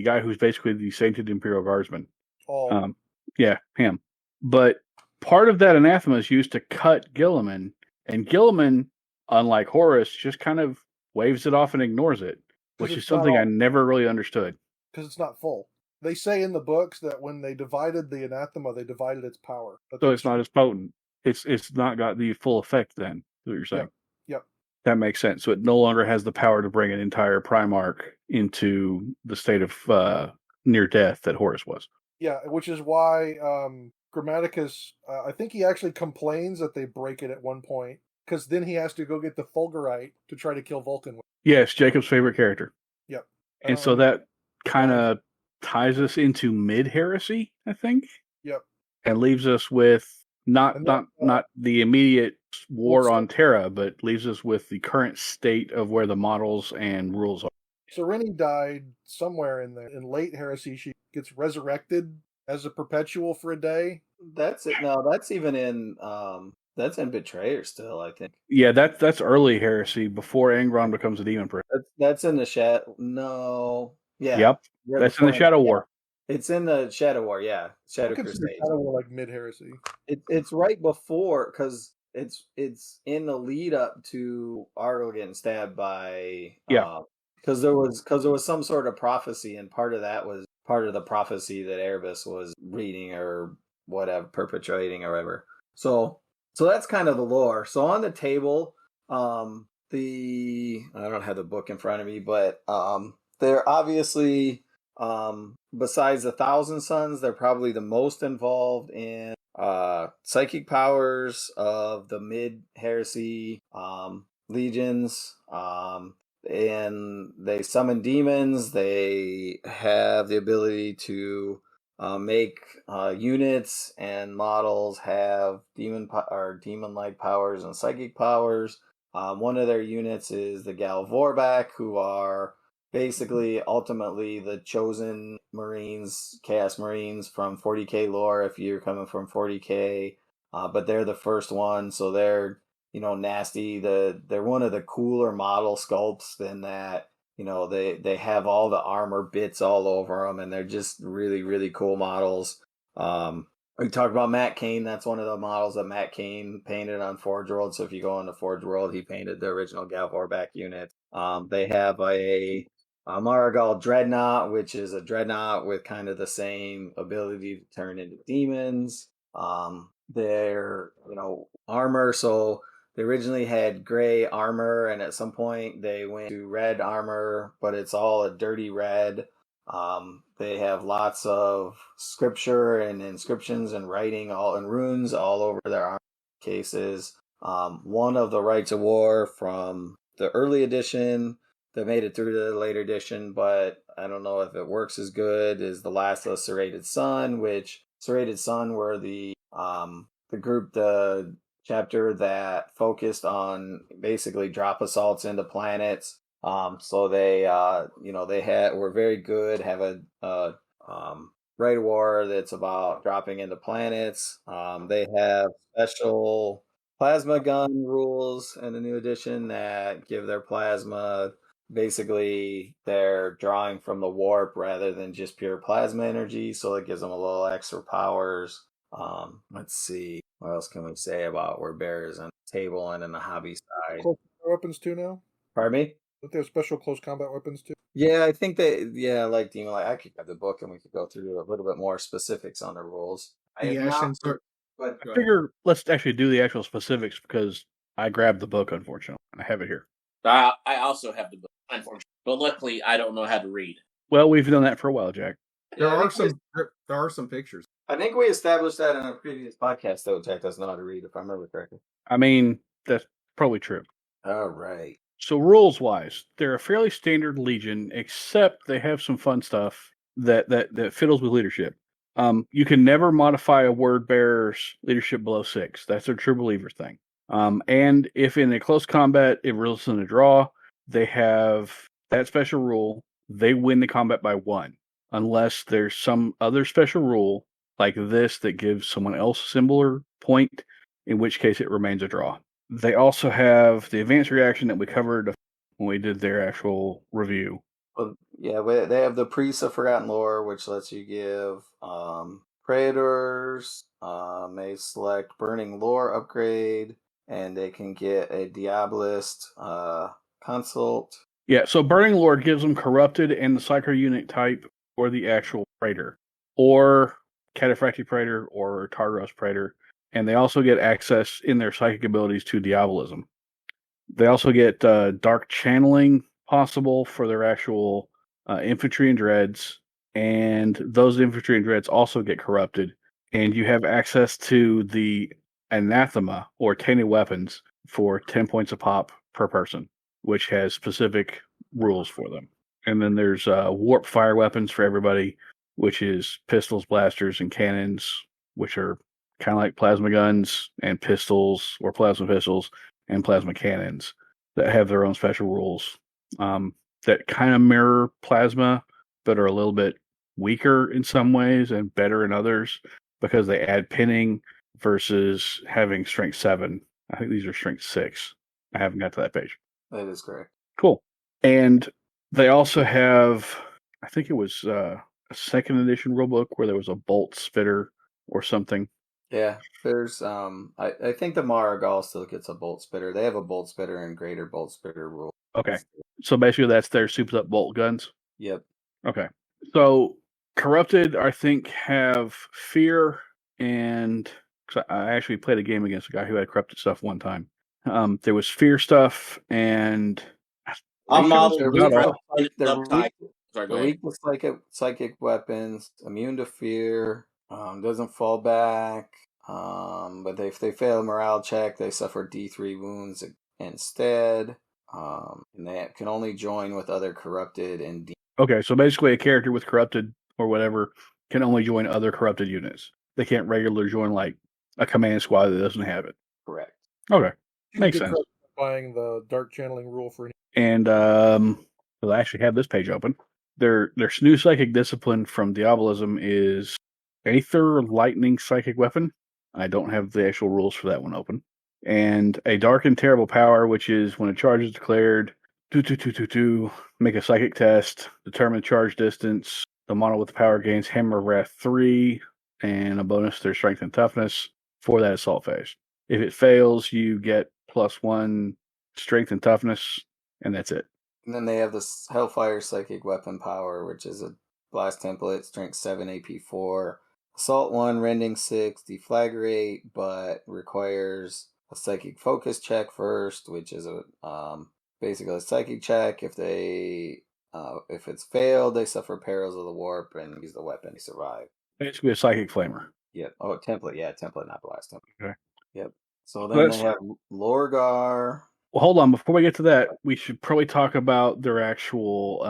S2: guy who's basically the Sainted Imperial Guardsman.
S4: Oh.
S2: Yeah, him. But part of that anathema is used to cut Gilliman, and Gilliman, unlike Horus, just kind of waves it off and ignores it, which is something I never really understood.
S4: Because it's not full. They say in the books that when they divided the anathema, they divided its power.
S2: So it's not as potent. It's not got the full effect then, is what you're saying.
S4: Yep.
S2: That makes sense. So it no longer has the power to bring an entire Primarch into the state of near death that Horus was.
S4: Yeah, which is why Grammaticus, I think he actually complains that they break it at one point, because then he has to go get the Fulgurite to try to kill Vulcan with.
S2: Yes, Jacob's favorite character.
S4: Yep.
S2: And so that kind of ties us into mid-heresy, I think.
S4: Yep.
S2: And leaves us with not the immediate war on Terra, but leaves us with the current state of where the models and rules are.
S4: So Rennie died somewhere in late heresy. She gets resurrected as a perpetual for a day.
S5: That's it. No, that's even in that's in Betrayer still, I think.
S2: Yeah, that's early heresy before Angron becomes a demon prince.
S5: That's in the Shadow. No. Yeah.
S2: Yep. That's in the Shadow War.
S5: It's in the Shadow War, yeah. Shadow Crusade.
S4: Shadow War like mid-heresy.
S5: It's right before, because it's in the lead up to Argyll getting stabbed by because there was some sort of prophecy, and part of that was part of the prophecy that Erebus was reading or whatever, perpetrating or whatever. So that's kind of the lore. So on the table, I don't have the book in front of me, but they're obviously besides the Thousand Sons, they're probably the most involved in psychic powers of the mid heresy legions. And they summon demons. They have the ability to make units and models have demon-like powers and psychic powers. One of their units is the Galvorback, who are basically ultimately the chosen Marines, Chaos Marines from 40k lore. If you're coming from 40k, but they're the first one, so they're nasty. They're one of the cooler model sculpts in that they have all the armor bits all over them, and they're just really, really cool models. We talked about Matt Cain. That's one of the models that Matt Cain painted on Forge World. So if you go into Forge World, he painted the original Galvorback unit. They have a Marigal Dreadnought, which is a Dreadnought with kind of the same ability to turn into demons. Their armor, so they originally had gray armor, and at some point they went to red armor, but it's all a dirty red. They have lots of scripture and inscriptions and writing and runes all over their armor cases. One of the Rites of War from the early edition that made it through to the later edition, but I don't know if it works as good, is the Last of the Serrated Sun, which Serrated Sun were the group, the chapter that focused on basically drop assaults into planets. So they were very good, have a Rite of War that's about dropping into planets. They have special plasma gun rules in the new edition that give their plasma, basically they're drawing from the warp rather than just pure plasma energy, so it gives them a little extra powers. Let's see, what else can we say about where Bear is on the table and in the hobby side?
S4: Close weapons too now?
S5: Pardon me?
S4: Don't they have special close combat weapons too?
S5: Yeah, I think like Demon, I could grab the book and we could go through a little bit more specifics on the rules.
S6: I
S2: figure let's actually do the actual specifics because I grabbed the book, unfortunately, and I have it here.
S3: I also have the book, unfortunately, but luckily I don't know how to read.
S2: Well, we've done that for a while, Jack.
S6: There are some pictures.
S5: I think we established that in a previous podcast, though. Jack doesn't know how to read, if I remember correctly.
S2: I mean, that's probably true.
S5: All right.
S2: So rules-wise, they're a fairly standard legion, except they have some fun stuff that fiddles with leadership. You can never modify a word bearer's leadership below 6. That's their true believer thing. And if in a close combat it results in a draw, they have that special rule. They win the combat by 1, unless there's some other special rule like this that gives someone else a similar point, in which case it remains a draw. They also have the advanced reaction that we covered when we did their actual review.
S5: Well, yeah, they have the Priests of Forgotten Lore, which lets you give Praetors may select Burning Lore upgrade, and they can get a Diabolist Consult.
S2: Yeah, so Burning Lore gives them Corrupted and the Psycho Unit type, or the actual Praetor, or Cataphractic Praetor, or Tartaros Praetor. And they also get access in their psychic abilities to Diabolism. They also get Dark Channeling possible for their actual infantry and dreads, and those infantry and dreads also get corrupted. And you have access to the Anathema, or tainted weapons, for 10 points a pop per person, which has specific rules for them. And then there's warp fire weapons for everybody, which is pistols, blasters, and cannons, which are kind of like plasma guns and pistols, or plasma pistols and plasma cannons, that have their own special rules that kind of mirror plasma, but are a little bit weaker in some ways and better in others, because they add pinning versus having strength 7. I think these are strength 6. I haven't got to that page.
S5: That is correct.
S2: Cool. And they also have, I think it was a 2nd edition rulebook where there was a bolt spitter or something.
S5: Yeah, there's I think the Marigal still gets a bolt spitter. They have a bolt spitter and greater bolt spitter rule.
S2: Okay. So basically that's their souped up bolt guns?
S5: Yep.
S2: Okay. So Corrupted, I think, have fear, and cause I actually played a game against a guy who had corrupted stuff one time. There was fear stuff, and
S5: They're weak to psychic weapons, immune to fear, doesn't fall back, But if they fail a morale check, they suffer D3 wounds instead. And they can only join with other corrupted and
S2: Okay, so basically a character with corrupted or whatever can only join other corrupted units. They can't regularly join like a command squad that doesn't have it.
S5: correct.
S2: Okay,
S4: You
S2: makes
S4: get
S2: sense.
S4: buying the dark channeling rule for
S2: And well, I actually have this page open. Their new psychic discipline from Diabolism is Aether Lightning Psychic Weapon. I don't have the actual rules for that one open. And a Dark and Terrible Power, which is when a charge is declared, make a psychic test, determine charge distance. The model with the power gains Hammer of Wrath 3 and a bonus to their strength and toughness for that assault phase. If it fails, you get +1 strength and toughness, and that's it.
S5: And then they have this Hellfire Psychic Weapon Power, which is a blast template, strength 7, AP 4, assault 1, rending 6, deflagrate, but requires a psychic focus check first, which is a basically a psychic check. If it's failed, they suffer perils of the warp and use the weapon to survive.
S2: It's be a psychic flamer.
S5: Yep. Oh, template. Yeah, template, not blast template.
S2: Okay.
S5: Yep. So then they have Lorgar.
S2: Well, hold on. Before we get to that, we should probably talk about their actual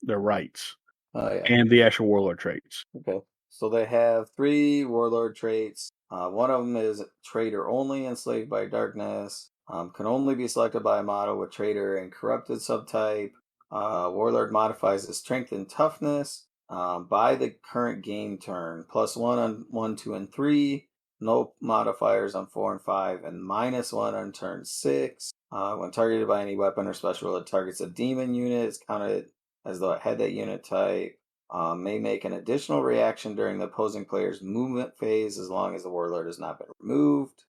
S2: their rights and the actual warlord traits.
S5: Okay. So they have 3 warlord traits. One of them is traitor only, enslaved by darkness. Can only be selected by a model with traitor and corrupted subtype. Warlord modifies his strength and toughness by the current game turn. +1 on 1, 2, and 3. No modifiers on 4 and 5, and -1 on turn 6. When targeted by any weapon or special that targets a demon unit, it's counted as though it had that unit type. May make an additional reaction during the opposing player's movement phase as long as the warlord has not been removed.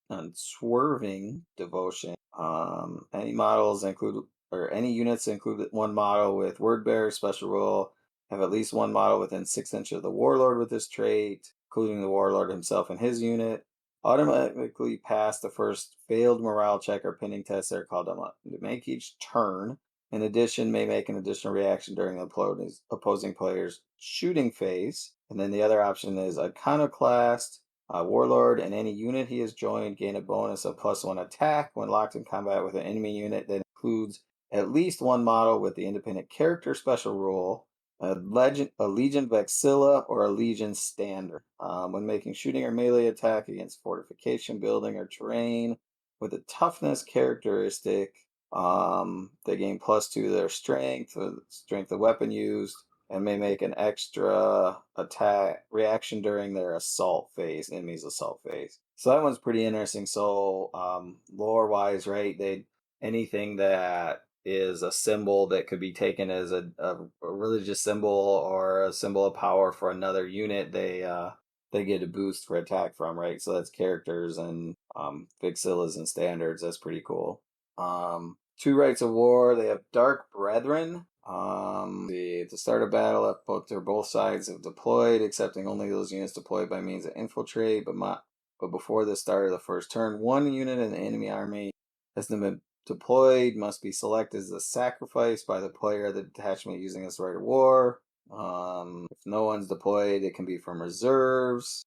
S5: Unswerving devotion. Any models include, or any units include one model with word bearer special rule, have at least one model within 6 inches of the warlord with this trait, including the warlord himself and his unit. Automatically pass the first failed morale check or pinning test they're called to make each turn. In addition, may make an additional reaction during the opposing player's shooting phase. And then the other option is Iconoclast. Warlord and any unit he has joined gain a bonus of +1 attack when locked in combat with an enemy unit that includes at least one model with the independent character special rule, a Legion Vexilla, or a Legion Standard. When making shooting or melee attack against fortification, building, or terrain with a toughness characteristic, they gain +2 to their strength, the strength of weapon used, and may make an extra attack reaction during their enemy's assault phase. So that one's pretty interesting. So lore wise, right? Anything that is a symbol that could be taken as a religious symbol or a symbol of power for another unit, they get a boost for attack from, right? So that's characters and Vexillas and standards. That's pretty cool. 2 rights of war. They have Dark Brethren. At the start of battle, both sides have deployed, excepting only those units deployed by means of infiltrate. But before the start of the first turn, one unit in the enemy army has been deployed must be selected as a sacrifice by the player of the detachment using this right of war. If no one's deployed, it can be from reserves.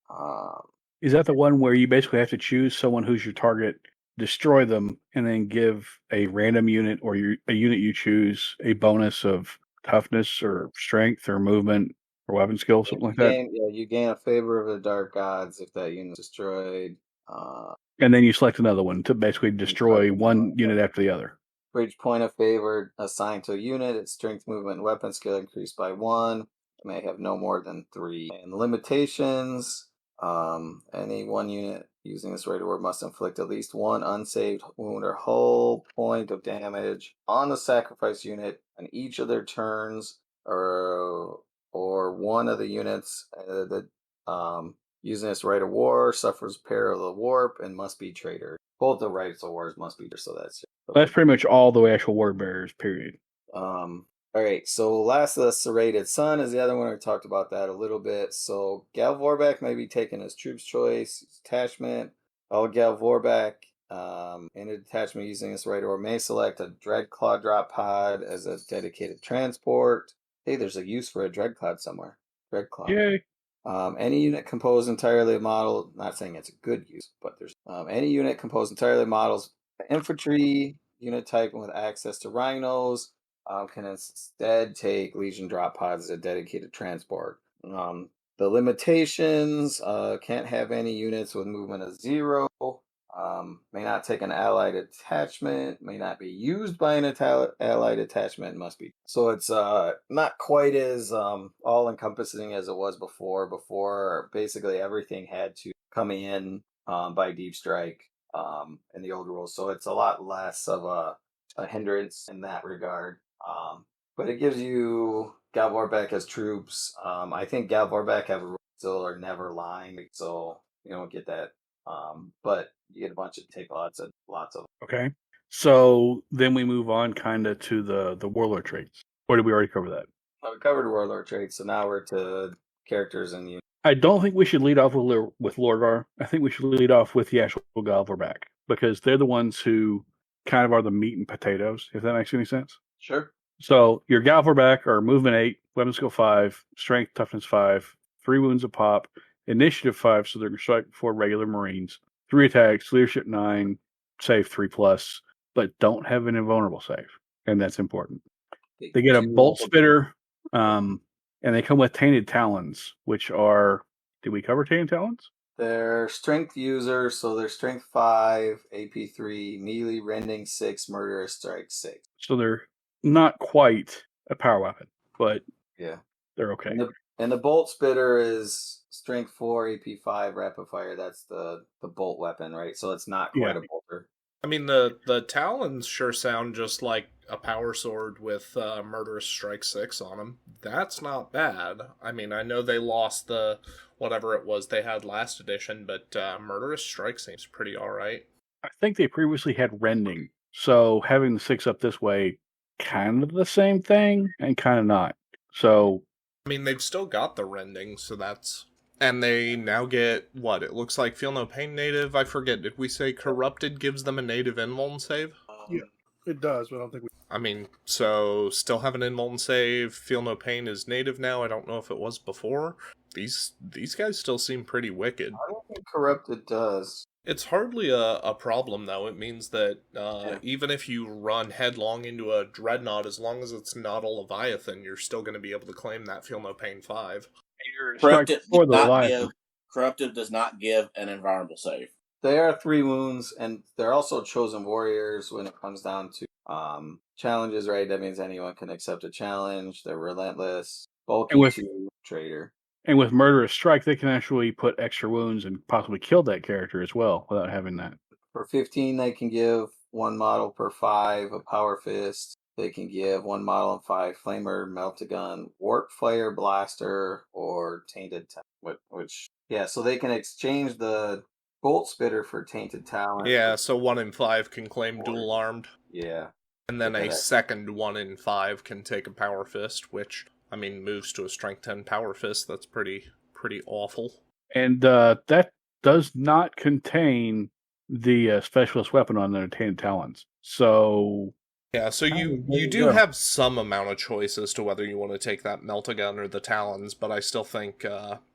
S2: Is that the one where you basically have to choose someone who's your target, destroy them, and then give a random unit or a unit you choose a bonus of toughness or strength or movement or weapon skill, something like that?
S5: You gain a favor of the dark gods if that unit is destroyed.
S2: And then you select another one to basically destroy one unit after the other.
S5: For each point of favor assigned to a unit, its strength, movement, and weapon skill increased by 1. It may have no more than 3. And limitations, any one unit using this rate of war must inflict at least 1 unsaved wound or hull point of damage on the sacrifice unit on each of their turns, or one of the units that using this right of war suffers peril of the warp and must be traitor. Both the rights of wars must be, so that's
S2: pretty much all the actual word bearers, period.
S5: Alright, so last of the Serrated Sun is the other one. We talked about that a little bit. So Gal Vorback may be taken as troops choice, detachment. All Gal Vorback in a detachment using this right or may select a Dreadclaw drop pod as a dedicated transport. Hey, there's a use for a Dreadclaw somewhere. Dreadclaw.
S2: Yay.
S5: Any unit composed entirely of models, not saying it's a good use, but there's any unit composed entirely of models, infantry unit type with access to rhinos can instead take Legion drop pods as a dedicated transport. The limitations can't have any units with movement of 0. May not take an allied attachment, may not be used by an allied attachment, must be. So it's not quite as all-encompassing as it was before. Before, basically everything had to come in by Deep Strike in the old rules. So it's a lot less of a hindrance in that regard. But it gives you Gal Vorbak as troops. I think Gal Vorbak have still are never lying, so you don't get that. But you get a bunch of take lots of.
S2: Okay. So then we move on kind of to the warlord traits. Or did we already cover that?
S5: We covered warlord traits, so now we're to characters and units.
S2: I don't think we should lead off with Lorgar. I think we should lead off with the actual Gal Vorbak, because they're the ones who kind of are the meat and potatoes, if that makes any sense.
S5: Sure.
S2: So your Gal Vorbak are movement 8, weapon skill 5, strength, toughness 5, 3 wounds a pop, initiative 5, so they're going to strike before regular Marines, 3 attacks, leadership 9, save 3+, but don't have an invulnerable save, and that's important. They get a bolt spitter, and they come with tainted talons, which are. Did we cover tainted talons?
S5: They're strength users, so they're strength 5, AP 3, melee, rending 6, murderous strike 6.
S2: So they're not quite a power weapon, but
S5: yeah,
S2: they're okay.
S5: And the bolt spitter is strength 4, AP 5, rapid fire. That's the bolt weapon, right? So it's not quite a bolter.
S1: I mean, the talons sure sound just like a power sword with murderous strike 6 on them. That's not bad. I mean, I know they lost the whatever it was they had last edition, but murderous strike seems pretty alright.
S2: I think they previously had rending, so having the 6 up this way, kind of the same thing and kind of not. So
S1: I mean, they've still got the rending, so that's... And they now get, what, it looks like Feel No Pain native? I forget, did we say Corrupted gives them a native invuln save?
S4: Yeah, it does, but I don't think we...
S1: I mean, so still have an invuln save, Feel No Pain is native now, I don't know if it was before. These guys still seem pretty wicked.
S5: I don't think Corrupted does.
S1: It's hardly a problem, though. It means that even if you run headlong into a Dreadnought, as long as it's not a Leviathan, you're still going to be able to claim that Feel No Pain 5.
S3: Corrupted does not give an invulnerable save.
S5: They are 3 wounds, and they're also chosen warriors when it comes down to challenges, right? That means anyone can accept a challenge. They're relentless. Bulky to traitor.
S2: And with Murderous Strike, they can actually put extra wounds and possibly kill that character as well without having that.
S5: For 15, they can give 1 model per 5 a Power Fist. They can give 1 model and 5 Flamer, Melt-A-Gun, Warp Flare Blaster, or Tainted Talon. So they can exchange the Bolt Spitter for Tainted Talon.
S1: Yeah, so 1 in 5 can claim Dual Armed.
S5: Yeah.
S1: And then a second 1 in 5 can take a Power Fist, which... I mean, moves to a Strength 10 Power Fist. That's pretty awful.
S2: And that does not contain the specialist weapon on the Tainted Talons. So...
S1: Yeah, so you do have some amount of choice as to whether you want to take that Melt-A-Gun or the Talons, but I still think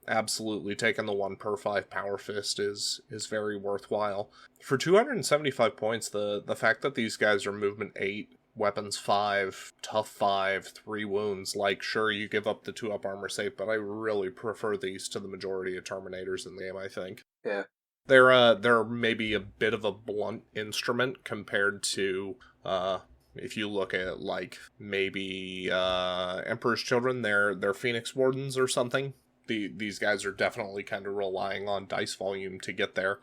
S1: absolutely taking the 1 per 5 Power Fist is very worthwhile. For 275 points, the fact that these guys are movement 8, weapons 5, tough 5, 3 wounds, like, sure, you give up the 2-up armor save, but I really prefer these to the majority of Terminators in the game, I think.
S5: Yeah.
S1: They're maybe a bit of a blunt instrument compared to, if you look at, like, maybe Emperor's Children, they're Phoenix Wardens or something. These guys are definitely kind of relying on dice volume to get there.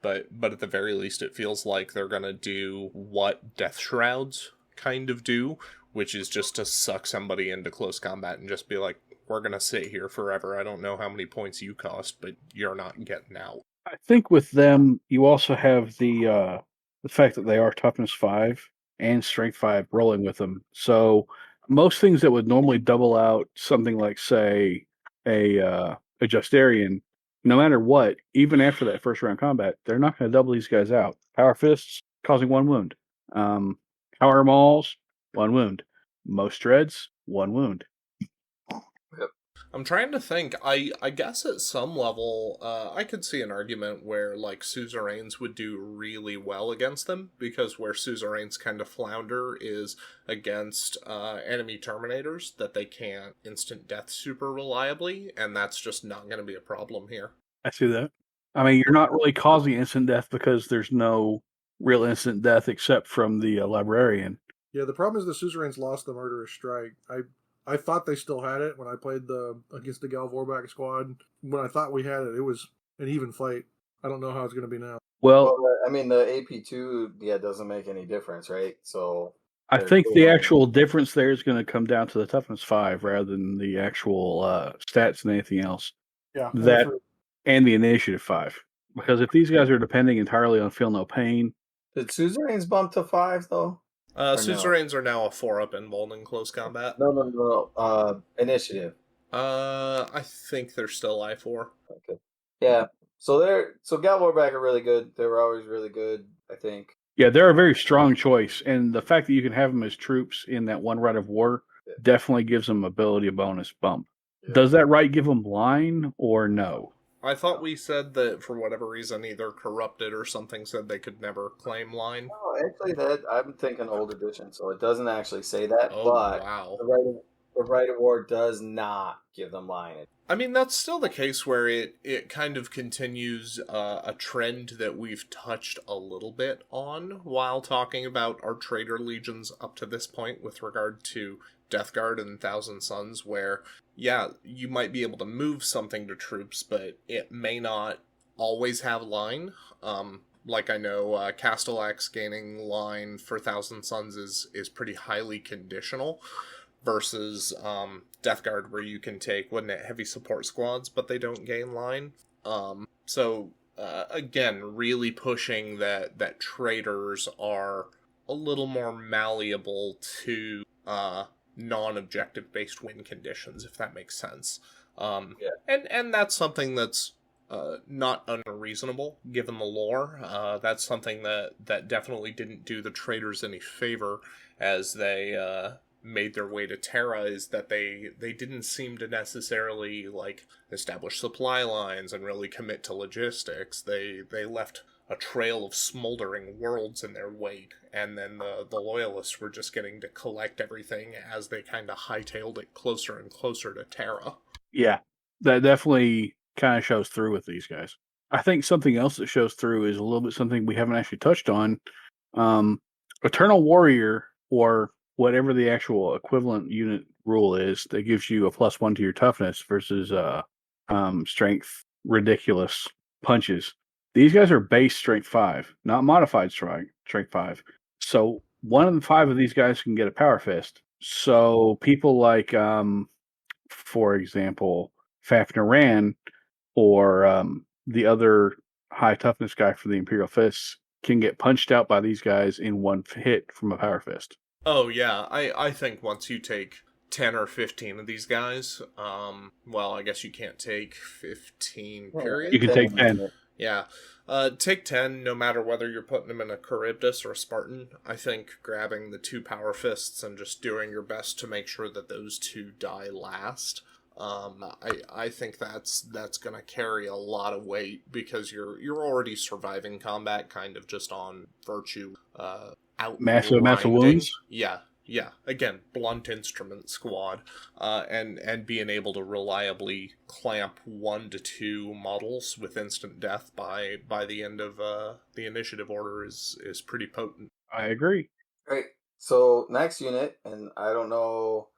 S1: But at the very least, it feels like they're going to do what Death Shrouds kind of do, which is just to suck somebody into close combat and just be like, we're going to sit here forever. I don't know how many points you cost, but you're not getting out.
S2: I think with them, you also have the fact that they are toughness 5 and strength 5 rolling with them. So most things that would normally double out something like, say, a Justarian, no matter what, even after that first round combat, they're not going to double these guys out. Power Fists causing 1 wound. Power Mauls, 1 wound. Most Dreads, 1 wound.
S5: Yep.
S1: I'm trying to think. I guess at some level, I could see an argument where, like, suzerains would do really well against them, because where suzerains kind of flounder is against enemy terminators that they can't instant death super reliably, and that's just not going to be a problem here.
S2: I see that. I mean, you're not really causing instant death because there's no real instant death except from the librarian.
S4: Yeah, the problem is the suzerains lost the murderous strike. I thought they still had it when I played against the Gal Vorback squad. When I thought we had it, it was an even fight. I don't know how it's going to be now.
S2: Well,
S5: I mean, the AP2, doesn't make any difference, right? So
S2: I think the actual difference there is going to come down to the toughness 5 rather than the actual stats and anything else.
S4: Yeah,
S2: That and the initiative 5. Because if these guys are depending entirely on feel no pain.
S5: Did suzerains bump to 5 though?
S1: Suzerains are now a 4-up involved in close combat.
S5: No. Initiative.
S1: I think they're still I4.
S5: Okay. Yeah. So Gal Vorback are really good. They were always really good, I think.
S2: Yeah, they're a very strong choice, and the fact that you can have them as troops in that one rite of war definitely gives them ability bonus bump. Yeah. Does that right give them line or no?
S1: I thought we said that for whatever reason, either Corrupted or something said they could never claim line.
S5: No, actually, I'm thinking old edition, so it doesn't actually say that.
S1: Oh,
S5: but
S1: wow.
S5: The Rite of War does not give them line.
S1: I mean, that's still the case where it kind of continues a trend that we've touched a little bit on while talking about our Traitor Legions up to this point with regard to Death Guard and Thousand Suns, where, yeah, you might be able to move something to troops, but it may not always have line. Like I know Castellax gaining line for Thousand Suns is pretty highly conditional, versus Death Guard, where you can take, wasn't it, heavy support squads, but they don't gain line. So again, really pushing that traitors are a little more malleable to non-objective based win conditions, if that makes sense. And that's something that's not unreasonable given the lore. That's something that definitely didn't do the traitors any favor as they made their way to Terra, is that they didn't seem to necessarily like establish supply lines and really commit to logistics. They left a trail of smoldering worlds in their wake, and then the loyalists were just getting to collect everything as they kind of hightailed it closer and closer to Terra.
S2: Yeah, that definitely kind of shows through with these guys. I think something else that shows through is a little bit something we haven't actually touched on. Eternal Warrior, or whatever the actual equivalent unit rule is, that gives you a +1 to your toughness versus strength ridiculous punches. These guys are base strength 5, not modified strength 5. So one of the 5 of these guys can get a power fist. So people like, for example, Fafnir Ran, or the other high toughness guy for the Imperial Fists, can get punched out by these guys in one hit from a power fist.
S1: Oh, yeah. I think once you take 10 or 15 of these guys, well, I guess you can't take 15, period.
S2: You can take 10.
S1: Yeah. Take 10, no matter whether you're putting them in a Charybdis or a Spartan. I think grabbing the 2 power fists and just doing your best to make sure that those 2 die last. I think that's going to carry a lot of weight, because you're already surviving combat kind of just on virtue, out
S2: massive wounds.
S1: Yeah. Again, blunt instrument squad, and being able to reliably clamp 1 to 2 models with instant death by the end of the initiative order is pretty potent.
S2: I agree.
S5: Great. So next unit, and I don't know,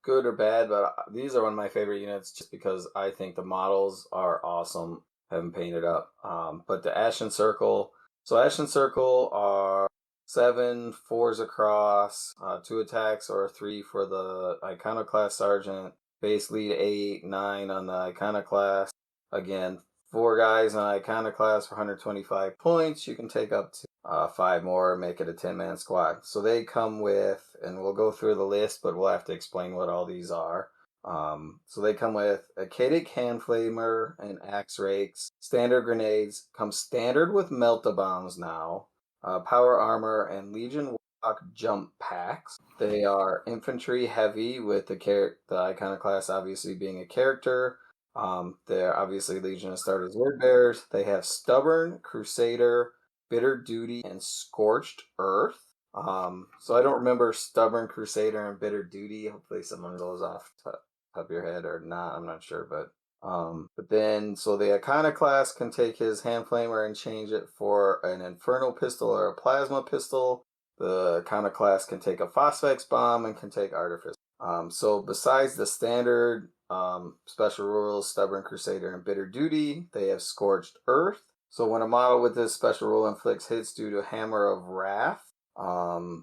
S5: good or bad, but these are one of my favorite units just because I think the models are awesome. Haven't painted up. But the Ashen Circle. So Ashen Circle are 7 4s across, 2 attacks or 3 for the Iconoclast Sergeant. Base lead 8, 9 on the Iconoclast. Again, 4 guys on Iconoclast for 125 points. You can take up to 5 more, make it a 10-man squad. So they come with, and we'll go through the list, but we'll have to explain what all these are. So they come with a Cadic Hand Flamer and Axe Rakes. Standard grenades. Come standard with Melt-A-Bombs now. Power armor and Legion jump packs. They are infantry heavy with the iconoclast obviously being a character. They're obviously Legion of Starters Word Bearers. They have Stubborn, Crusader, Bitter Duty, and Scorched Earth. So I don't remember Stubborn, Crusader, and Bitter Duty. Hopefully someone goes off top of your head or not. I'm not sure, but then so the iconoclast can take his hand flamer and change it for an infernal pistol or a plasma pistol. The iconoclast can take a phosphex bomb and can take artifice. So besides the standard special rules, Stubborn Crusader and Bitter Duty, they have Scorched Earth. So when a model with this special rule inflicts hits due to Hammer of Wrath,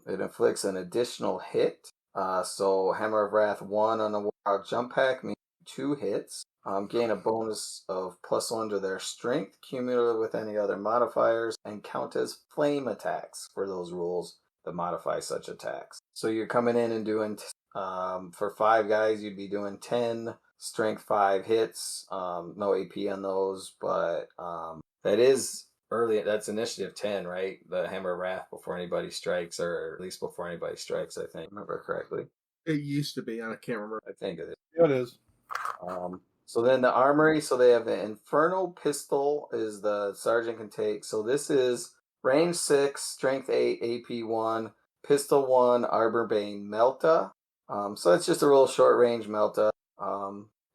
S5: it inflicts an additional hit. So Hammer of Wrath 1 on the Warhawk jump pack means 2 hits. Gain a bonus of +1 to their strength, cumulative with any other modifiers, and count as flame attacks for those rules that modify such attacks. So you're coming in and doing, for 5 guys, you'd be doing 10 strength 5 hits. No AP on those, but that is early. That's initiative 10, right? The Hammer of Wrath before anybody strikes, or at least before anybody strikes, I think. Remember correctly?
S6: It used to be. I can't remember.
S5: I think it is.
S4: Yeah, it is.
S5: So then the armory, so they have the Infernal Pistol is the sergeant can take. So this is range 6, strength 8, AP 1, pistol 1, Arbor Bane Melta. So it's just a real short range Melta.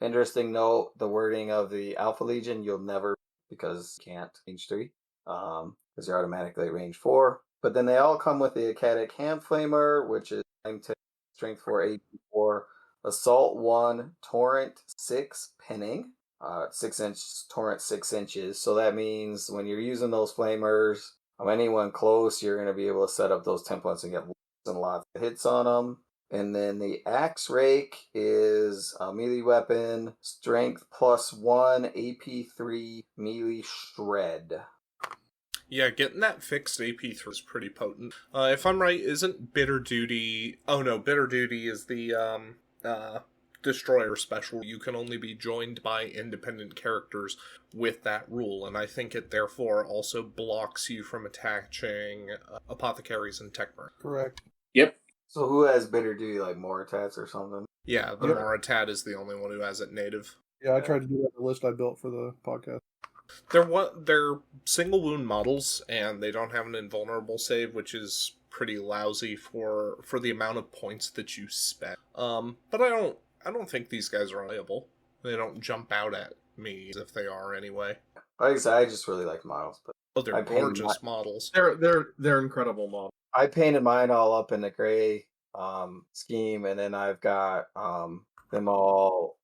S5: Interesting note, the wording of the Alpha Legion, you'll never, because you can't range 3, because you're automatically at range 4. But then they all come with the Acadic Hand Flamer, which is strength 4, AP 4, Assault 1, Torrent 6, Pinning, 6 inch, Torrent 6 inches. So that means when you're using those flamers, anyone close, you're going to be able to set up those templates and get lots and lots of hits on them. And then the Axe Rake is a melee weapon, strength +1, AP 3, melee shred.
S1: Yeah, getting that fixed AP3 is pretty potent. If I'm right, isn't Bitter Duty... Oh no, Bitter Duty is the Destroyer special. You can only be joined by independent characters with that rule, and I think it therefore also blocks you from attaching Apothecaries and Techmer.
S4: Correct.
S3: Yep.
S5: So who has Bitter Duty, like Moritats or something?
S1: Yeah, the Moritat is the only one who has it native.
S4: Yeah, I tried to do that in the list I built for the podcast.
S1: They're single wound models, and they don't have an invulnerable save, which is pretty lousy for the amount of points that you spend. But I don't think these guys are playable. They don't jump out at me as if they are anyway.
S5: Like I said, I just really like models, but
S1: They're gorgeous models.
S6: They're incredible models.
S5: I painted mine all up in the gray scheme, and then I've got them all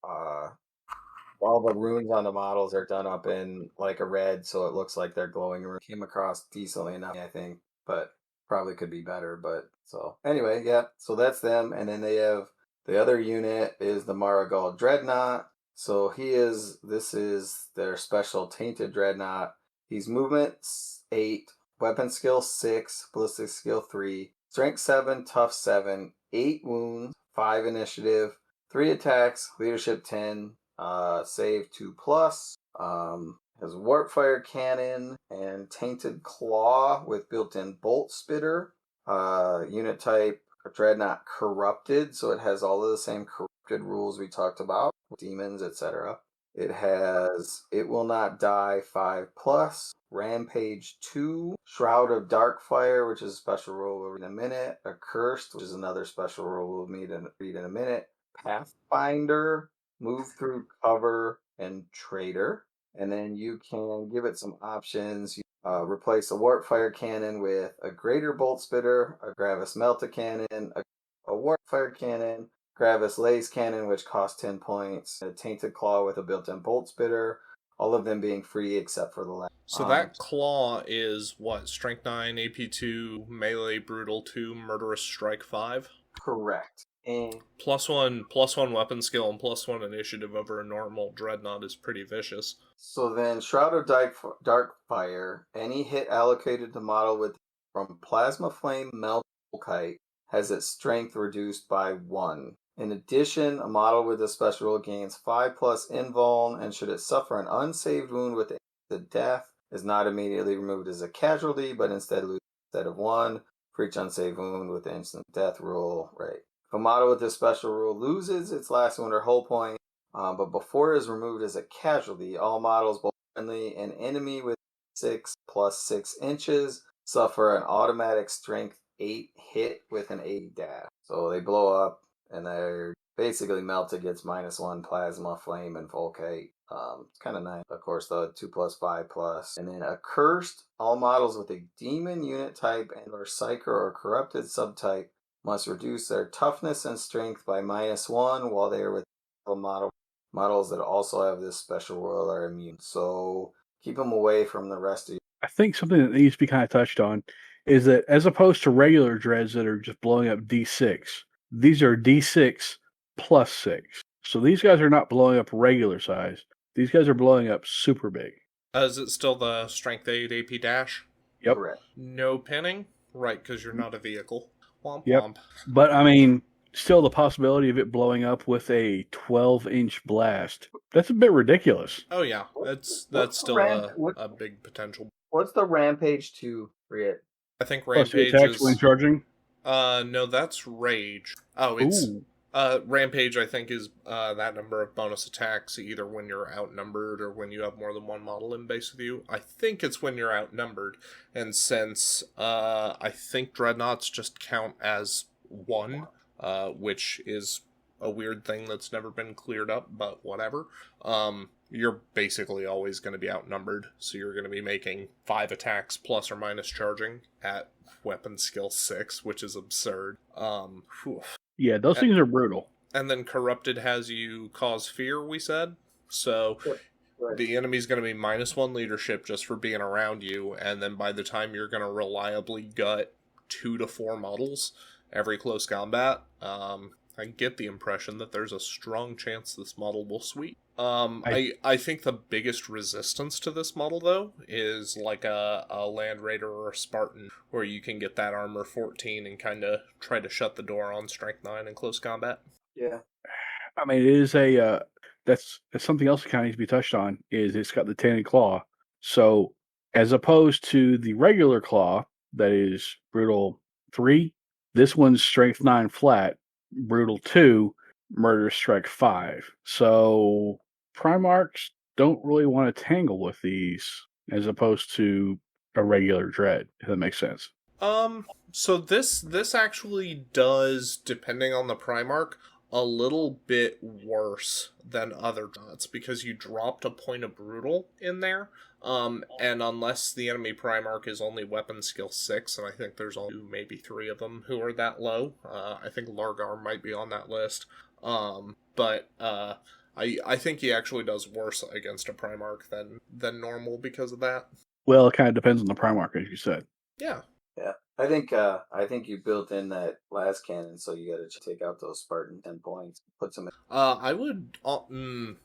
S5: the runes on the models are done up in like a red, so it looks like they're glowing. Came across decently enough, I think, but probably could be better. But so anyway, yeah, so that's them, and then they have the other unit is the Marigal Dreadnought. So this is their special Tainted Dreadnought. He's movement 8, weapon skill 6, ballistic skill 3, strength 7, tough 7, 8 wounds, 5 initiative, 3 attacks, leadership 10, save 2+. Has warp fire cannon and tainted claw with built-in bolt spitter. Unit type Dreadnought corrupted, so it has all of the same corrupted rules we talked about, demons, etc. It will not die 5+, Rampage 2, Shroud of Darkfire, which is a special rule we'll read in a minute, Accursed, which is another special rule we'll read in a minute, Pathfinder, Move Through Cover, and Traitor. And then you can give it some options. You replace a Warp Fire Cannon with a Greater Bolt Spitter, a Gravis Melta Cannon, a Warp Fire Cannon, Gravis Lace Cannon, which costs 10 points, a Tainted Claw with a built-in Bolt Spitter, all of them being free except for the last.
S1: So that Claw is what? Strength 9, AP 2, Melee Brutal 2, Murderous Strike 5?
S5: Correct. And
S1: +1 weapon skill and +1 initiative over a normal Dreadnought is pretty vicious.
S5: So then Shroud of Darkfire, any hit allocated to model from Plasma Flame, Melt, Kite has its strength reduced by 1. In addition, a model with a special rule gains 5+ invuln, and should it suffer an unsaved wound with the death, is not immediately removed as a casualty, but instead loses instead of 1. for each unsaved wound with the instant death rule. Right. If a model with this special rule loses its last wound or hull point, but before it is removed as a casualty, all models, both friendly and enemy, with 6 plus 6 inches suffer an automatic strength 8 hit with an 80 dash. So they blow up and they're basically melted, gets -1 plasma, flame, and volcate. It's kind of nice. Of course, the 2 plus 5 plus. And then accursed, all models with a demon unit type and or psyker or corrupted subtype must reduce their toughness and strength by -1 while they are with models that also have this special rule are immune. So keep them away from the rest of you.
S2: I think something that needs to be kind of touched on is that as opposed to regular dreads that are just blowing up D6, these are D6 plus 6. So these guys are not blowing up regular size. These guys are blowing up super big.
S1: Is it still the Strength 8 AP dash?
S2: Yep.
S5: Correct.
S1: No pinning? Right, because you're not a vehicle. Womp
S2: Yep.
S1: womp.
S2: But, I mean, still the possibility of it blowing up with a 12-inch blast. That's a bit ridiculous.
S1: Oh yeah, that's
S5: What's
S1: still
S5: the
S1: a big potential.
S5: What's the Rampage 2 Riot?
S1: I think
S2: Plus two
S1: Rampage
S2: attacks
S1: is...
S2: when charging.
S1: No, that's Rage. Oh, it's...
S2: Ooh.
S1: Rampage, I think, is that number of bonus attacks either when you're outnumbered or when you have more than one model in base with you. I think it's when you're outnumbered. And since I think Dreadnoughts just count as 1, which is a weird thing that's never been cleared up, but whatever, you're basically always going to be outnumbered. So you're going to be making 5 attacks plus or minus charging at weapon skill 6, which is absurd. Whew.
S2: Yeah, those things are brutal.
S1: And then Corrupted has you cause fear, we said. So
S5: Right.
S1: the enemy's going to be -1 leadership just for being around you, and then by the time you're going to reliably gut 2 to 4 models every close combat, I get the impression that there's a strong chance this model will sweep. I think the biggest resistance to this model, though, is like a Land Raider or a Spartan, where you can get that armor 14 and kind of try to shut the door on Strength 9 in close combat.
S5: Yeah.
S2: I mean, it is a... that's something else that kind of needs to be touched on, is it's got the Tanning Claw. So, as opposed to the regular Claw, that is Brutal 3, this one's Strength 9 flat, Brutal 2, Murder Strike 5. So, Primarchs don't really want to tangle with these, as opposed to a regular Dread, if that makes sense.
S1: So this actually does, depending on the Primarch, a little bit worse than other dots, because you dropped a point of Brutal in there, and unless the enemy Primarch is only weapon skill 6, and I think there's only maybe 3 of them who are that low, I think Largar might be on that list, but I think he actually does worse against a Primarch than normal because of that.
S2: Well, it kind of depends on the Primarch, as you said.
S1: Yeah.
S5: Yeah. I think you built in that last cannon, so you got to take out those Spartan 10 points. Put some.
S1: I would.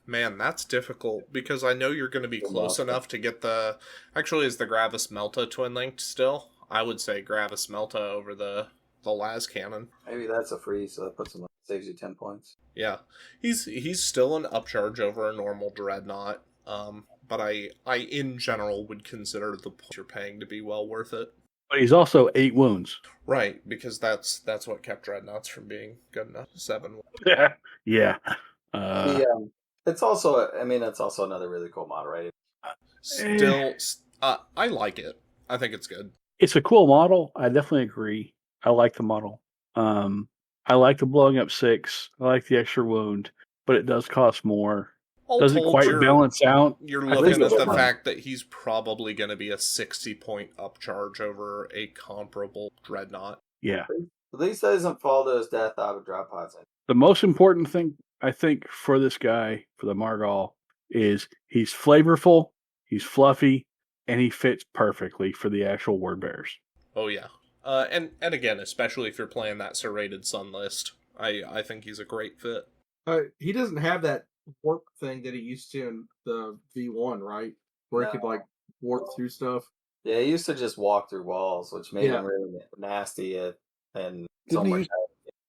S1: Man, that's difficult because I know you're going to be close enough to get the. Actually, is the Gravis Melta twin linked still? I would say Gravis Melta over the las cannon.
S5: Maybe that's a free, so that puts him saves you 10 points.
S1: Yeah, he's still an upcharge over a normal dreadnought. But I in general would consider the points you're paying to be well worth it.
S2: But he's also 8 wounds.
S1: Right, because that's what kept dreadnoughts from being good enough. 7.
S2: Yeah.
S5: It's also, that's also another really cool model, right?
S1: Still, I like it. I think it's good.
S2: It's a cool model. I definitely agree. I like the model. I like the blowing up 6. I like the extra wound, but it does cost more. Doesn't quite balance out.
S1: You're looking at the fact that he's probably going to be a 60-point upcharge over a comparable dreadnought.
S2: Yeah.
S5: At least that doesn't fall to his death out of drop pods.
S2: The most important thing, I think, for this guy, for the Margal, is he's flavorful, he's fluffy, and he fits perfectly for the actual word bearers.
S1: Oh, yeah. And again, especially if you're playing that serrated sun list, I think he's a great fit.
S6: He doesn't have that warp thing that he used to in the V1, right? Where he could warp through stuff.
S5: Yeah, he used to just walk through walls, which made him really nasty. And
S4: didn't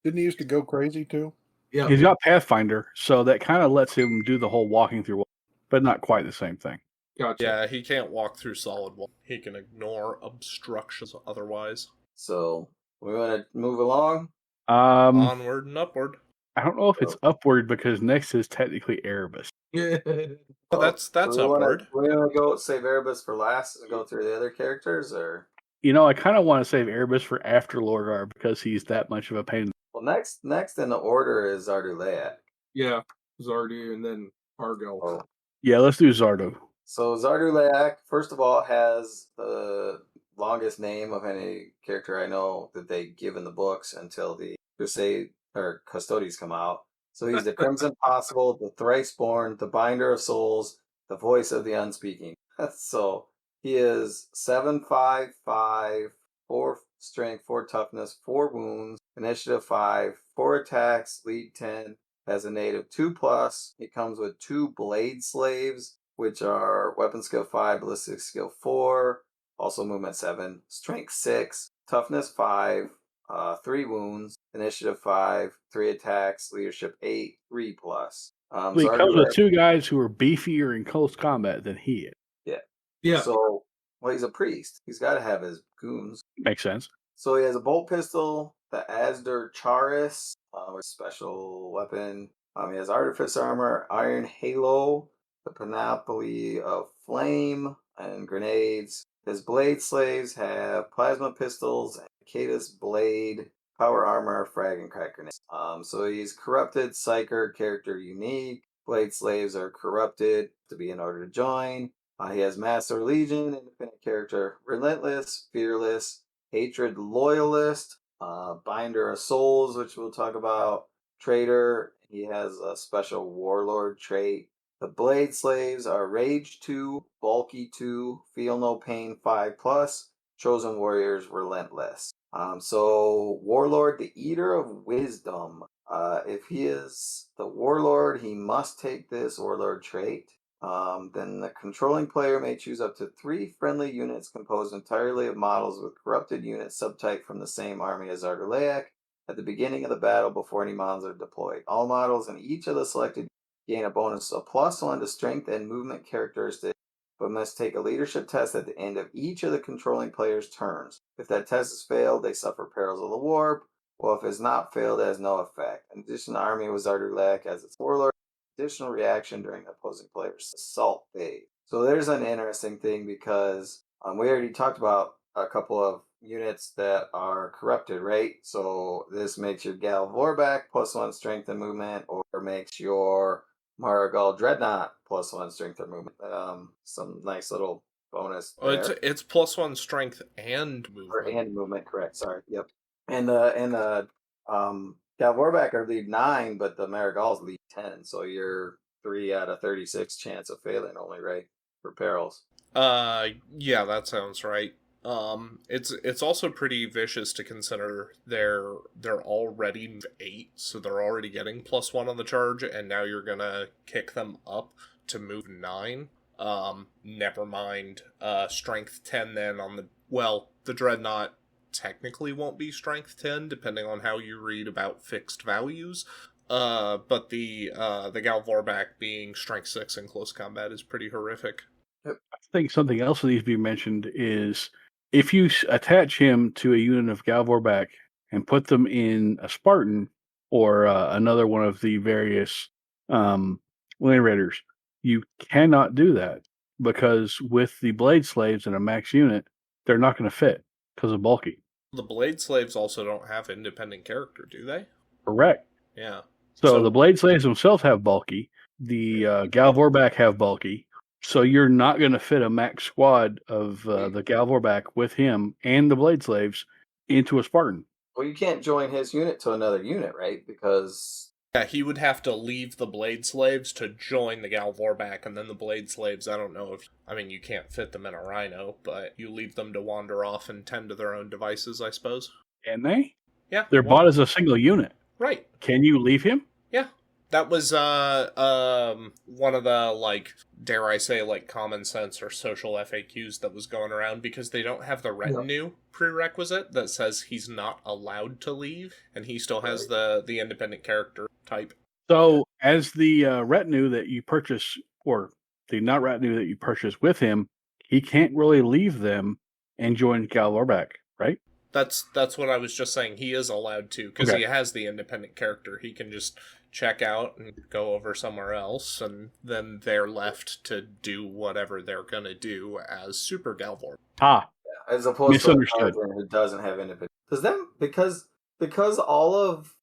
S4: he used to go crazy too?
S6: Yeah,
S2: he's got Pathfinder, so that kind of lets him do the whole walking through walls, but not quite the same thing.
S6: Gotcha.
S1: Yeah, he can't walk through solid walls. He can ignore obstructions otherwise.
S5: So we want to move along.
S1: Onward and upward.
S2: I don't know if it's upward because next is technically Erebus.
S1: Well, that's upward.
S5: We want to go save Erebus for last and go through the other characters, or
S2: I kind of want to save Erebus for after Lorgar because he's that much of a pain.
S5: well, next in the order is Zarduleak.
S6: Yeah, Zardu and then Argel.
S5: Oh.
S2: Yeah, let's do Zardo.
S5: So Zarduleak, first of all, has the longest name of any character I know that they give in the books until the Crusade or Custodes come out. So he's the Crimson Possible, the Thriceborn, the Binder of Souls, the Voice of the Unspeaking. So he is 7/5/5, 4 strength, 4 toughness, 4 wounds, initiative 5, 4 attacks, lead 10, has a native 2+. He comes with 2 Blade Slaves, which are weapon skill 5, ballistic skill 4, also movement 7, strength 6, toughness 5, 3 wounds, initiative 5, 3 attacks, leadership 8, 3+.
S2: He comes with 2 guys who are beefier in close combat than he is.
S6: Yeah.
S5: So, well, he's a priest. He's got to have his goons.
S2: Makes sense.
S5: So he has a bolt pistol, the Asdur Charis, a special weapon. He has artifice armor, iron halo, the panoply of flame, and grenades. His blade slaves have plasma pistols, Cadus blade, power armor, frag, and crack grenades. So he's corrupted, psyker, character unique. Blade slaves are corrupted to be in order to join. He has Master Legion, independent character, relentless, fearless, hatred, loyalist, binder of souls, which we'll talk about, traitor. He has a special warlord trait. The blade slaves are rage 2, bulky 2, feel no pain 5+, chosen warriors, relentless. So warlord, the eater of wisdom. If he is the warlord, he must take this warlord trait. Then the controlling player may choose up to 3 friendly units composed entirely of models with corrupted unit subtype from the same army as Zarduleak at the beginning of the battle before any models are deployed. All models in each of the selected gain a bonus of +1 to strength and movement characteristics, but must take a leadership test at the end of each of the controlling player's turns. If that test is failed, they suffer perils of the warp. Well, if it's not failed, it has no effect. In addition, the army with Zarduleak as its warlord, additional reaction during the opposing player's assault phase. So there's an interesting thing because we already talked about a couple of units that are corrupted, right? So this makes your Gal Vorback +1 strength and movement, or makes your Marigal Dreadnought +1 strength and movement. Some nice little bonus.
S1: Oh, it's +1 strength and movement.
S5: And movement, correct. Sorry. Yep. And the Galvorback are lead 9, but the Marigal's lead 10, so you're 3 out of 36 chance of failing only, right? For perils.
S1: Yeah, that sounds right. It's also pretty vicious to consider they're already 8, so they're already getting +1 on the charge, and now you're gonna kick them up to move 9. Never mind, strength 10 then on the Dreadnought technically won't be strength 10 depending on how you read about fixed values, but the Galvorback being strength 6 in close combat is pretty horrific.
S2: I think something else that needs to be mentioned is if you attach him to a unit of Galvorback and put them in a Spartan or another one of the various Land Raiders, you cannot do that because with the Blade Slaves in a max unit, they're not going to fit because of bulky.
S1: The Blade Slaves also don't have independent character, do they?
S2: Correct.
S1: Yeah.
S2: So the Blade Slaves themselves have bulky. The Galvorback have bulky. So you're not going to fit a max squad of the Galvorback with him and the Blade Slaves into a Spartan.
S5: Well, you can't join his unit to another unit, right? Because...
S1: Yeah, he would have to leave the Blade Slaves to join the Galvorback, and then the Blade Slaves, I don't know if... I mean, you can't fit them in a Rhino, but you leave them to wander off and tend to their own devices, I suppose.
S2: Can they?
S1: Yeah.
S2: They're bought as a single unit.
S1: Right.
S2: Can you leave him?
S1: Yeah. That was one of the, dare I say, common sense or social FAQs that was going around, because they don't have the retinue prerequisite that says he's not allowed to leave, and he still has the independent character type.
S2: So, as the retinue that you purchase, or the not retinue that you purchase with him, he can't really leave them and join Galvorback, right?
S1: That's what I was just saying. He is allowed to, because he has the independent character. He can just check out and go over somewhere else, and then they're left to do whatever they're going to do as Super Galvor.
S5: As opposed
S2: Misunderstood.
S5: to a who doesn't have independent. Does that because all of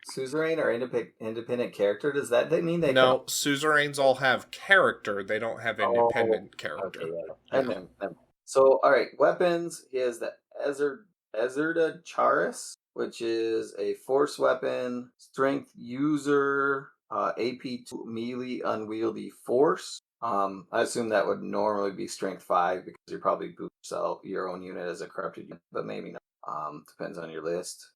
S5: suzerain are independent character? Does that mean they
S1: No, suzerains all have character. They don't have independent character.
S5: Okay, yeah. So, all right, weapons. He has the Ezerda Charis, which is a force weapon, strength user, AP2 melee unwieldy force. I assume that would normally be strength 5 because you probably boost your own unit as a corrupted unit, but maybe not. Depends on your list.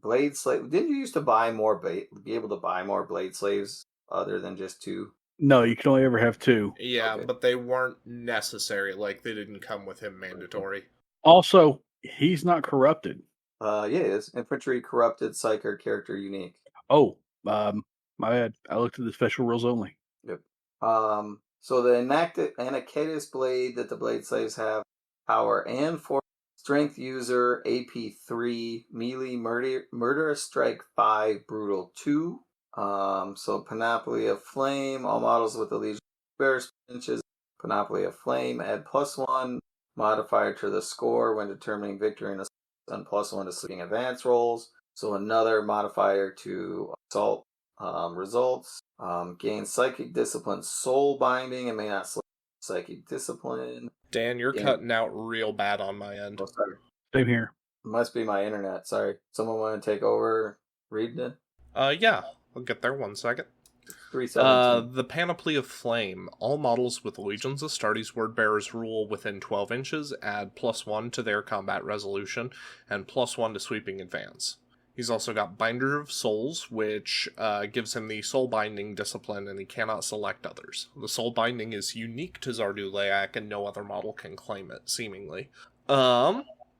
S5: Blade slave. Didn't you used to be able to buy more blade slaves other than just 2?
S2: No, you can only ever have 2.
S1: Yeah, but they weren't necessary. Like, they didn't come with him mandatory.
S2: Also, he's not corrupted.
S5: Yeah, it is. Infantry corrupted psyker character unique.
S2: Oh, my bad. I looked at the special rules only.
S5: Yep. So the enacted Anaketis blade that the blade slaves have power and force, strength user, AP3, melee murderous strike 5, brutal 2. So Panoply of Flame, all models with the Legion Bears inches. Panoply of Flame, add +1 modifier to the score when determining victory and +1 to sleeping advance rolls. So another modifier to assault results. Gain psychic discipline, soul binding, and may not select psychic discipline.
S1: Dan, you're cutting out real bad on my end.
S5: Oh, sorry.
S2: Same here.
S5: Must be my internet. Sorry. Someone want to take over reading it?
S1: Yeah. I'll get there 1 second.
S5: 317.
S1: The Panoply of Flame. All models with Legions Astartes Wordbearers rule within 12 inches add +1 to their combat resolution and +1 to sweeping advance. He's also got Binder of Souls, which gives him the soul binding discipline, and he cannot select others. The soul binding is unique to Zardu-Leak, and no other model can claim it, seemingly.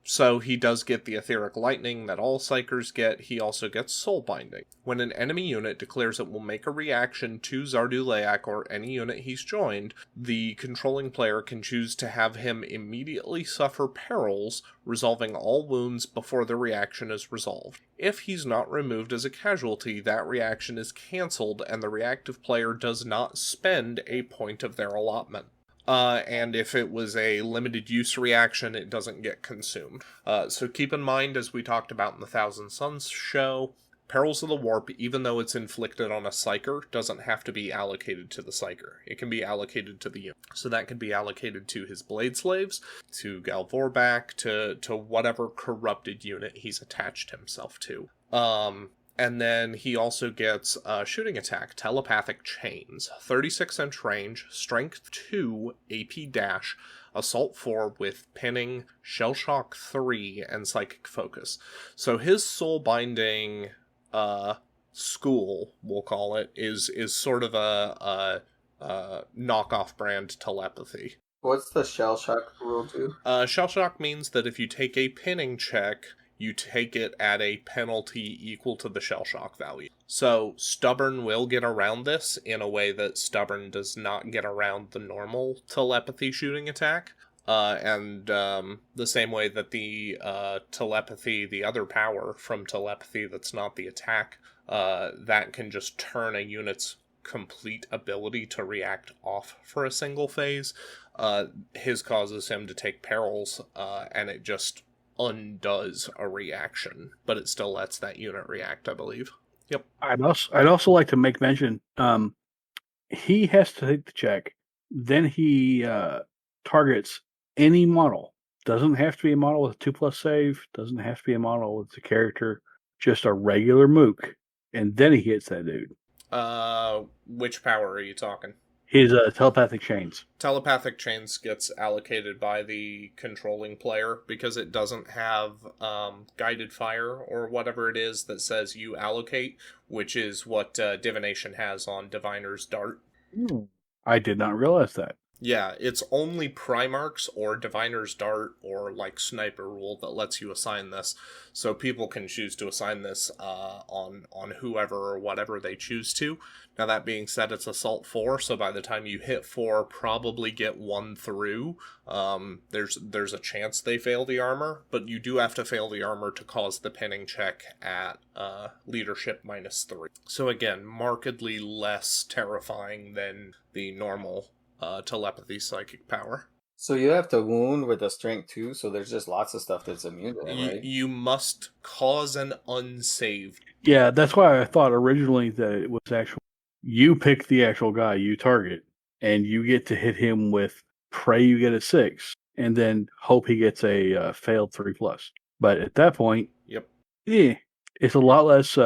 S1: So he does get the Etheric Lightning that all Psychers get. He also gets Soul Binding. When an enemy unit declares it will make a reaction to Zardu-Leak or any unit he's joined, the controlling player can choose to have him immediately suffer perils, resolving all wounds before the reaction is resolved. If he's not removed as a casualty, that reaction is cancelled and the reactive player does not spend a point of their allotment. And if it was a limited use reaction, it doesn't get consumed. So keep in mind, as we talked about in the Thousand Suns show, Perils of the Warp, even though it's inflicted on a Psyker, doesn't have to be allocated to the Psyker. It can be allocated to the unit. So that can be allocated to his Blade Slaves, to Galvorbak, to whatever corrupted unit he's attached himself to. And then he also gets shooting attack, Telepathic Chains, 36-inch range, strength 2, AP dash, assault 4 with pinning, shell shock 3, and psychic focus. So his soul binding school, we'll call it, is sort of a knockoff brand telepathy.
S5: What's the shell shock rule do?
S1: Shell shock means that if you take a pinning check, you take it at a penalty equal to the shell shock value. So Stubborn will get around this in a way that Stubborn does not get around the normal telepathy shooting attack. And the same way that the telepathy, the other power from telepathy that's not the attack, that can just turn a unit's complete ability to react off for a single phase. His causes him to take perils, and it just undoes a reaction, but it still lets that unit react, I believe. Yep.
S2: I'd also like to make mention, he has to take the check, then he targets any model. Doesn't have to be a model with a 2+ save, doesn't have to be a model with a character, just a regular mook, and then he hits that dude.
S1: Which power are you talking?
S2: His telepathic chains.
S1: Telepathic chains gets allocated by the controlling player because it doesn't have guided fire or whatever it is that says you allocate, which is what divination has on Diviner's Dart.
S2: I did not realize that.
S1: Yeah, it's only Primarchs or Diviner's Dart or like Sniper Rule that lets you assign this. So people can choose to assign this on whoever or whatever they choose to. Now that being said, it's Assault 4, so by the time you hit 4, probably get 1 through. There's a chance they fail the armor, but you do have to fail the armor to cause the pinning check at Leadership -3. So again, markedly less terrifying than the normal telepathy psychic power.
S5: So you have to wound with a strength 2, so there's just lots of stuff that's immune to that, right?
S1: You must cause an unsaved.
S2: Yeah, that's why I thought originally that it was actual. You pick the actual guy you target, and you get to hit him with pray you get a 6, and then hope he gets a failed 3+. But at that point,
S1: Yep.
S2: It's a lot less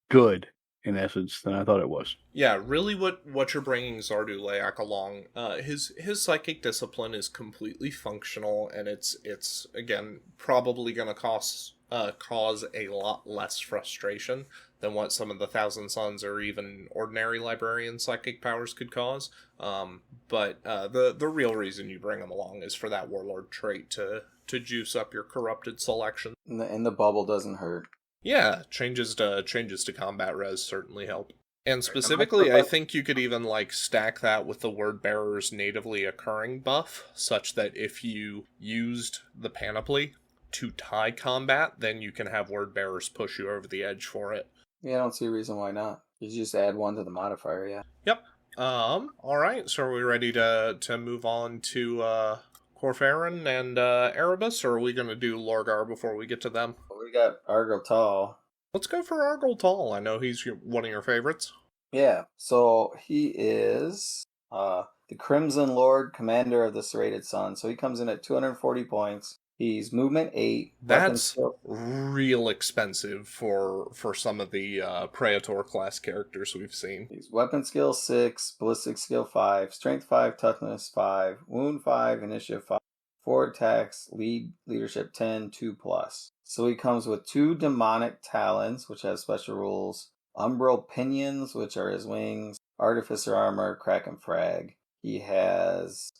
S2: good in essence than I thought it was.
S1: Yeah, really what you're bringing Zardu Layak along, his psychic discipline is completely functional, and it's again probably going to cause a lot less frustration than what some of the Thousand Suns or even ordinary librarian psychic powers could cause. But the real reason you bring him along is for that warlord trait to juice up your corrupted selection.
S5: And the bubble doesn't hurt.
S1: Yeah, changes to combat res certainly help. And specifically, I think you could even like stack that with the word bearer's natively occurring buff, such that if you used the panoply to tie combat, then you can have word bearers push you over the edge for it.
S5: Yeah, I don't see a reason why not. You just add 1 to the modifier, yeah.
S1: Yep. Alright, so are we ready to move on to Corfarin and Erebus, or are we gonna do Lorgar before we get to them?
S5: We got Argyle Tall.
S1: Let's go for Argyle Tall. I know he's one of your favorites.
S5: Yeah, so he is the Crimson Lord, commander of the Serrated Sun. So he comes in at 240 points. He's movement 8.
S1: That's real expensive for some of the Praetor class characters we've seen.
S5: He's weapon skill 6, ballistic skill 5, strength 5, toughness 5, wound 5, initiative 5, 4 attacks, leadership 10, 2+. So he comes with 2 demonic talons, which have special rules, umbral pinions, which are his wings, artificer armor, crack and frag. He has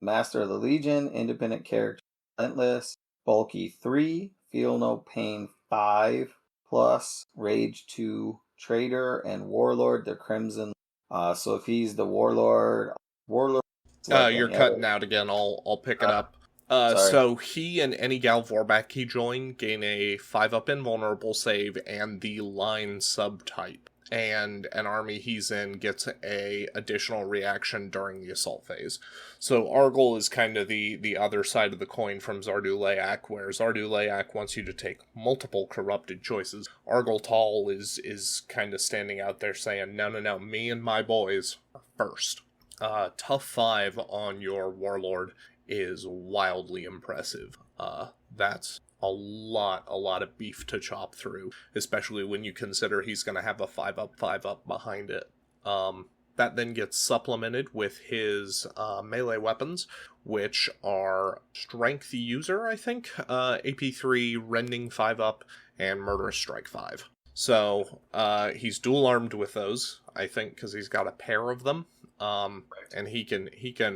S5: Master of the Legion, independent character, relentless, bulky 3, feel no pain 5+, rage 2, traitor, and warlord, the Crimson. So if he's the warlord.
S1: You're cutting out again. I'll pick it up. So he and any Gal Vorback he join gain a 5+ invulnerable save and the line subtype. And an army he's in gets a additional reaction during the assault phase. So Argyle is kind of the other side of the coin from Zardu Layak, where Zardu Layak wants you to take multiple corrupted choices. Argyle Tall is kind of standing out there saying, no, me and my boys first. Tough 5 on your warlord is wildly impressive. That's a lot of beef to chop through, especially when you consider he's going to have a 5+ behind it. That then gets supplemented with his melee weapons, which are Strength User, I think, AP3, Rending 5+, and Murderous Strike 5. So he's dual armed with those, I think, because he's got a pair of them. And he can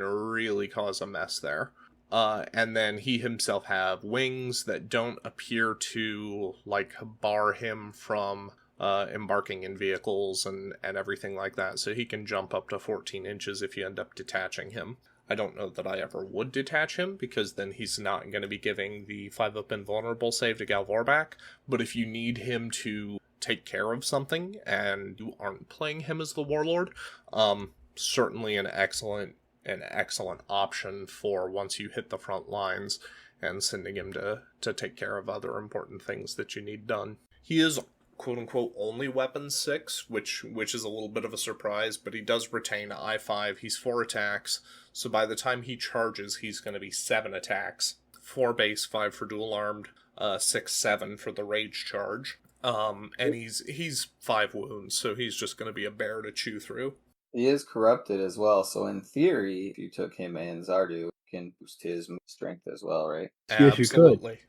S1: really cause a mess there. And then he himself have wings that don't appear to like bar him from embarking in vehicles and everything like that. So he can jump up to 14 inches if you end up detaching him. I don't know that I ever would detach him, because then he's not going to be giving the 5+ invulnerable save to Gal Vorback. But if you need him to take care of something and you aren't playing him as the warlord, certainly an excellent option for once you hit the front lines and sending him to take care of other important things that you need done. He is quote-unquote only weapon 6, which is a little bit of a surprise, but he does retain I5. He's 4 attacks, so by the time he charges, he's going to be 7 attacks. 4 base, 5 for dual armed, 6, 7 for the rage charge. And he's 5 wounds, so he's just going to be a bear to chew through.
S5: He is corrupted as well, so in theory, if you took him and Zardu, you can boost his strength as well, right?
S2: Yes, you could.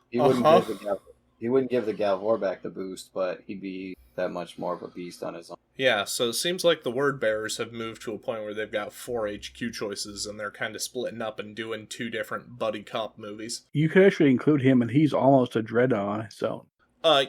S5: He wouldn't give the Gal Vorback the boost, but he'd be that much more of a beast on his own.
S1: Yeah, so it seems like the Word Bearers have moved to a point where they've got 4 HQ choices and they're kind of splitting up and doing 2 different buddy cop movies.
S2: You could actually include him, and he's almost a Dreadnought on his own.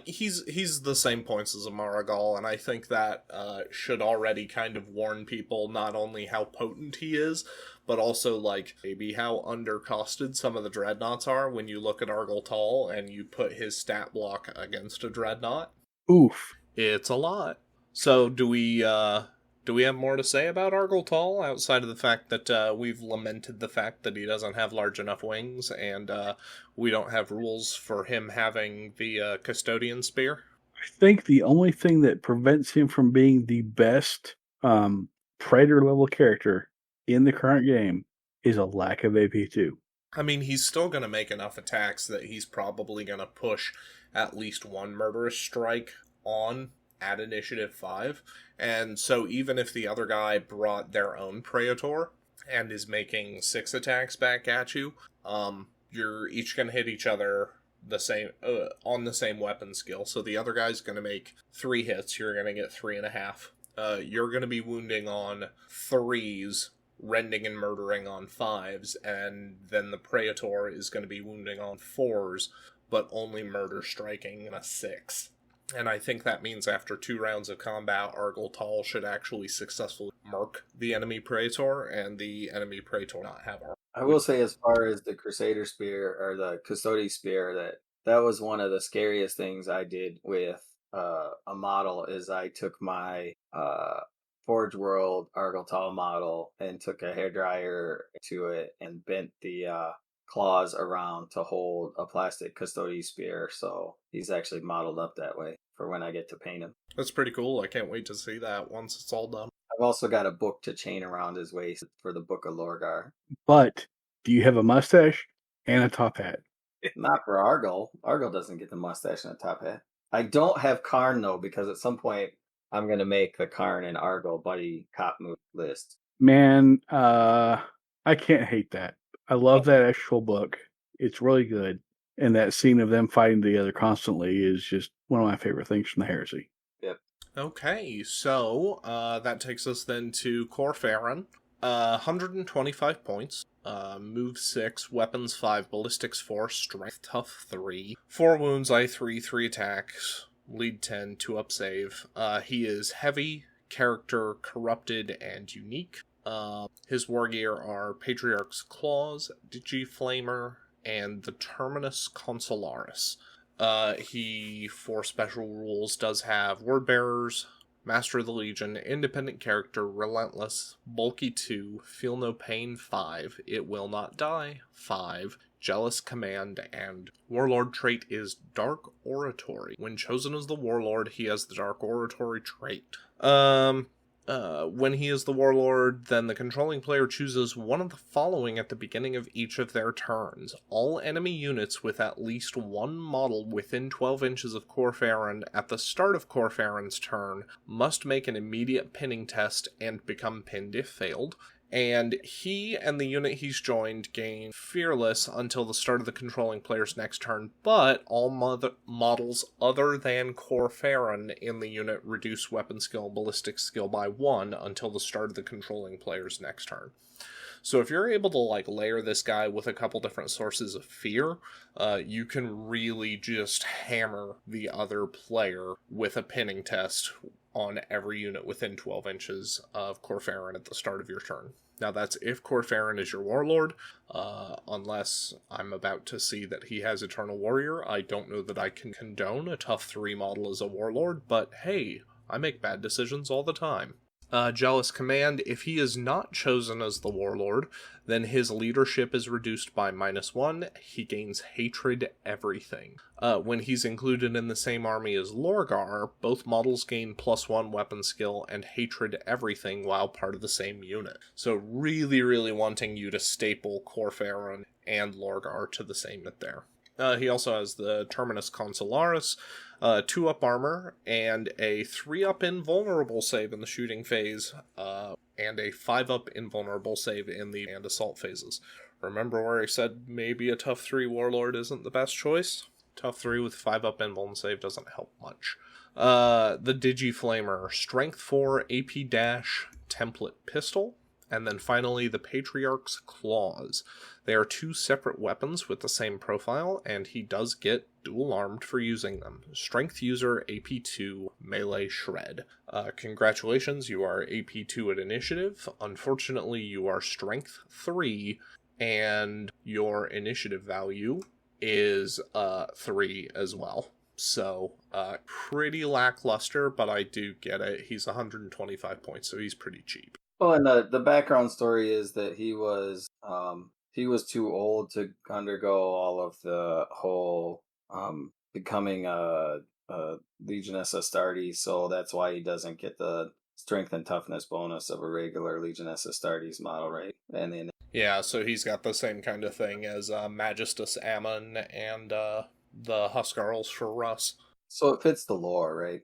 S1: He's the same points as a Marigal, and I think that should already kind of warn people not only how potent he is, but also, like, maybe how undercosted some of the Dreadnoughts are when you look at Argyle Tall and you put his stat block against a Dreadnought.
S2: Oof.
S1: It's a lot. So, do we have more to say about Argyle Tall, outside of the fact that we've lamented the fact that he doesn't have large enough wings, and we don't have rules for him having the Custodian Spear?
S2: I think the only thing that prevents him from being the best Predator level character in the current game is a lack of AP2.
S1: I mean, he's still going to make enough attacks that he's probably going to push at least one Murderous Strike on at Initiative 5, and so even if the other guy brought their own Praetor and is making 6 attacks back at you, you're each going to hit each other the same on the same weapon skill. So the other guy's going to make 3 hits, you're going to get 3.5. You're going to be wounding on 3s, rending and murdering on 5s, and then the Praetor is going to be wounding on 4s, but only murder striking in a 6. And I think that means after 2 rounds of combat, Argyle Tall should actually successfully mark the enemy Praetor, and the enemy Praetor not have armor.
S5: I will say, as far as the Crusader Spear or the Custodian Spear, that was one of the scariest things I did with a model. Is I took my Forge World Argyle Tall model and took a hairdryer to it and bent the claws around to hold a plastic Custodian Spear, so he's actually modeled up that way for when I get to paint him.
S1: That's pretty cool. I can't wait to see that once it's all done.
S5: I've also got a book to chain around his waist for the Book of Lorgar.
S2: But do you have a mustache and a top hat?
S5: Not for Argyle. Argyle doesn't get the mustache and a top hat. I don't have Karn, though, because at some point I'm going to make the Karn and Argyle buddy cop move list.
S2: Man, I can't hate that. I love that actual book. It's really good. And that scene of them fighting together constantly is just one of my favorite things from the Heresy.
S5: Yep.
S1: Okay, so that takes us then to Corfarin. 125 points. Move 6, weapons 5, ballistics 4, strength tough 3, 4 wounds, I3, 3 attacks, lead 10, 2 up save. He is heavy, character corrupted, and unique. His war gear are Patriarch's Claws, Digiflamer, and the Terminus Consularis. He, for special rules, does have Word Bearers, Master of the Legion, Independent Character, Relentless, Bulky 2, Feel No Pain 5, It Will Not Die 5, Jealous Command, and Warlord trait is Dark Oratory. When chosen as the Warlord, he has the Dark Oratory trait. When he is the Warlord, then the controlling player chooses one of the following at the beginning of each of their turns. All enemy units with at least one model within 12 inches of Corfarin at the start of Corfarin's turn must make an immediate pinning test and become pinned if failed. And he and the unit he's joined gain Fearless until the start of the controlling player's next turn, but all models other than Corfarin in the unit reduce weapon skill and ballistic skill by 1 until the start of the controlling player's next turn. So if you're able to layer this guy with a couple different sources of fear, you can really just hammer the other player with a pinning test on every unit within 12 inches of Corfarin at the start of your turn. Now that's if Corfarin is your Warlord, unless I'm about to see that he has Eternal Warrior. I don't know that I can condone a tough 3 model as a Warlord, but hey, I make bad decisions all the time. Jealous Command, if he is not chosen as the Warlord, then his leadership is reduced by -1. He gains Hatred Everything. When he's included in the same army as Lorgar, both models gain +1 weapon skill and Hatred Everything while part of the same unit. So really, really wanting you to staple Corfarin and Lorgar to the same unit there. He also has the Terminus Consularis, 2-up armor, and a 3-up invulnerable save in the shooting phase, and a 5-up invulnerable save in the and assault phases. Remember where I said maybe a tough 3 Warlord isn't the best choice? Tough 3 with 5-up invuln save doesn't help much. The Digiflamer, Strength 4 AP Dash Template Pistol. And then finally, the Patriarch's Claws. They are 2 separate weapons with the same profile, and he does get dual-armed for using them. Strength user, AP2, melee shred. Congratulations, you are AP2 at initiative. Unfortunately, you are Strength 3, and your initiative value is 3 as well. So, pretty lackluster, but I do get it. He's 125 points, so he's pretty cheap.
S5: Well, and the background story is that he was too old to undergo all of the whole becoming a Legioness Astartes, so that's why he doesn't get the strength and toughness bonus of a regular Legioness Astartes model, right? And then
S1: yeah, so he's got the same kind of thing as Magistus Ammon and the Huskarls for Russ.
S5: So it fits the lore, right?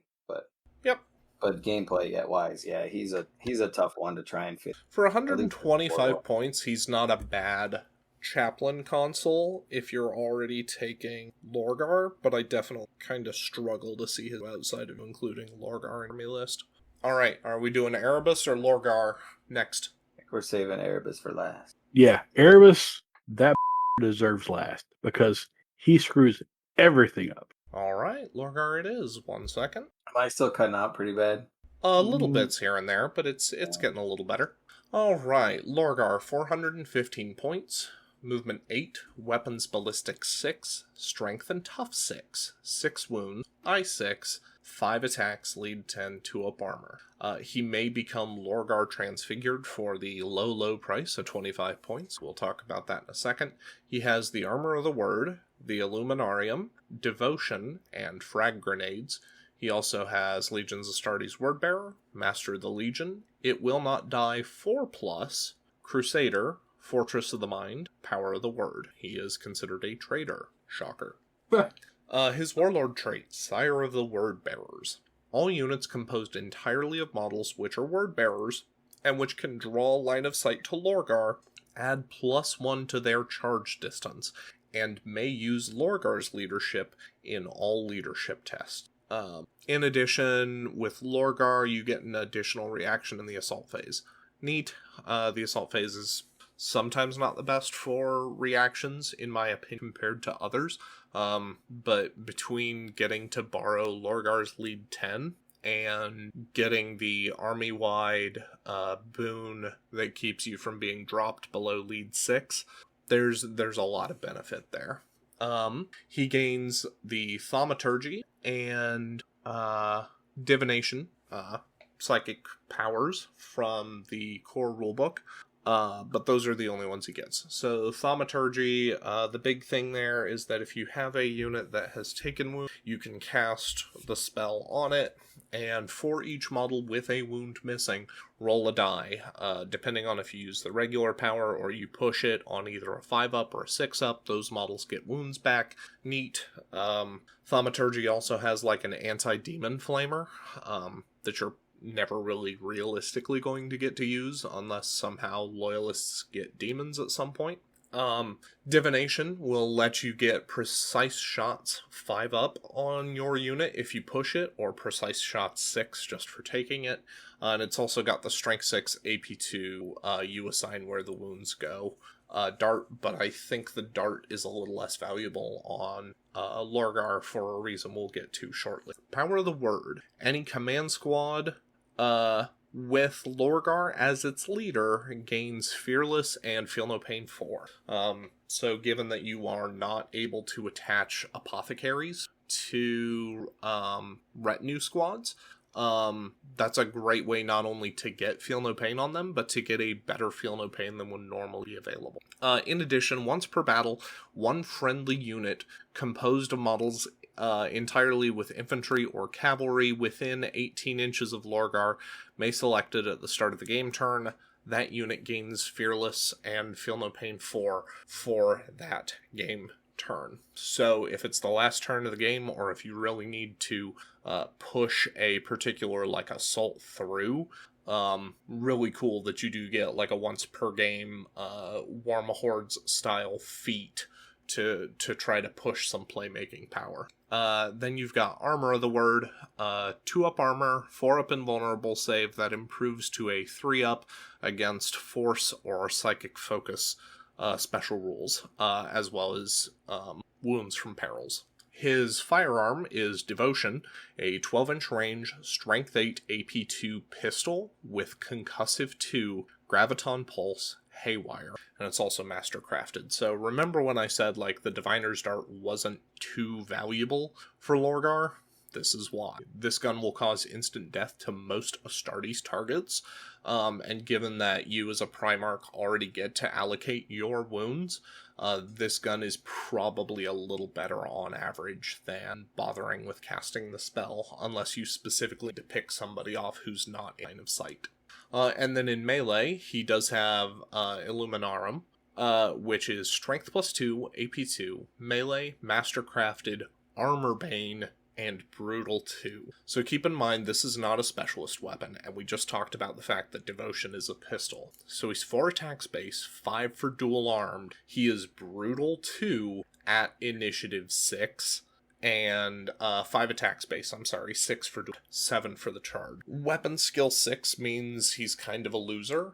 S1: Yep.
S5: But gameplay wise, yeah, he's a tough one to try and fit.
S1: For 125 points, he's not a bad chaplain console if you're already taking Lorgar, but I definitely kind of struggle to see him outside of including Lorgar in my list. Alright, are we doing Erebus or Lorgar next?
S5: I think we're saving Erebus for last.
S2: Yeah, Erebus, that deserves last because he screws everything up.
S1: Alright, Lorgar it is. 1 second.
S5: Am I still cutting out pretty bad?
S1: Little bits here and there, but it's getting a little better. Alright, Lorgar, 415 points. Movement 8, Weapons Ballistic 6, Strength and Tough 6, 6 wounds, I6, 5 attacks, lead 10, 2 up armor. He may become Lorgar Transfigured for the low price of 25 points. We'll talk about that in a second. He has the Armor of the Word, the Illuminarium, Devotion, and Frag Grenades. He also has Legion's Astartes Wordbearer, Master of the Legion, It Will Not Die 4+, Crusader, Fortress of the Mind, Power of the Word. He is considered a traitor. Shocker. His Warlord trait, Sire of the Word Bearers. All units composed entirely of models which are Word Bearers, and which can draw line of sight to Lorgar, add +1 to their charge distance, and may use Lorgar's leadership in all leadership tests. In addition, with Lorgar, you get an additional reaction in the assault phase. Neat. The assault phase is sometimes not the best for reactions, in my opinion, compared to others. But between getting to borrow Lorgar's lead 10 and getting the army-wide boon that keeps you from being dropped below lead 6, there's a lot of benefit there. He gains the Thaumaturgy and Divination, psychic powers from the core rulebook. But those are the only ones he gets. So Thaumaturgy, the big thing there is that if you have a unit that has taken wound, you can cast the spell on it, and for each model with a wound missing, roll a die. Depending on if you use the regular power or you push it on either a 5-up or a 6-up, those models get wounds back. Neat. Thaumaturgy also has like an anti-demon flamer that you're never really realistically going to get to use unless somehow loyalists get demons at some point. Divination will let you get precise shots 5-up on your unit if you push it, or precise shots 6 just for taking it. And it's also got the Strength 6 AP2, you assign where the wounds go. Dart, but I think the Dart is a little less valuable on Lorgar for a reason we'll get to shortly. Power of the Word. Any command squad with Lorgar as its leader gains Fearless and Feel No Pain 4. So given that you are not able to attach apothecaries to retinue squads, that's a great way not only to get Feel No Pain on them, but to get a better Feel No Pain than would normally be available. In addition, once per battle, one friendly unit composed of models entirely with infantry or cavalry within 18 inches of Lorgar may select it at the start of the game turn. That unit gains Fearless and Feel No Pain 4 for that game turn. So if it's the last turn of the game, or if you really need to push a particular like assault through, really cool that you do get like a once per game Warma Hordes style feat to try to push some playmaking power. Then you've got Armor of the Word, 2-up armor, 4-up invulnerable save that improves to a 3-up against Force or Psychic Focus special rules, as well as wounds from perils. His firearm is Devotion, a 12-inch range, Strength 8 AP2 pistol with Concussive 2, Graviton Pulse, Haywire, and it's also mastercrafted. So remember when I said, like, the Diviner's Dart wasn't too valuable for Lorgar? This is why. This gun will cause instant death to most Astartes targets, and given that you as a Primarch already get to allocate your wounds, this gun is probably a little better on average than bothering with casting the spell, unless you specifically depict somebody off who's not in line of sight. And then in melee, he does have Illuminarum, which is Strength plus 2, AP2, melee, mastercrafted, Armor Bane, and Brutal 2. So keep in mind, this is not a specialist weapon, and we just talked about the fact that Devotion is a pistol. So he's 4 attacks base, 5 for dual armed. He is Brutal 2 at initiative 6, and 5 attacks base, 6 for dual, 7 for the charge. Weapon skill 6 means he's kind of a loser.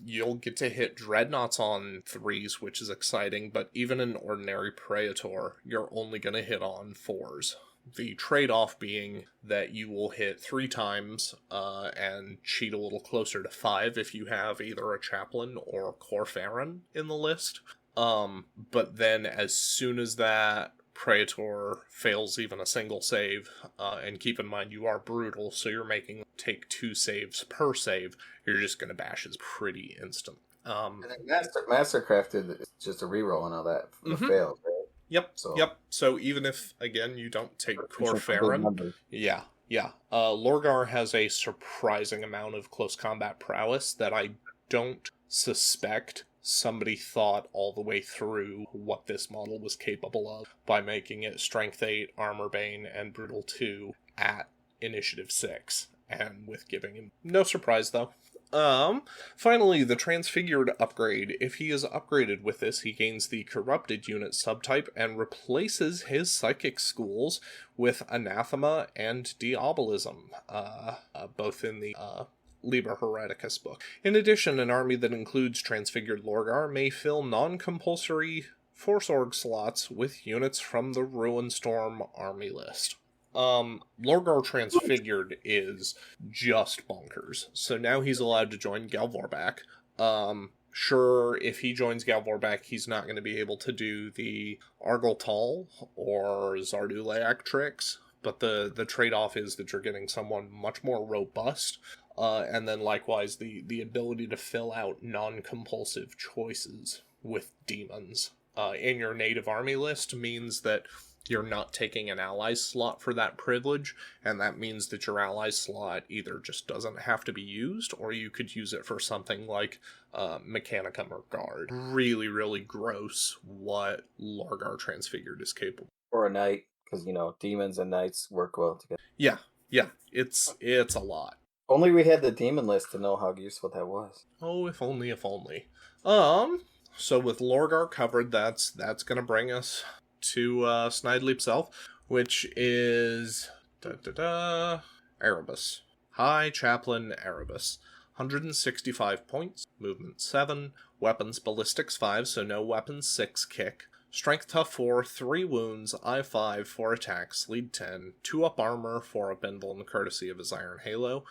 S1: You'll get to hit Dreadnoughts on 3s, which is exciting, but even an ordinary Praetor, you're only going to hit on 4s. The trade-off being that you will hit 3 times and cheat a little closer to 5 if you have either a Chaplain or Corpharin in the list. But then as soon as that Praetor fails even a single save, and keep in mind you are brutal, so you're making take 2 saves per save, you're just going to bash his pretty instant.
S5: And then Mastercrafted is just a reroll and all that for the fails, right?
S1: Yep. So even if, again, you don't take Corpharin, Lorgar has a surprising amount of close combat prowess that I don't suspect somebody thought all the way through what this model was capable of by making it Strength 8, Armor Bane, and Brutal 2 at Initiative 6, and with giving him no surprise, though. Finally, the Transfigured upgrade. If he is upgraded with this, he gains the Corrupted unit subtype and replaces his Psychic schools with Anathema and Diabolism, both in the Liber Hereticus book. In addition, an army that includes Transfigured Lorgar may fill non-compulsory Force Org slots with units from the Ruinstorm army list. Lorgar Transfigured is just bonkers. So now he's allowed to join Galvorback. Sure, if he joins Galvorback, he's not going to be able to do the Argoltal or Zardulayak tricks, but the trade-off is that you're getting someone much more robust, and then likewise the ability to fill out non-compulsive choices with demons. In your native army list means that you're not taking an allies slot for that privilege, and that means that your allies slot either just doesn't have to be used, or you could use it for something like Mechanicum or Guard. Really, really gross what Lorgar Transfigured is capable.
S5: Or a knight, because, demons and knights work well together.
S1: Yeah, it's a lot.
S5: Only we had the demon list to know how useful that was.
S1: Oh, if only. So with Lorgar covered, that's going to bring us to Snidely himself, which is Erebus. High Chaplain Erebus. 165 points, movement 7, weapons ballistics 5, so no weapons 6 kick, strength tough 4, 3 wounds, I5, 4 attacks, lead 10, 2-up armor, 4-up invuln, courtesy of his Iron Halo.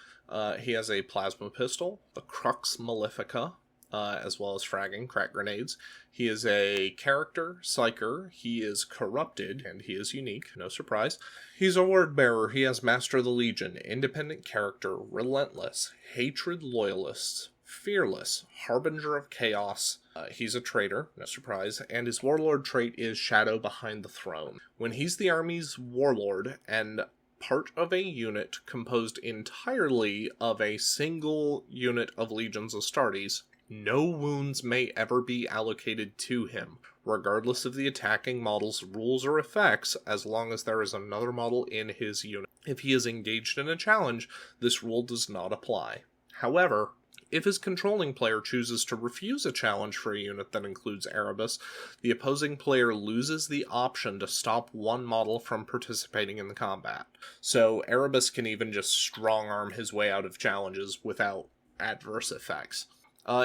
S1: He has a plasma pistol, the Crux Malefica, as well as fragging, crack grenades. He is a character, Psyker, he is corrupted, and he is unique, no surprise. He's a word bearer, he has Master of the Legion, independent character, relentless, hatred loyalists, fearless, harbinger of chaos. He's a traitor, no surprise, and his warlord trait is Shadow Behind the Throne. When he's the army's warlord and part of a unit composed entirely of a single unit of Legions Astartes, no wounds may ever be allocated to him, regardless of the attacking model's rules or effects, as long as there is another model in his unit. If he is engaged in a challenge, this rule does not apply. However, If his controlling player chooses to refuse a challenge for a unit that includes Erebus, the opposing player loses the option to stop one model from participating in the combat. So Erebus can even just strong-arm his way out of challenges without adverse effects.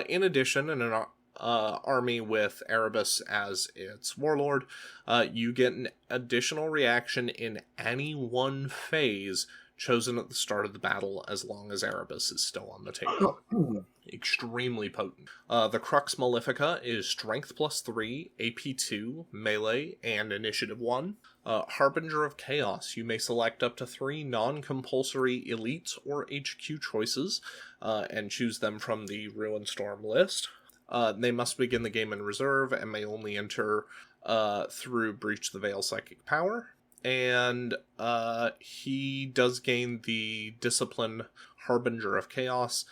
S1: In addition, in an army with Erebus as its warlord, you get an additional reaction in any one phase chosen at the start of the battle, as long as Erebus is still on the table. Extremely potent. The Crux Malefica is Strength +3, AP 2, Melee, and Initiative 1. Harbinger of Chaos. You may select up to 3 non-compulsory Elites or HQ choices, and choose them from the Ruin Storm list. They must begin the game in reserve, and may only enter through Breach the Veil Psychic Power. And he does gain the Discipline Harbinger of Chaos.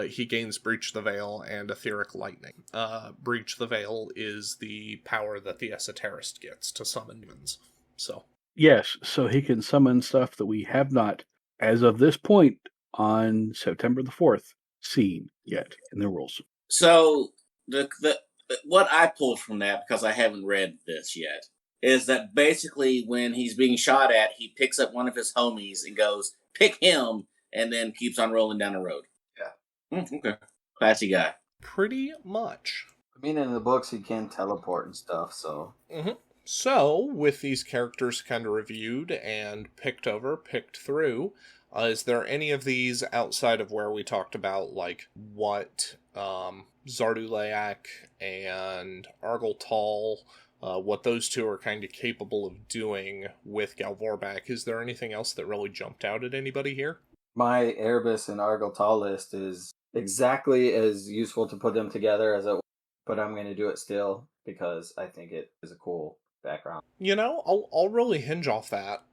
S1: He gains Breach the Veil and Etheric Lightning. Breach the Veil is the power that the Esoterist gets to summon demons. So
S2: Yes, so he can summon stuff that we have not, as of this point on September the 4th, seen yet in the rules.
S3: So the what I pulled from that, because I haven't read this yet, is that basically when he's being shot at, he picks up one of his homies and goes, pick him, and then keeps on rolling down the road. Yeah. Okay. Classy guy.
S1: pretty much.
S5: I mean, in the books, he can teleport and stuff, so.
S1: Mm-hmm. So, with these characters kind of reviewed and picked through, is there any of these outside of where we talked about, like, what Zarduleak and Argoltal, what those two are kind of capable of doing with Galvorback? Is there anything else that really jumped out at anybody here?
S5: My Erebus and Argoltal list is exactly as useful to put them together as it was, but I'm going to do it still because I think it is a cool background.
S1: You know, I'll really hinge off that.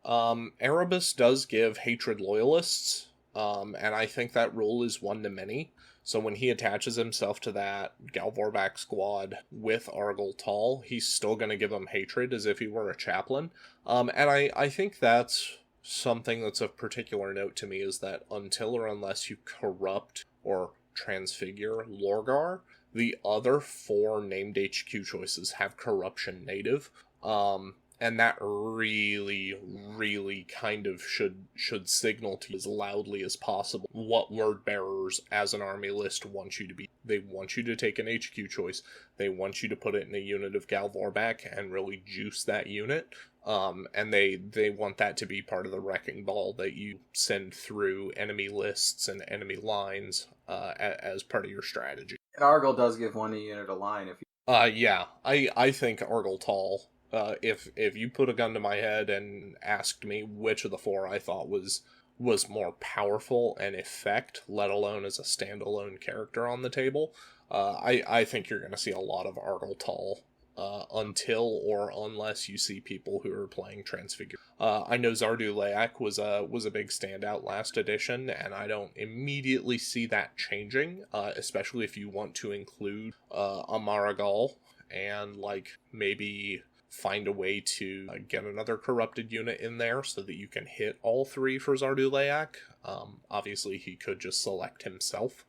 S1: Erebus does give Hatred Loyalists, and I think that rule is one to many. So when he attaches himself to that Galvorback squad with Argoltal, he's still going to give him Hatred as if he were a chaplain. And I think that's something that's of particular note to me, is that until or unless you corrupt or transfigure Lorgar, the other 4 named HQ choices have corruption native. And that really, really kind of should signal to you as loudly as possible what word bearers as an army list want you to be. They want you to take an HQ choice. They want you to put it in a unit of Galvorback and really juice that unit. And they want that to be part of the wrecking ball that you send through enemy lists and enemy lines as part of your strategy.
S5: And Argol does give one unit a line. If you...
S1: Yeah, I think Argoltal... if you put a gun to my head and asked me which of the 4 I thought was more powerful and effect, let alone as a standalone character on the table, I think you're going to see a lot of Argoltal until or unless you see people who are playing Transfigure. I know Zarduleak was a big standout last edition, and I don't immediately see that changing, especially if you want to include a Marigal and maybe find a way to get another corrupted unit in there so that you can hit all 3 for Zarduleak. Obviously, he could just select himself,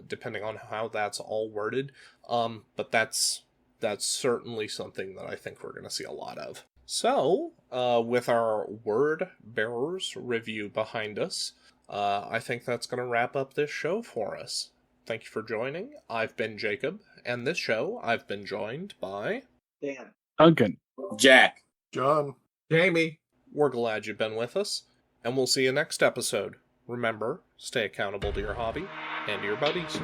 S1: depending on how that's all worded. But that's certainly something that I think we're going to see a lot of. So, with our word bearers review behind us, I think that's going to wrap up this show for us. Thank you for joining. I've been Jacob, and this show I've been joined by
S5: Dan.
S2: Duncan.
S3: Jack.
S4: John.
S6: Jamie.
S1: We're glad you've been with us, and we'll see you next episode. Remember, stay accountable to your hobby and to your buddies.